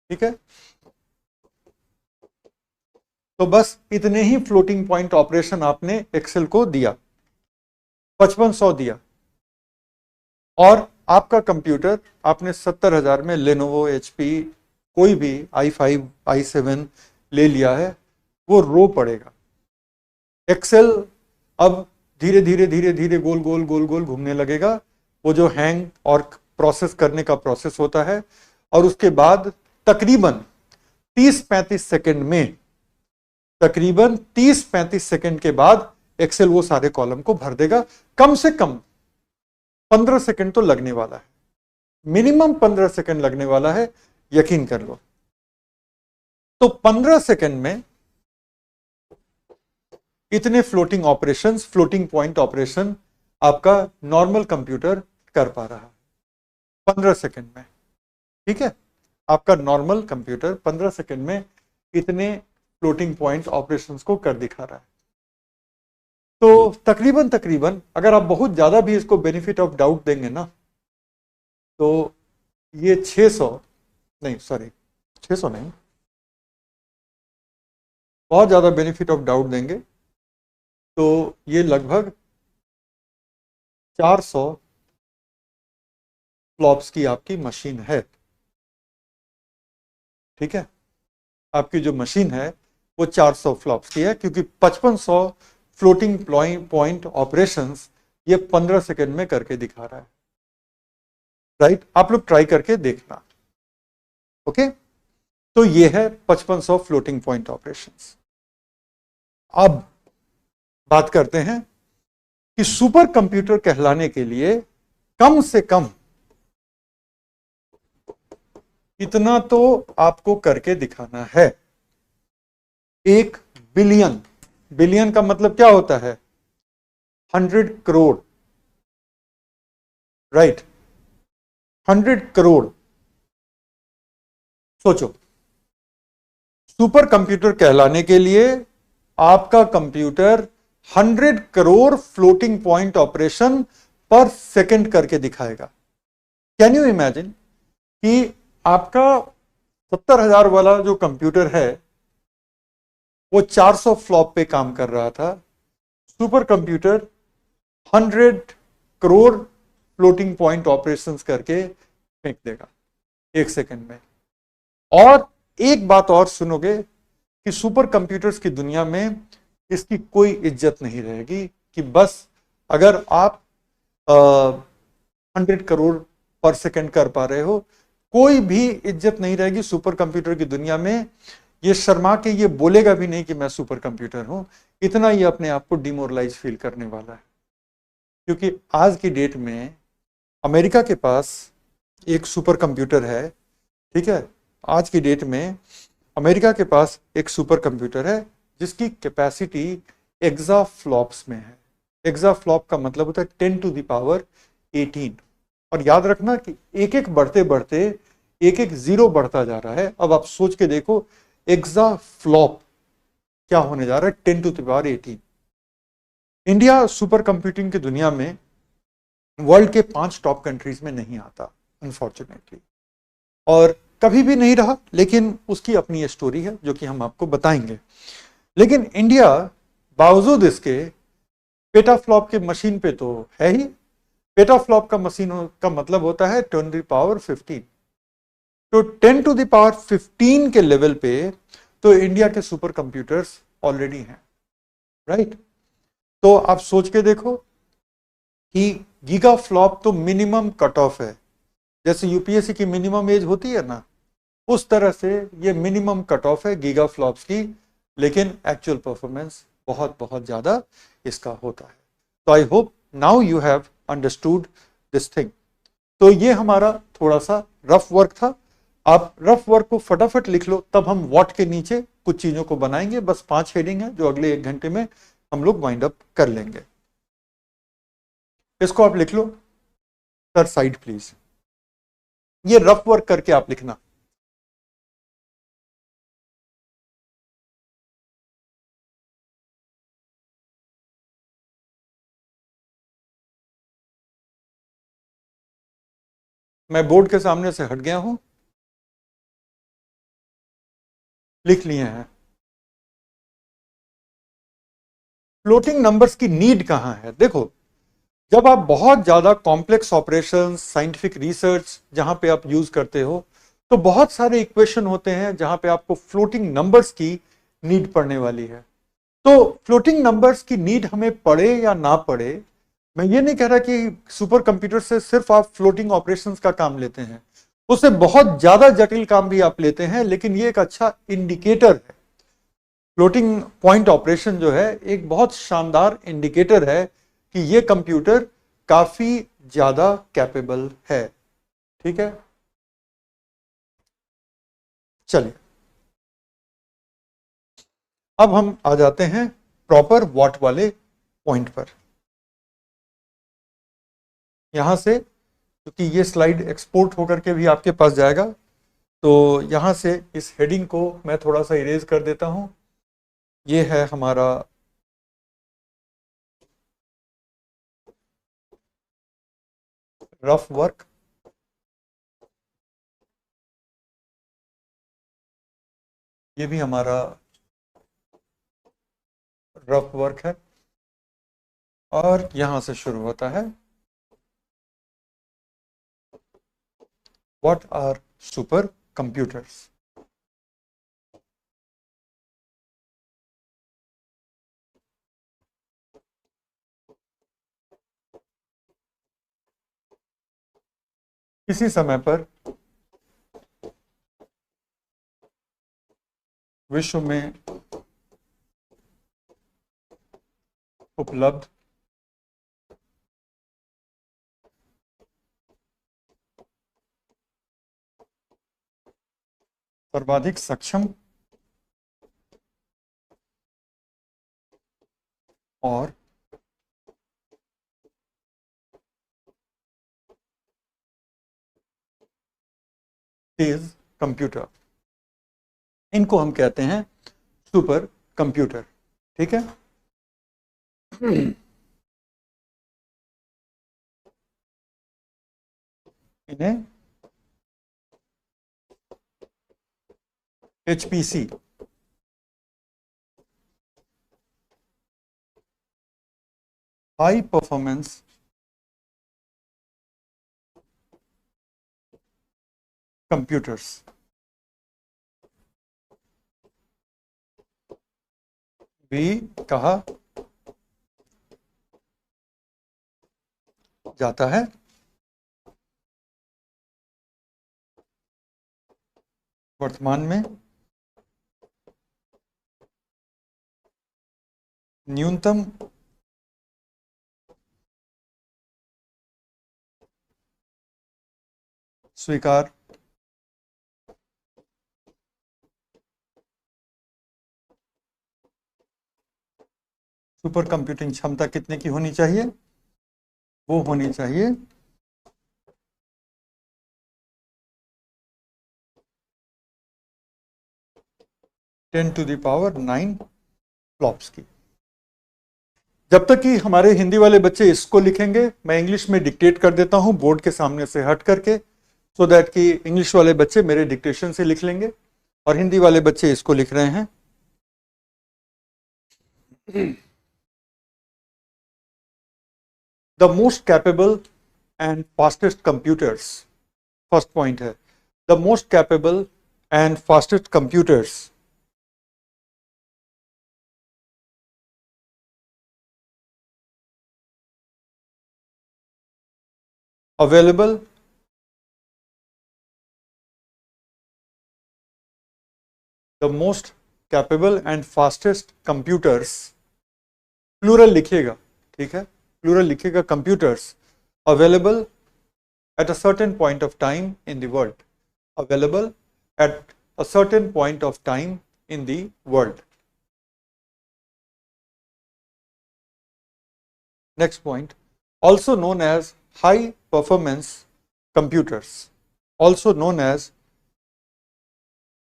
ठीक है, तो बस इतने ही फ्लोटिंग पॉइंट ऑपरेशन आपने एक्सेल को दिया, 5500 दिया, और आपका कंप्यूटर आपने 70,000 में लेनोवो, HP, कोई भी i5, i7 ले लिया है, वो रो पड़ेगा। एक्सेल अब धीरे धीरे धीरे धीरे गोल गोल गोल गोल घूमने लगेगा। वो जो हैंग और प्रोसेस करने का प्रोसेस होता है और उसके बाद तकरीबन 30-35 सेकंड में, तकरीबन 30-35 सेकंड के बाद एक्सेल वो सारे कॉलम को भर देगा। कम से कम 15 सेकंड तो लगने वाला है, मिनिमम 15 सेकंड लगने वाला है, यकीन कर लो। तो 15 सेकंड में इतने floating operations, floating point operation आपका नॉर्मल कंप्यूटर कर पा रहा है 15 सेकंड में। ठीक है, आपका नॉर्मल कंप्यूटर 15 सेकंड में इतने फ्लोटिंग पॉइंट ऑपरेशंस को कर दिखा रहा है। तो तकरीबन अगर आप बहुत ज्यादा भी इसको बेनिफिट ऑफ डाउट देंगे ना, तो ये 600 नहीं, सॉरी 600 नहीं, बहुत ज्यादा बेनिफिट ऑफ डाउट देंगे तो ये लगभग 400 फ्लॉप्स की आपकी मशीन है। ठीक है, आपकी जो मशीन है वो 400 फ्लॉप्स की है, क्योंकि 5500 फ्लोटिंग पॉइंट ऑपरेशंस ये 15 सेकंड में करके दिखा रहा है। राइट, आप लोग ट्राई करके देखना। ओके, तो ये है 5500 फ्लोटिंग पॉइंट ऑपरेशंस। अब बात करते हैं कि सुपर कंप्यूटर कहलाने के लिए कम से कम इतना तो आपको करके दिखाना है। 1 बिलियन, बिलियन का मतलब क्या होता है? 100 करोड़। राइट, 100 करोड़। सोचो, सुपर कंप्यूटर कहलाने के लिए आपका computer 100 crore floating point operation per second करके दिखाएगा। कैन यू इमेजिन कि आपका 70,000 वाला जो कंप्यूटर है वो 400 फ्लॉप पे काम कर रहा था, super computer 100 crore floating point operations करके फेंक देगा 1 सेकंड में। और एक बात और सुनोगे कि सुपर कंप्यूटर्स की दुनिया में इसकी कोई इज्जत नहीं रहेगी, कि बस अगर आप 100 करोड़ पर सेकंड कर पा रहे हो, कोई भी इज्जत नहीं रहेगी सुपर कंप्यूटर की दुनिया में। ये शर्मा के ये बोलेगा भी नहीं कि मैं सुपर कंप्यूटर हूं, इतना ये अपने आप को डिमोरलाइज फील करने वाला है। क्योंकि आज की डेट में अमेरिका के पास एक सुपर कंप्यूटर है। ठीक है, आज की डेट में अमेरिका के पास एक सुपर कंप्यूटर है जिसकी कैपेसिटी एक्सा फ्लॉप्स में है। एक्सा फ्लॉप का मतलब होता है 10 टू द पावर 18। और याद रखना कि एक एक बढ़ते बढ़ते एक एक जीरो बढ़ता जा रहा है। अब आप सोच के देखो एक्सा फ्लॉप क्या होने जा रहा है, 10 to the power 18। India supercomputing की दुनिया में वर्ल्ड के 5 टॉप कंट्रीज में नहीं आता अनफॉर्चुनेटली, और कभी भी नहीं रहा, लेकिन उसकी अपनी स्टोरी है जो कि हम आपको बताएंगे। लेकिन इंडिया बावजूद इसके पेटाफ्लॉप के मशीन पे तो है ही। पेटाफ्लॉप का मशीन का मतलब होता है 10 टू द पावर 15। तो 10 टू द पावर 15 के लेवल पे तो इंडिया के सुपर कंप्यूटर्स ऑलरेडी हैं। राइट, तो आप सोच के देखो कि गीगा फ्लॉप तो मिनिमम कट ऑफ है, जैसे यूपीएससी की मिनिमम एज होती है ना, उस तरह से ये मिनिमम कट ऑफ है गीगा फ्लॉप्स की, लेकिन एक्चुअल परफॉर्मेंस बहुत बहुत ज्यादा इसका होता है। तो I hope now you have understood this thing. तो ये हमारा थोड़ा सा रफ वर्क था। आप रफ वर्क को फटाफट लिख लो, तब हम व्हाट के नीचे कुछ चीजों को बनाएंगे। बस 5 हेडिंग है जो अगले 1 घंटे में हम लोग वाइंड अप कर लेंगे। इसको आप लिख लो सर, साइड प्लीज। ये रफ वर्क करके आप लिखना। मैं बोर्ड के सामने से हट गया हूं, लिख लिए हैं। फ्लोटिंग नंबर्स की नीड कहां है? देखो, जब आप बहुत ज्यादा कॉम्प्लेक्स ऑपरेशंस, साइंटिफिक रिसर्च जहां पे आप यूज करते हो, तो बहुत सारे इक्वेशन होते हैं जहां पे आपको फ्लोटिंग नंबर्स की नीड पड़ने वाली है। तो फ्लोटिंग नंबर्स की नीड हमें पड़े या ना पड़े, मैं ये नहीं कह रहा कि सुपर कंप्यूटर से सिर्फ आप फ्लोटिंग ऑपरेशंस का काम लेते हैं, उससे बहुत ज्यादा जटिल काम भी आप लेते हैं, लेकिन ये एक अच्छा इंडिकेटर है। फ्लोटिंग पॉइंट ऑपरेशन जो है एक बहुत शानदार इंडिकेटर है कि ये कंप्यूटर काफी ज्यादा कैपेबल है। ठीक है, चलिए अब हम आ जाते हैं प्रॉपर वॉट वाले पॉइंट पर। यहां से क्योंकि ये स्लाइड एक्सपोर्ट होकर के भी आपके पास जाएगा, तो यहां से इस हेडिंग को मैं थोड़ा सा इरेज कर देता हूं। ये है हमारा रफ वर्क। ये भी हमारा रफ वर्क है, और यहां से शुरू होता है व्हाट आर सुपर कंप्यूटर्स। किसी समय पर विश्व में उपलब्ध सर्वाधिक सक्षम और तेज कंप्यूटर, इनको हम कहते हैं सुपर कंप्यूटर। ठीक है, इन्हें HPC हाई परफॉर्मेंस कंप्यूटर्स भी कहा जाता है। वर्तमान में न्यूनतम स्वीकार सुपर कंप्यूटिंग क्षमता कितने की होनी चाहिए? वो होनी चाहिए 10⁹ फ्लॉप्स की। जब तक कि हमारे हिंदी वाले बच्चे इसको लिखेंगे, मैं इंग्लिश में डिक्टेट कर देता हूं बोर्ड के सामने से हट करके, सो दैट कि इंग्लिश वाले बच्चे मेरे डिक्टेशन से लिख लेंगे और हिंदी वाले बच्चे इसको लिख रहे हैं। The most capable and fastest computers, first point है the most capable and fastest computers available the most capable and fastest computers, plural लिखिएगा, ठीक है, प्लूरल लिखिएगा, computers available at a certain point of time in the world, available at a certain point of time in the world. Next point, also known as high performance computers, also known as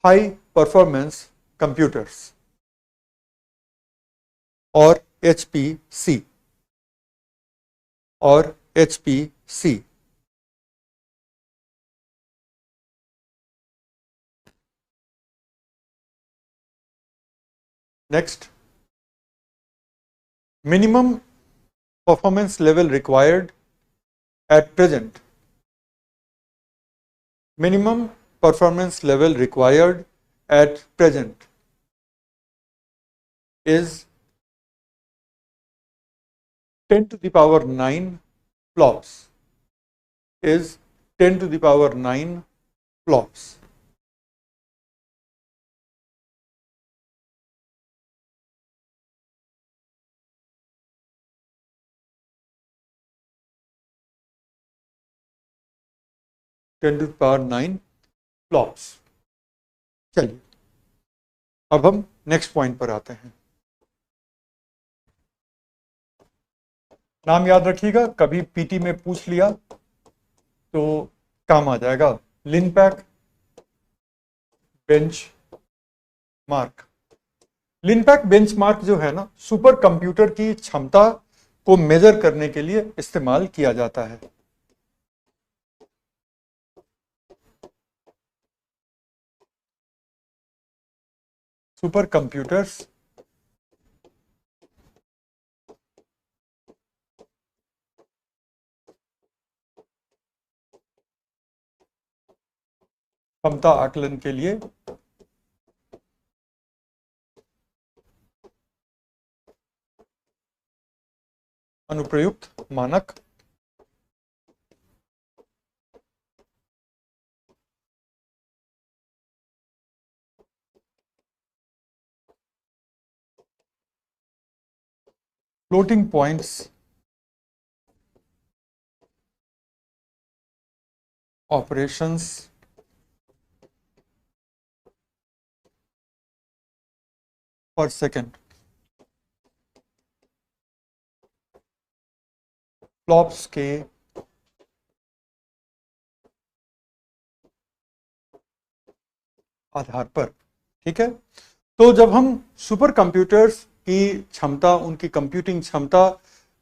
high performance computers और HPC और HPC। Next, minimum performance level required at present, minimum performance level required at present is 10 to the power 9 flops is 10 to the power 9 flops. Ten to the power 9 flops. चलिए अब हम next point पर आते हैं। नाम याद रखिएगा, कभी पीटी में पूछ लिया तो काम आ जाएगा। लिनपैक बेंच मार्क। लिनपैक बेंचमार्क जो है ना, सुपर कंप्यूटर की क्षमता को मेजर करने के लिए इस्तेमाल किया जाता है। सुपर कंप्यूटर्स क्षमता आकलन के लिए अनुप्रयुक्त मानक फ्लोटिंग पॉइंट्स ऑपरेशंस पर सेकेंड। फ्लॉप्स के आधार पर। ठीक है, तो जब हम सुपर कंप्यूटर्स की क्षमता, उनकी कंप्यूटिंग क्षमता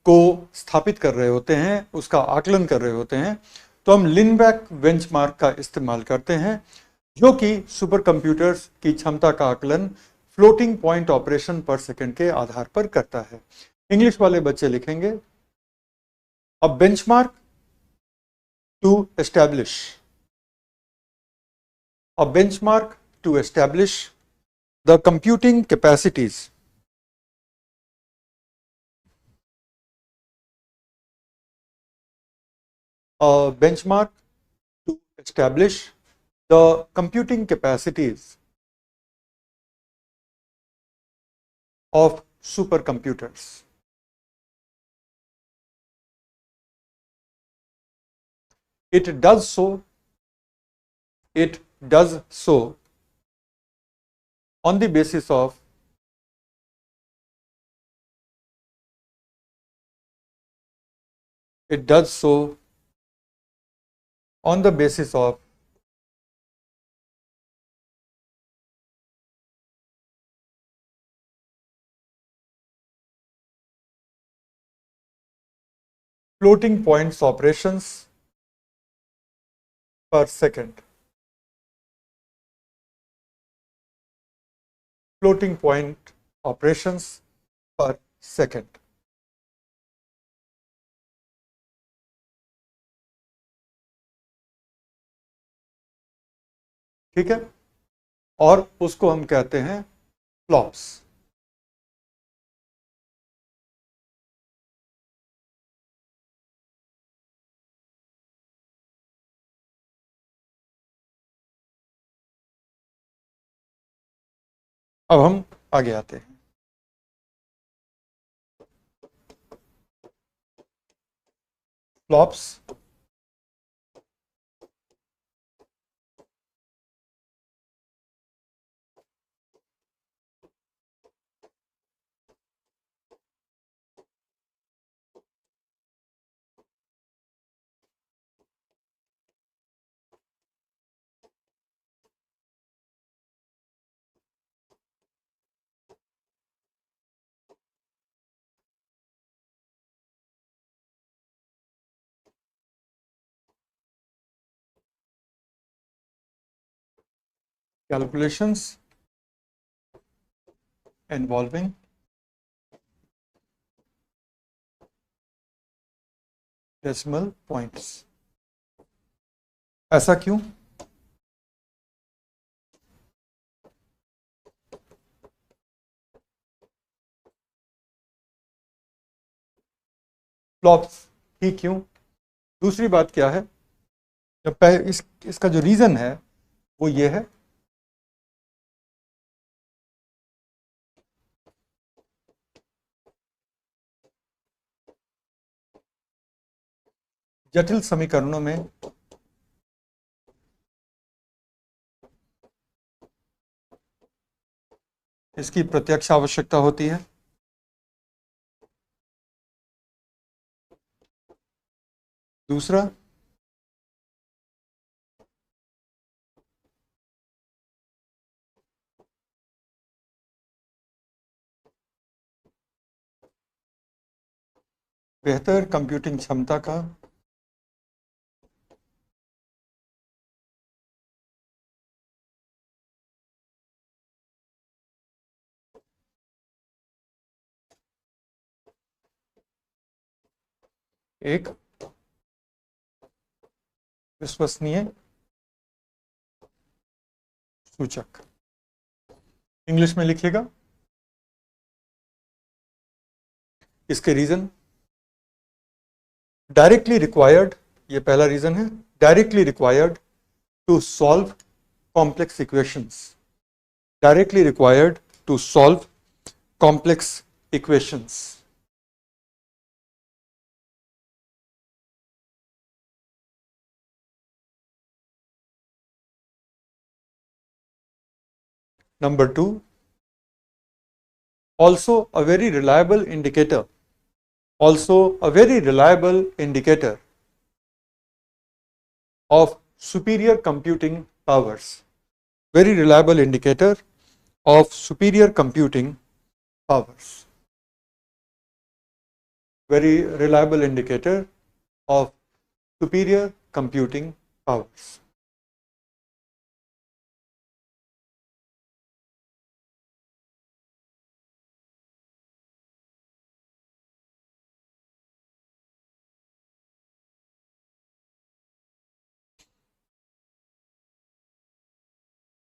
को स्थापित कर रहे होते हैं, उसका आकलन कर रहे होते हैं, तो हम लिनबैक बेंचमार्क का इस्तेमाल करते हैं, जो कि सुपर कंप्यूटर्स की क्षमता का आकलन floating point operation per second के आधार पर करता है। इंग्लिश वाले बच्चे लिखेंगे, a benchmark to establish, a benchmark to establish the computing capacities a benchmark to establish the computing capacities of supercomputers. It does so on the basis of floating points operations per second. Floating point operations per second. ठीक है, और उसको हम कहते हैं flops. अब हम आगे आते हैं। Flops calculations involving decimal points। ऐसा क्यों? फ्लॉप्स ही क्यों? दूसरी बात क्या है, जब इसका जो रीजन है वो ये है, जटिल समीकरणों में इसकी प्रत्यक्ष आवश्यकता होती है। दूसरा, बेहतर कंप्यूटिंग क्षमता का एक विश्वसनीय सूचक। इंग्लिश में लिखिएगा। इसके रीजन, डायरेक्टली रिक्वायर्ड, ये पहला रीजन है, directly required to solve complex equations, directly required to solve complex equations. Number two, also a very reliable indicator, also a very reliable indicator of superior computing powers, very reliable indicator of superior computing powers, very reliable indicator of superior computing powers.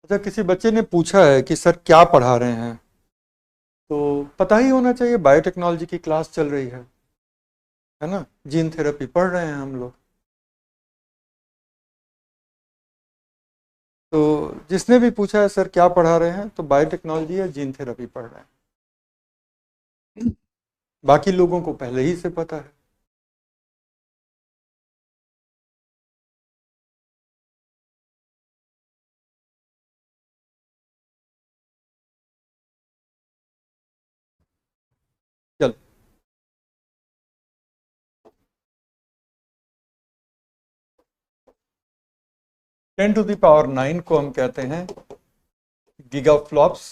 अच्छा, किसी बच्चे ने पूछा है कि sir क्या पढ़ा रहे हैं, तो पता ही होना चाहिए, बायोटेक्नोलॉजी की क्लास चल रही है ना, जीन थेरेपी पढ़ रहे हैं हम लोग। तो जिसने भी पूछा है सर क्या पढ़ा रहे हैं, तो बायोटेक्नोलॉजी या जीन थेरेपी पढ़ रहे हैं। बाकी लोगों को पहले ही से पता है। चल, 10⁹ को हम कहते हैं गीगाफ्लॉप्स।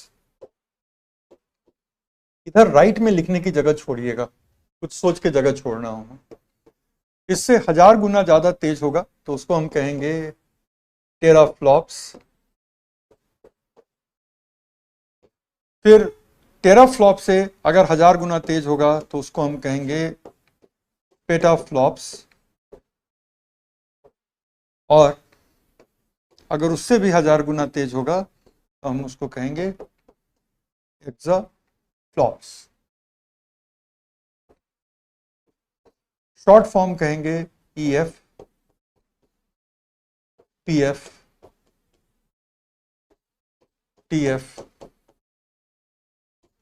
इधर राइट में लिखने की जगह छोड़िएगा, कुछ सोच के जगह छोड़ना होगा। इससे 1000 गुना ज्यादा तेज होगा तो उसको हम कहेंगे टेराफ्लॉप्स। फिर टेराफ्लॉप से अगर 1000 गुना तेज होगा तो उसको हम कहेंगे पेटाफ्लॉप्स, और अगर उससे भी 1000 गुना तेज होगा तो हम उसको कहेंगे हेक्साफ्लॉप्स। शॉर्ट फॉर्म कहेंगे EF, PF, TF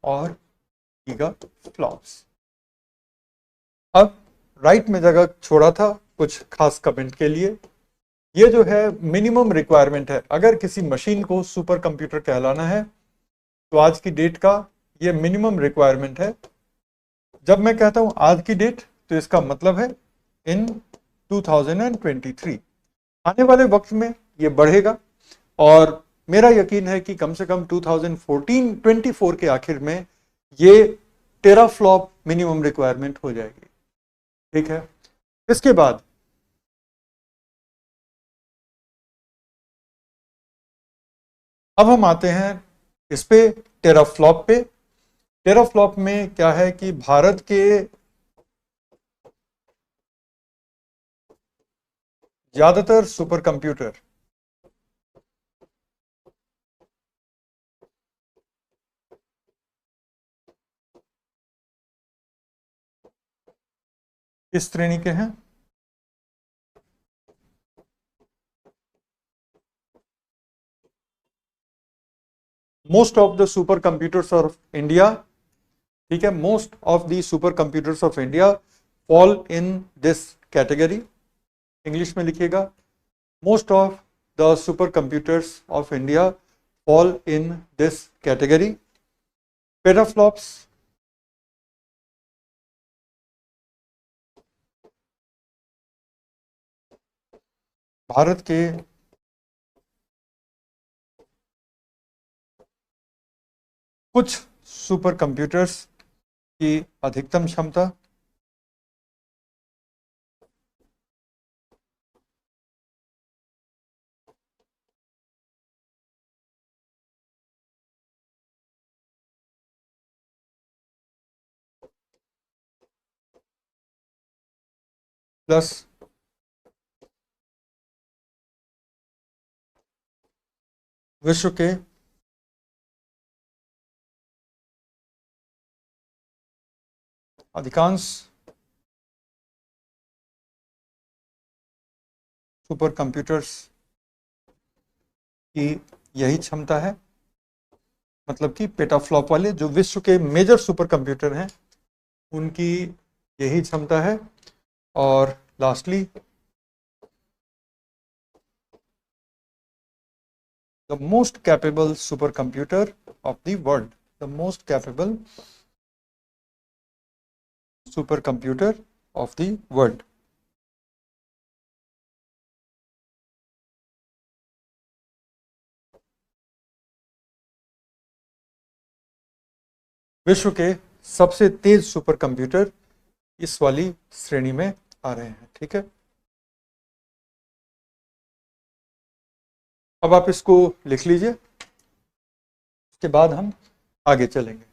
और गीगाफ्लॉप्स। अब राइट में जगह छोड़ा था कुछ खास कमेंट के लिए। ये जो है मिनिमम रिक्वायरमेंट है, अगर किसी मशीन को सुपर कंप्यूटर कहलाना है तो आज की डेट का ये मिनिमम रिक्वायरमेंट है। जब मैं कहता हूं आज की डेट तो इसका मतलब है इन 2023। आने वाले वक्त में ये बढ़ेगा और मेरा यकीन है कि कम से कम 2024 के आखिर में ये टेराफ्लॉप मिनिमम रिक्वायरमेंट हो जाएगी। ठीक है, इसके बाद अब हम आते हैं इस पे टेराफ्लॉप पे। टेराफ्लॉप में क्या है कि भारत के ज्यादातर सुपर कंप्यूटर इस श्रेणी के हैं। Most of the super computers of India, ठीक है, most of the super computers of India fall in this category. English में लिखिएगा, most of the super computers of India fall in this category. Petaflops, Bharat के कुछ super computers की अधिकतम क्षमता, plus विश्व के अधिकांश सुपर कंप्यूटर्स की यही क्षमता है, मतलब कि पेटाफ्लॉप वाले जो विश्व के मेजर सुपर कंप्यूटर हैं उनकी यही क्षमता है। और lastly the most capable super computer of the world, the most capable super computer of the world. विश्व के सबसे तेज सुपर कंप्यूटर इस वाली श्रेणी में आ रहे हैं, ठीक है। अब आप इसको लिख लीजिए, उसके बाद हम आगे चलेंगे।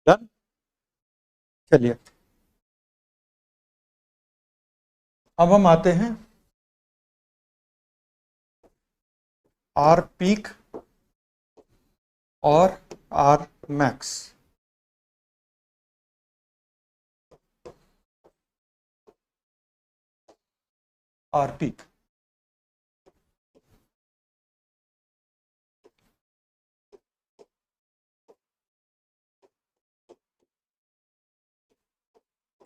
डन, चलिए अब हम आते हैं आर पीक और आर मैक्स। आर पीक,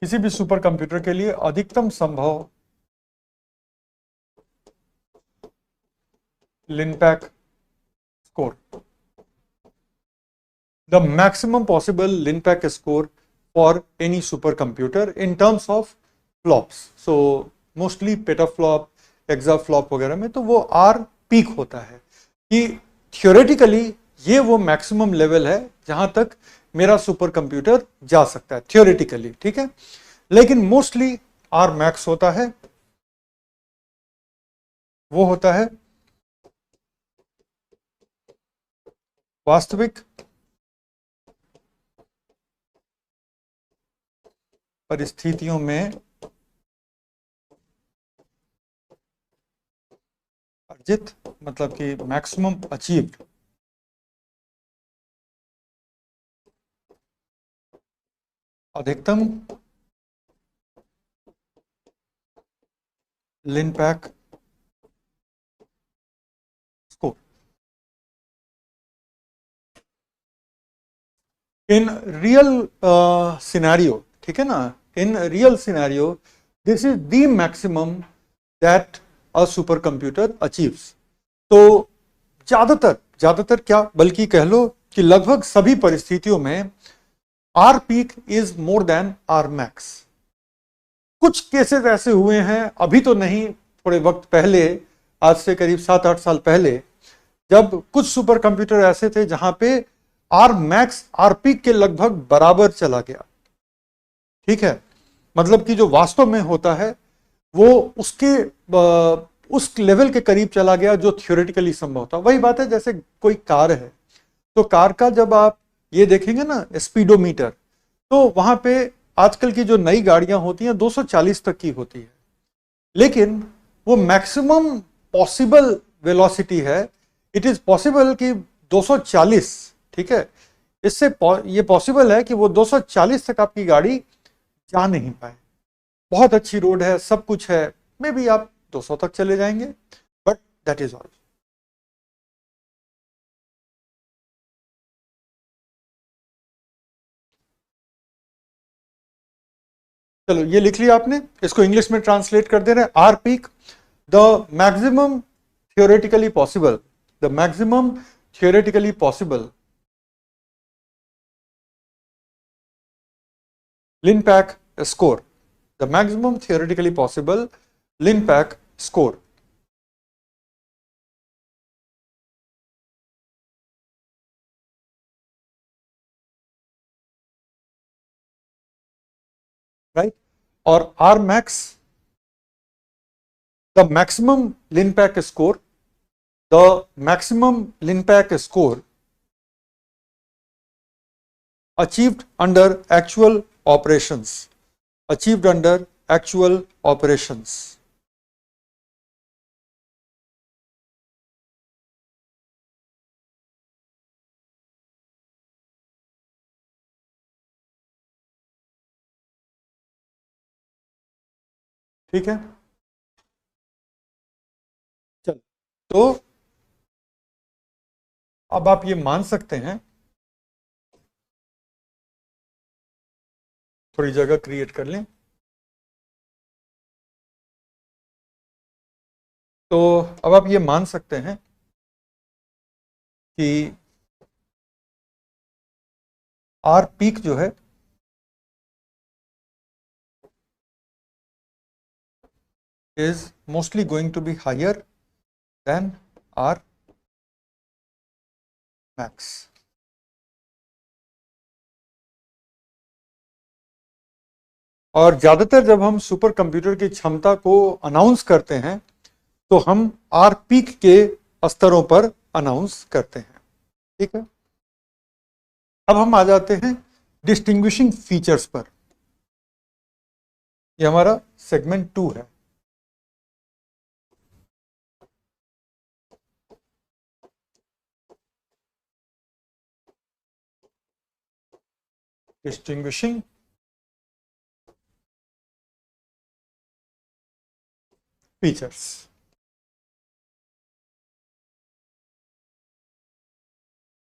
किसी भी सुपर कंप्यूटर के लिए अधिकतम संभव Linpack score, the maximum possible Linpack score for any supercomputer in terms of flops. So mostly petaflop, exaflop वगैरह में तो वो आर पीक होता है कि थियोरेटिकली ये वो मैक्सिमम लेवल है जहां तक मेरा सुपर कंप्यूटर जा सकता है थियोरेटिकली, ठीक है। लेकिन मोस्टली आर मैक्स होता है, वो होता है वास्तविक परिस्थितियों में अर्जित, मतलब कि मैक्सिमम अचीव्ड, अधिकतम लिनपैक स्कोर। इन रियल सिनेरियो, ठीक है ना, in real scenario this is the maximum that a super computer achieves. तो ज्यादातर क्या, बल्कि कह लो कि लगभग सभी परिस्थितियों में R peak is more than R max. कुछ केसेस ऐसे हुए हैं, अभी तो नहीं, थोड़े वक्त पहले, आज से करीब 7-8 साल पहले, जब कुछ सुपर कंप्यूटर ऐसे थे जहां पे आर मैक्स आर पीक के लगभग बराबर चला गया। ठीक है, मतलब कि जो वास्तव में होता है वो उसके उस लेवल के करीब चला गया जो थियोरेटिकली संभव था। वही बात है जैसे कोई कार है, तो कार का जब आप ये देखेंगे ना स्पीडोमीटर, तो वहां पे आजकल की जो नई गाड़ियां होती हैं 240 तक की होती है, लेकिन वो मैक्सिमम पॉसिबल वेलोसिटी है। इट इज पॉसिबल कि 240, ठीक है, इससे ये पॉसिबल है कि वो 240 तक आपकी गाड़ी जा नहीं पाए। बहुत अच्छी रोड है, सब कुछ है, मे बी आप 200 तक चले जाएंगे, बट दैट इज ऑल। चलो ये लिख लिया आपने, इसको इंग्लिश में ट्रांसलेट कर दे रहे हैं। R peak, the maximum theoretically possible, the maximum theoretically possible Lin-Pack score, the maximum theoretically possible Lin-Pack score. Right? और R max, the maximum Lin-Pack score, the maximum Lin-Pack score achieved under actual operations, achieved under actual operations. ठीक है, चल, तो अब आप ये मान सकते हैं, थोड़ी जगह क्रिएट कर लें, तो अब आप ये मान सकते हैं कि आर पीक जो है is mostly going to be higher than R max. और ज्यादातर जब हम सुपर कंप्यूटर की क्षमता को अनाउंस करते हैं तो हम आर पीक के स्तरों पर अनाउंस करते हैं। ठीक है, अब हम आ जाते हैं डिस्टिंग्विशिंग फीचर्स पर। ये हमारा सेगमेंट 2 है। Distinguishing features.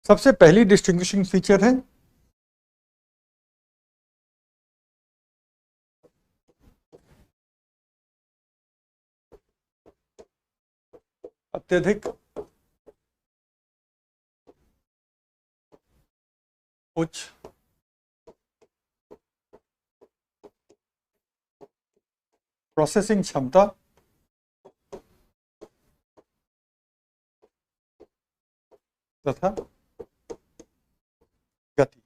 सबसे पहली डिस्टिंग्विशिंग फीचर है अत्यधिक उच्च प्रोसेसिंग क्षमता तथा गति।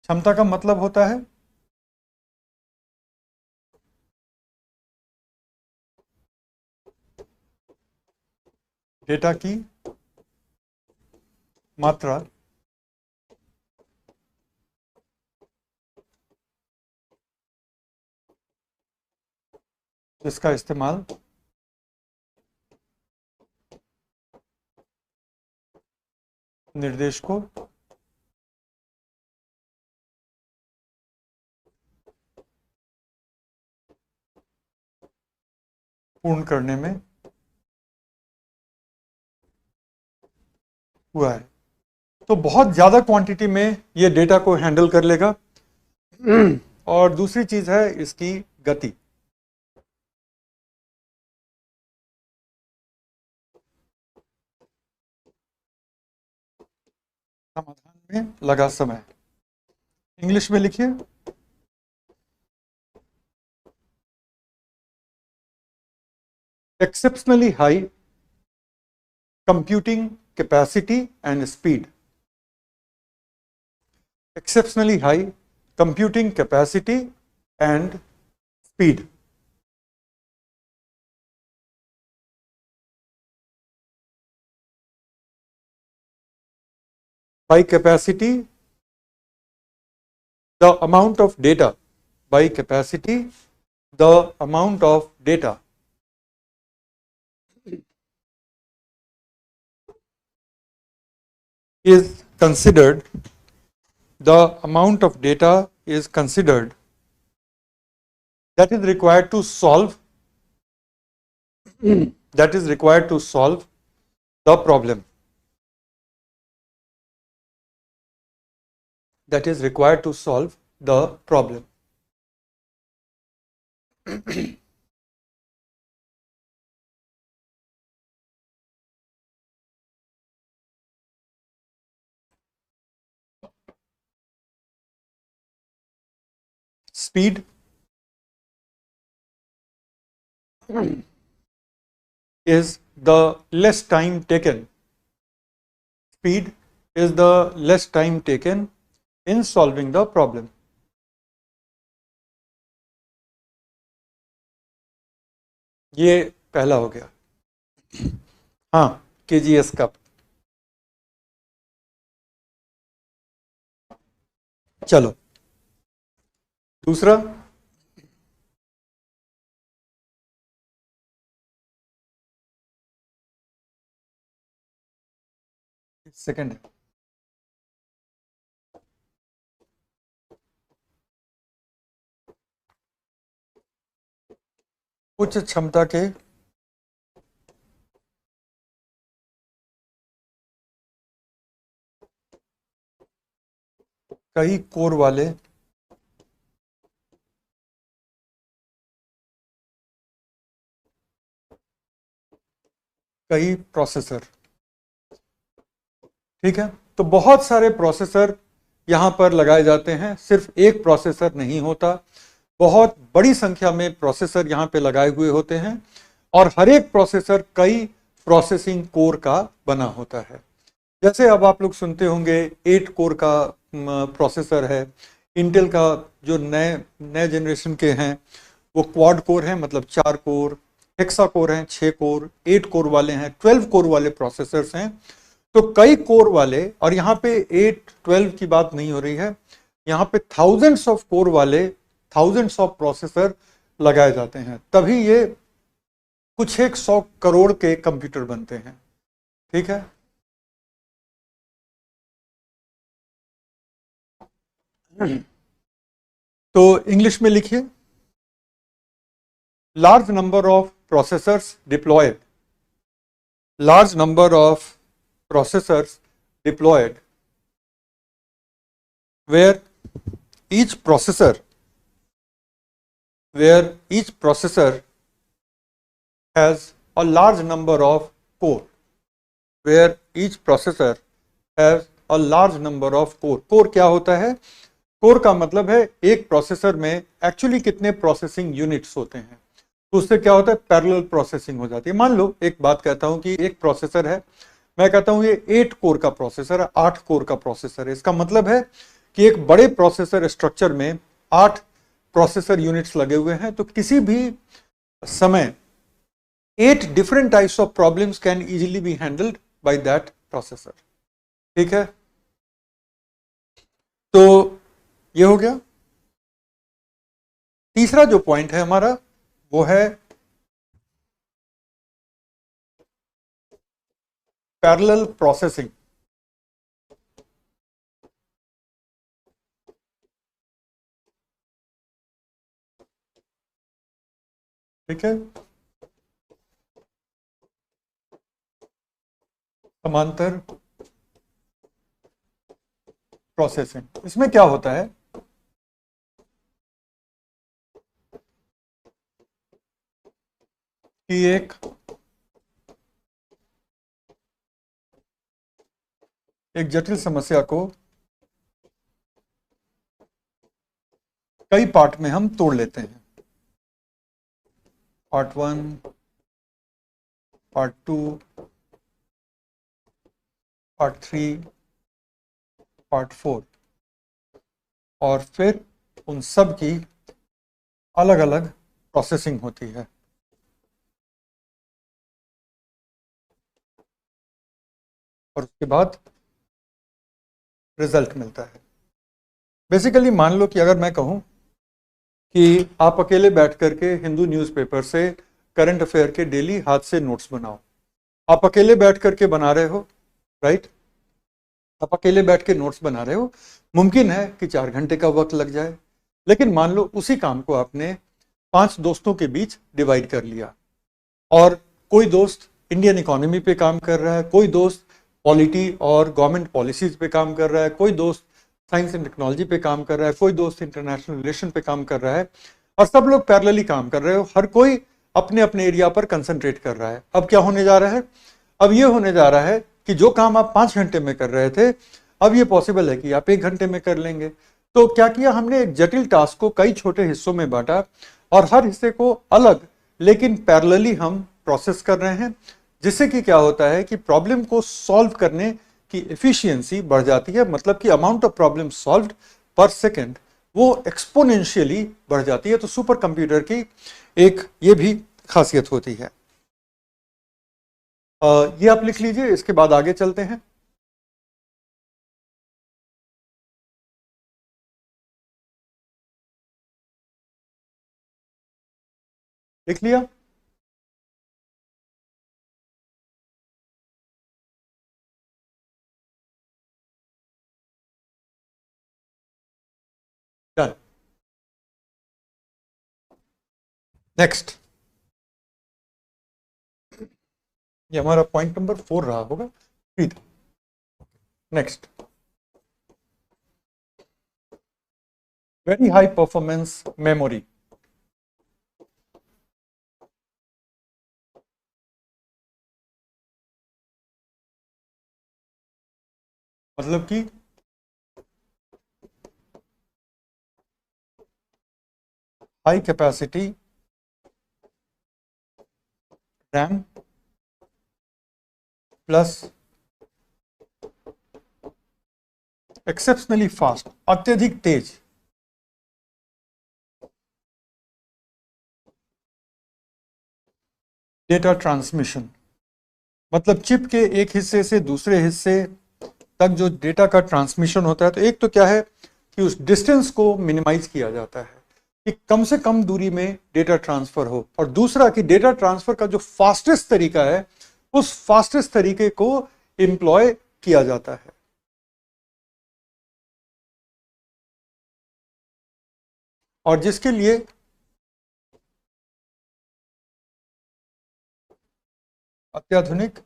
क्षमता का मतलब होता है डेटा की मात्रा जिसका इस्तेमाल निर्देश को पूर्ण करने में हुआ है। तो बहुत ज्यादा क्वांटिटी में ये डेटा को हैंडल कर लेगा। और दूसरी चीज है इसकी गति। समाधान में लगा समय। इंग्लिश में लिखिए, exceptionally high computing capacity and speed. Exceptionally high computing capacity and speed. By capacity, the amount of data. By capacity, the amount of data is considered, the amount of data is considered that is required to solve, that is required to solve the problem. That is required to solve the problem. Speed is the less time taken. Speed is the less time taken in solving the problem. ये पहला हो गया. हाँ, KGS का. चलो दूसरा. Second. उच्च क्षमता के कई कोर वाले कई प्रोसेसर. ठीक है, तो बहुत सारे प्रोसेसर यहां पर लगाए जाते हैं. सिर्फ एक प्रोसेसर नहीं होता, बहुत बड़ी संख्या में प्रोसेसर यहां पे लगाए हुए होते हैं और हर एक प्रोसेसर कई प्रोसेसिंग कोर का बना होता है. जैसे अब आप लोग सुनते होंगे 8 कोर का प्रोसेसर है. इंटेल का जो नए नए जनरेशन के हैं वो क्वाड कोर है, मतलब 4 कोर. हेक्सा कोर हैं 6 कोर. 8 कोर वाले हैं, 12 कोर वाले प्रोसेसर्स हैं. तो कई कोर वाले, और यहाँ पे 8 12 की बात नहीं हो रही है, यहाँ पे थाउजेंड्स ऑफ कोर वाले, थाउजेंड्स ऑफ प्रोसेसर लगाए जाते हैं, तभी ये कुछ 100 करोड़ के कंप्यूटर बनते हैं. ठीक है, तो इंग्लिश में लिखिए. Large number of processors deployed. Large number of processors deployed where each processor has a large number of core. Where each processor has a large number of core. core क्या होता है? core का मतलब है एक processor में actually कितने processing units होते हैं. तो उससे क्या होता है, पैरेलल प्रोसेसिंग हो जाती है. मान लो एक बात कहता हूं कि एक प्रोसेसर है, मैं कहता हूं ये 8 कोर का प्रोसेसर है, 8 कोर का प्रोसेसर है. इसका मतलब है कि एक बड़े प्रोसेसर स्ट्रक्चर में 8 प्रोसेसर यूनिट्स लगे हुए हैं. तो किसी भी समय 8 different types of problems can easily be handled by that processor. ठीक है, तो ये हो गया. तीसरा जो पॉइंट है हमारा वो है पैरेलल प्रोसेसिंग. ठीक है, समांतर प्रोसेसिंग. इसमें क्या होता है कि एक जटिल समस्या को कई पार्ट में हम तोड़ लेते हैं. पार्ट 1, पार्ट 2, पार्ट 3, पार्ट 4, और फिर उन सब की अलग अलग प्रोसेसिंग होती है। और उसके बाद रिजल्ट मिलता है। बेसिकली मान लो कि अगर मैं कहूं कि आप अकेले बैठ करके हिंदू न्यूज़पेपर से करंट अफेयर के डेली हाथ से नोट्स बनाओ, आप अकेले बैठ करके बना रहे हो, राइट? आप अकेले बैठ के नोट्स बना रहे हो, मुमकिन है कि 4 घंटे का वक्त लग जाए। लेकिन मान लो उसी काम को आपने 5 दोस्तों के बीच डिवाइड कर लिया, और कोई दोस्त इंडियन इकोनॉमी पे काम कर रहा है, कोई दोस्त पॉलिटी और गवर्नमेंट पॉलिसीज पे काम कर रहा है, कोई दोस्त साइंस एंड टेक्नोलॉजी पे काम कर रहा है, कोई दोस्त इंटरनेशनल रिलेशन पे काम कर रहा है, और सब लोग पैरेलली काम कर रहे हो, हर कोई अपने अपने एरिया पर कंसंट्रेट कर रहा है। अब क्या होने जा रहा है? अब ये होने जा रहा है कि जो काम आप 5 घंटे में कर रहे थे, अब ये पॉसिबल है कि आप 1 घंटे में कर लेंगे। तो क्या किया हमने? एक जटिल टास्क को कई छोटे हिस्सों में बांटा, और हर हिस्से को अलग लेकिन पैरेलली हम प्रोसेस कर रहे हैं, जिससे कि क्या होता है कि प्रॉब्लम को सॉल्व करने की एफिशिएंसी बढ़ जाती है। मतलब कि अमाउंट ऑफ प्रॉब्लम सॉल्व्ड पर सेकंड वो एक्सपोनेंशियली बढ़ जाती है। तो सुपर कंप्यूटर की एक ये भी खासियत होती है। ये आप लिख लीजिए, इसके बाद आगे चलते हैं। लिख लिया? डन। नेक्स्ट, ये हमारा पॉइंट नंबर 4 रहा होगा। ठीक, next, very high performance memory. मतलब कि high capacity RAM plus exceptionally fast, अत्यधिक तेज डेटा ट्रांसमिशन। मतलब चिप के एक हिस्से से दूसरे हिस्से तक जो डेटा का ट्रांसमिशन होता है, तो एक तो क्या है कि उस डिस्टेंस को मिनिमाइज किया जाता है कि कम से कम दूरी में डेटा ट्रांसफर हो, और दूसरा कि डेटा ट्रांसफर का जो फास्टेस्ट तरीका है उस फास्टेस्ट तरीके को एम्प्लॉय किया जाता है। और जिसके लिए अत्याधुनिक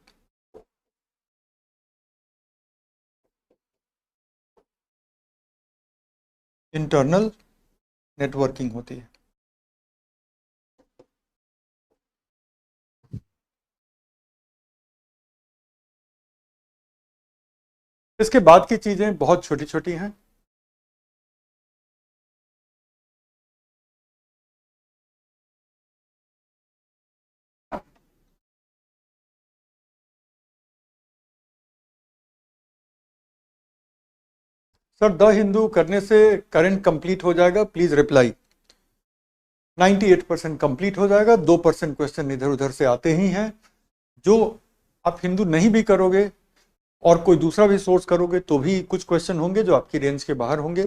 इंटरनल नेटवर्किंग होती है। इसके बाद की चीजें बहुत छोटी छोटी हैं। सर, द हिंदू करने से करंट कंप्लीट हो जाएगा? Please reply. 98% कंप्लीट हो जाएगा, 2% क्वेश्चन इधर उधर से आते ही हैं। जो आप हिंदू नहीं भी करोगे और कोई दूसरा भी सोर्स करोगे तो भी कुछ क्वेश्चन होंगे जो आपकी रेंज के बाहर होंगे,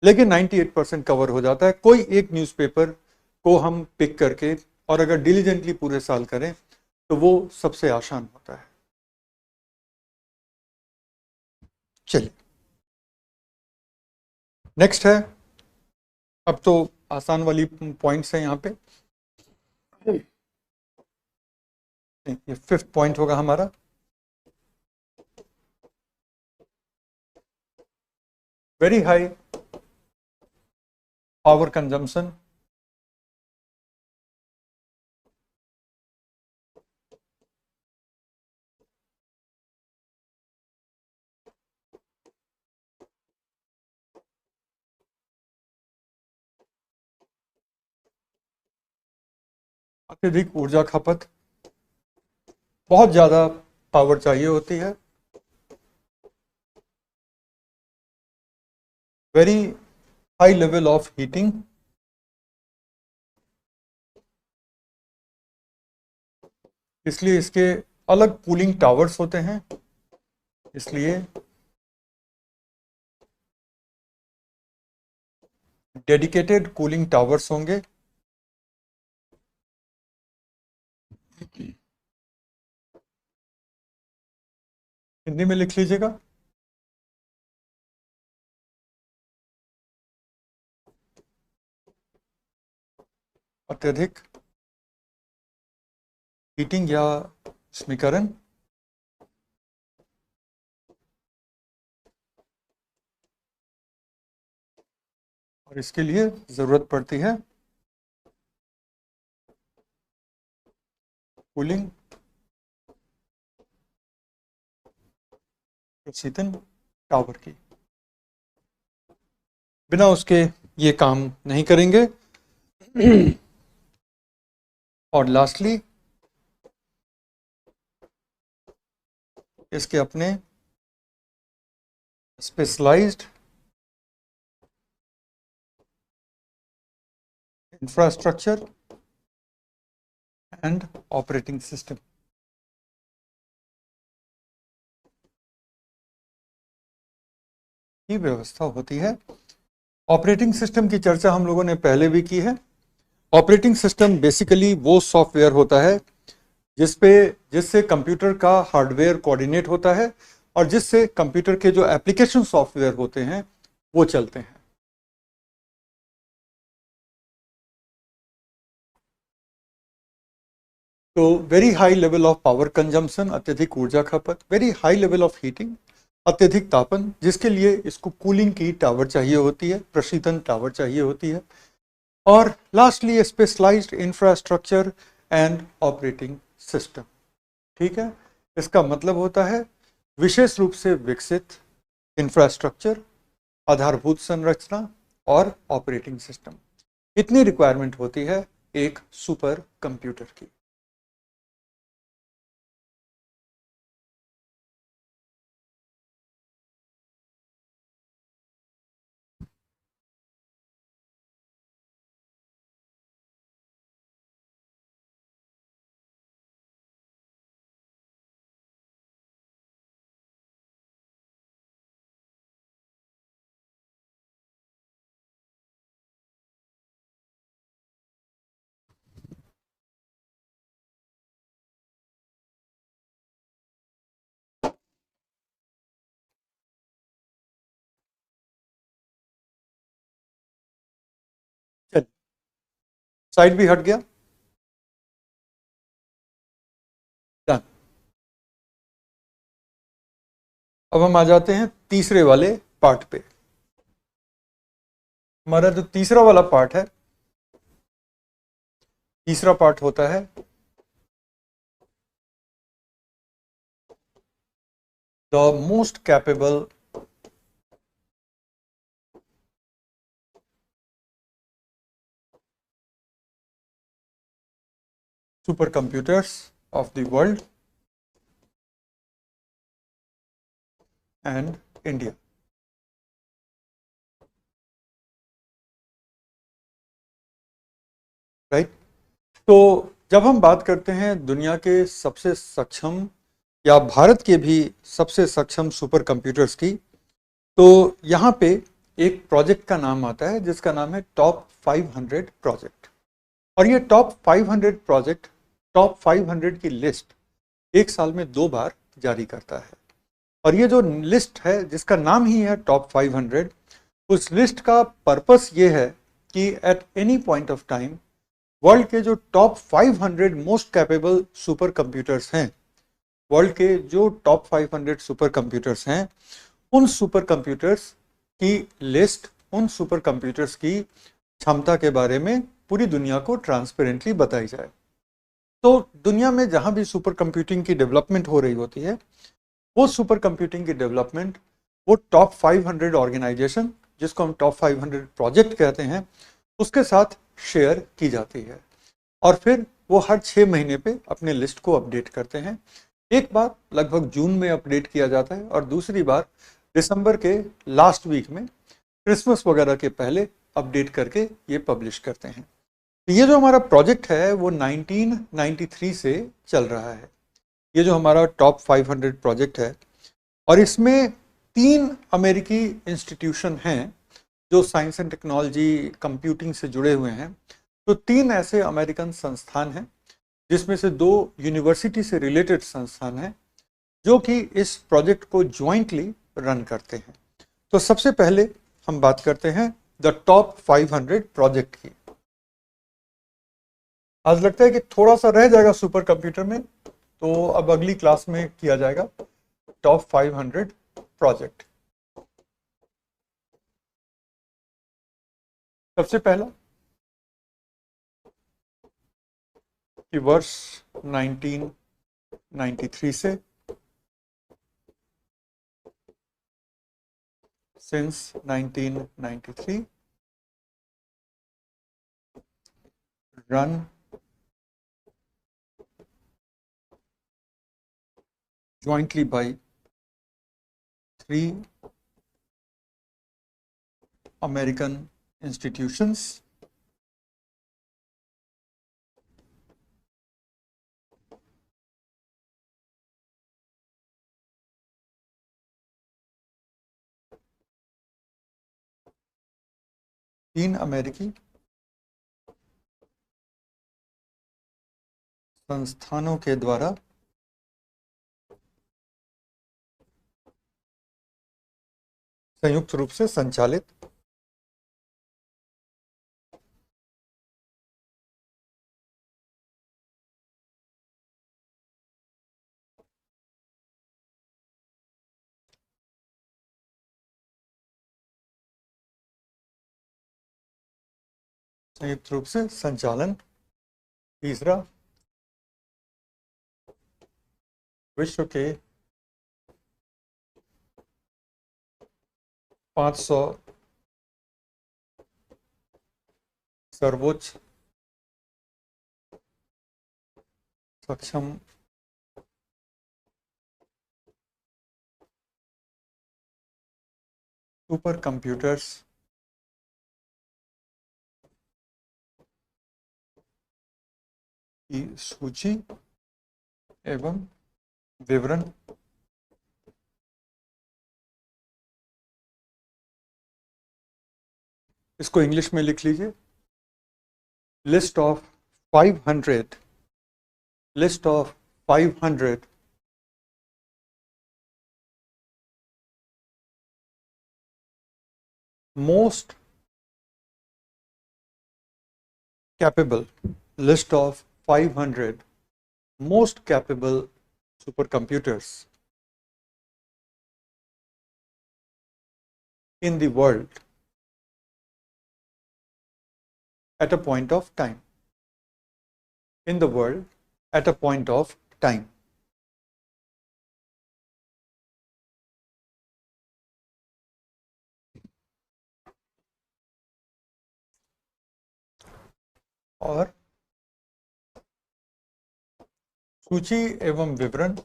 लेकिन 98% कवर हो जाता है। कोई एक न्यूज़पेपर को हम पिक करके और अगर डिलीजेंटली पूरे साल करें तो वो सबसे आसान होता है। चलिए, नेक्स्ट है। अब तो आसान वाली पॉइंट्स हैं यहाँ पे। ये 5th पॉइंट होगा हमारा। वेरी हाई पावर कंजम्पशन अत्यधिक ऊर्जा खपत बहुत ज़्यादा पावर चाहिए होती है, very high level of heating, इसलिए इसके अलग कूलिंग टावर्स होते हैं, इसलिए डेडिकेटेड कूलिंग टावर्स होंगे। हिंदी में लिख लीजिएगा। अत्यधिक हीटिंग या समीकरण और इसके लिए जरूरत पड़ती है कूलिंग शीतन टावर की, बिना उसके ये काम नहीं करेंगे। और लास्टली इसके अपने specialised infrastructure and operating system की व्यवस्था होती है। ऑपरेटिंग सिस्टम की चर्चा हम लोगों ने पहले भी की है। ऑपरेटिंग सिस्टम बेसिकली वो सॉफ्टवेयर होता है जिससे कंप्यूटर का हार्डवेयर कोऑर्डिनेट होता है और जिससे कंप्यूटर के जो एप्लीकेशन सॉफ्टवेयर होते हैं वो चलते हैं। तो very high level of power consumption, अत्यधिक ऊर्जा खपत, very high level of heating, अत्यधिक तापन, जिसके लिए इसको कूलिंग की टावर चाहिए होती है, प्रशीतन टावर चाहिए होती है। और lastly specialised infrastructure and operating system. ठीक है, इसका मतलब होता है विशेष रूप से विकसित इंफ्रास्ट्रक्चर, आधारभूत संरचना और ऑपरेटिंग सिस्टम, इतनी रिक्वायरमेंट होती है एक सुपर कंप्यूटर की। चलिए, साइड भी हट गया। डन। अब हम आ जाते हैं तीसरे वाले पार्ट पे। हमारा जो तीसरा वाला पार्ट है, तीसरा पार्ट होता है the most capable super computers of the world and India. Right. तो जब हम बात करते हैं दुनिया के सबसे सक्षम या भारत के भी सबसे सक्षम सुपर कंप्यूटर्स की, तो यहाँ पे एक प्रोजेक्ट का नाम आता है जिसका नाम है टॉप 500 प्रोजेक्ट। और ये टॉप 500 प्रोजेक्ट, टॉप 500 की लिस्ट एक साल में 2 बार जारी करता है। और ये जो लिस्ट है जिसका नाम ही है टॉप 500, उस लिस्ट का पर्पस ये है कि at any point of time world के जो top 500 most capable super computers हैं, वर्ल्ड के जो टॉप 500 सुपर कंप्यूटर्स हैं, उन सुपर कंप्यूटर्स की लिस्ट, उन सुपर कंप्यूटर्स की क्षमता के बारे में पूरी दुनिया को ट्रांसपेरेंटली बताई जाए। तो दुनिया में जहां भी सुपर कंप्यूटिंग की डेवलपमेंट हो रही होती है, वो सुपर कंप्यूटिंग की डेवलपमेंट वो टॉप 500 ऑर्गेनाइजेशन, जिसको हम टॉप 500 प्रोजेक्ट कहते हैं, उसके साथ शेयर की जाती है। और फिर वो हर 6 महीने पे अपने लिस्ट को अपडेट करते हैं। एक बार लगभग जून में अपडेट किया जाता है और दूसरी बार दिसंबर के लास्ट वीक में, क्रिसमस वगैरह के पहले अपडेट करके ये पब्लिश करते हैं। तो ये जो हमारा प्रोजेक्ट है वो 1993 से चल रहा है। ये जो हमारा टॉप 500 प्रोजेक्ट है, और इसमें 3 अमेरिकी इंस्टीट्यूशन हैं जो साइंस एंड टेक्नोलॉजी कंप्यूटिंग से जुड़े हुए हैं। तो 3 ऐसे अमेरिकन संस्थान हैं जिसमें से 2 यूनिवर्सिटी से रिलेटेड संस्थान हैं जो कि इस प्रोजेक्ट को ज्वाइंटली रन करते हैं। तो सबसे पहले हम बात करते हैं द टॉप 500 प्रोजेक्ट की। आज लगता है कि थोड़ा सा रह जाएगा सुपर कंप्यूटर में, तो अब अगली क्लास में किया जाएगा टॉप 500 प्रोजेक्ट। सबसे पहला कि वर्ष 1993 से since 1993 run jointly by 3 American institutions. तीन अमेरिकी संस्थानों के द्वारा संयुक्त रूप से संचालित संयुक्त रूप से संचालन। तीसरा, विश्व के 500 सर्वोच्च सक्षम सुपर कंप्यूटर्स की सूची एवं विवरण। इसको इंग्लिश में लिख लीजिए, list of 500 most capable, list of 500 most capable supercomputers in the world at a point of time. In the world at a point of time. और सूची एवं विवरण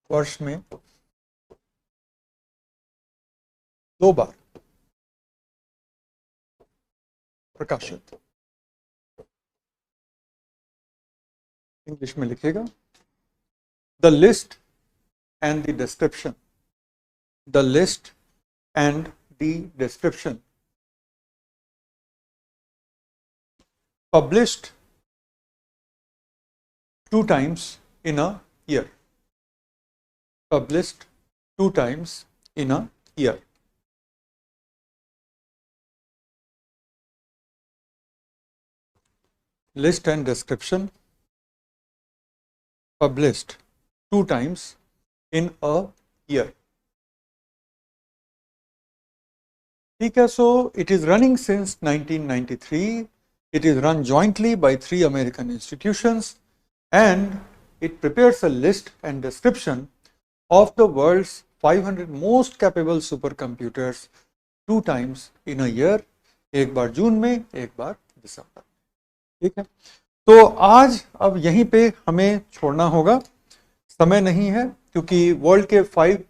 वर्ष में 2 बार प्रकाशित। इंग्लिश में लिखेगा, the list and the description, the list and the description published 2 times in a year. Published 2 times in a year. List and description published 2 times in a year. ठीक है, so it is running since 1993. It is run jointly by 3 American institutions, and it prepares a list and description of the world's 500 most capable super computers 2 times in a year, एक बार जून में, एक बार दिसंबर। ठीक है, तो आज अब यहीं पे हमें छोड़ना होगा, समय नहीं है, क्योंकि वर्ल्ड के 5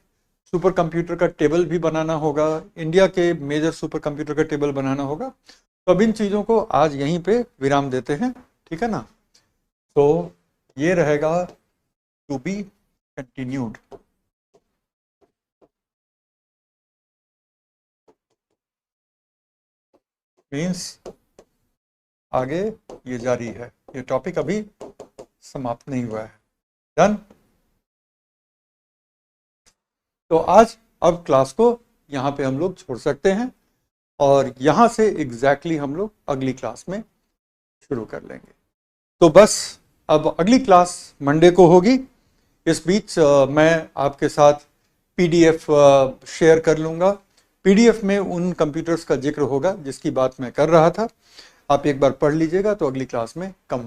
सुपर कंप्यूटर का टेबल भी बनाना होगा, इंडिया के मेजर सुपर कंप्यूटर का टेबल बनाना होगा। तो अब इन चीज़ों को आज यहीं पे विराम देते हैं, ठीक है ना। तो ये रहेगा टू बी कंटिन्यूड। मीन्स आगे ये जारी है, ये टॉपिक अभी समाप्त नहीं हुआ है। डन। तो आज अब क्लास को यहाँ पे हम लोग छोड़ सकते हैं और यहाँ से एग्जैक्टली हम लोग अगली क्लास में शुरू कर लेंगे। तो बस अब अगली क्लास मंडे को होगी। इस बीच मैं आपके साथ पीडीएफ शेयर कर लूँगा। पीडीएफ में उन कंप्यूटर्स का जिक्र होगा जिसकी बात मैं कर रहा था। आप एक बार पढ़ लीजिएगा तो अगली क्लास में कम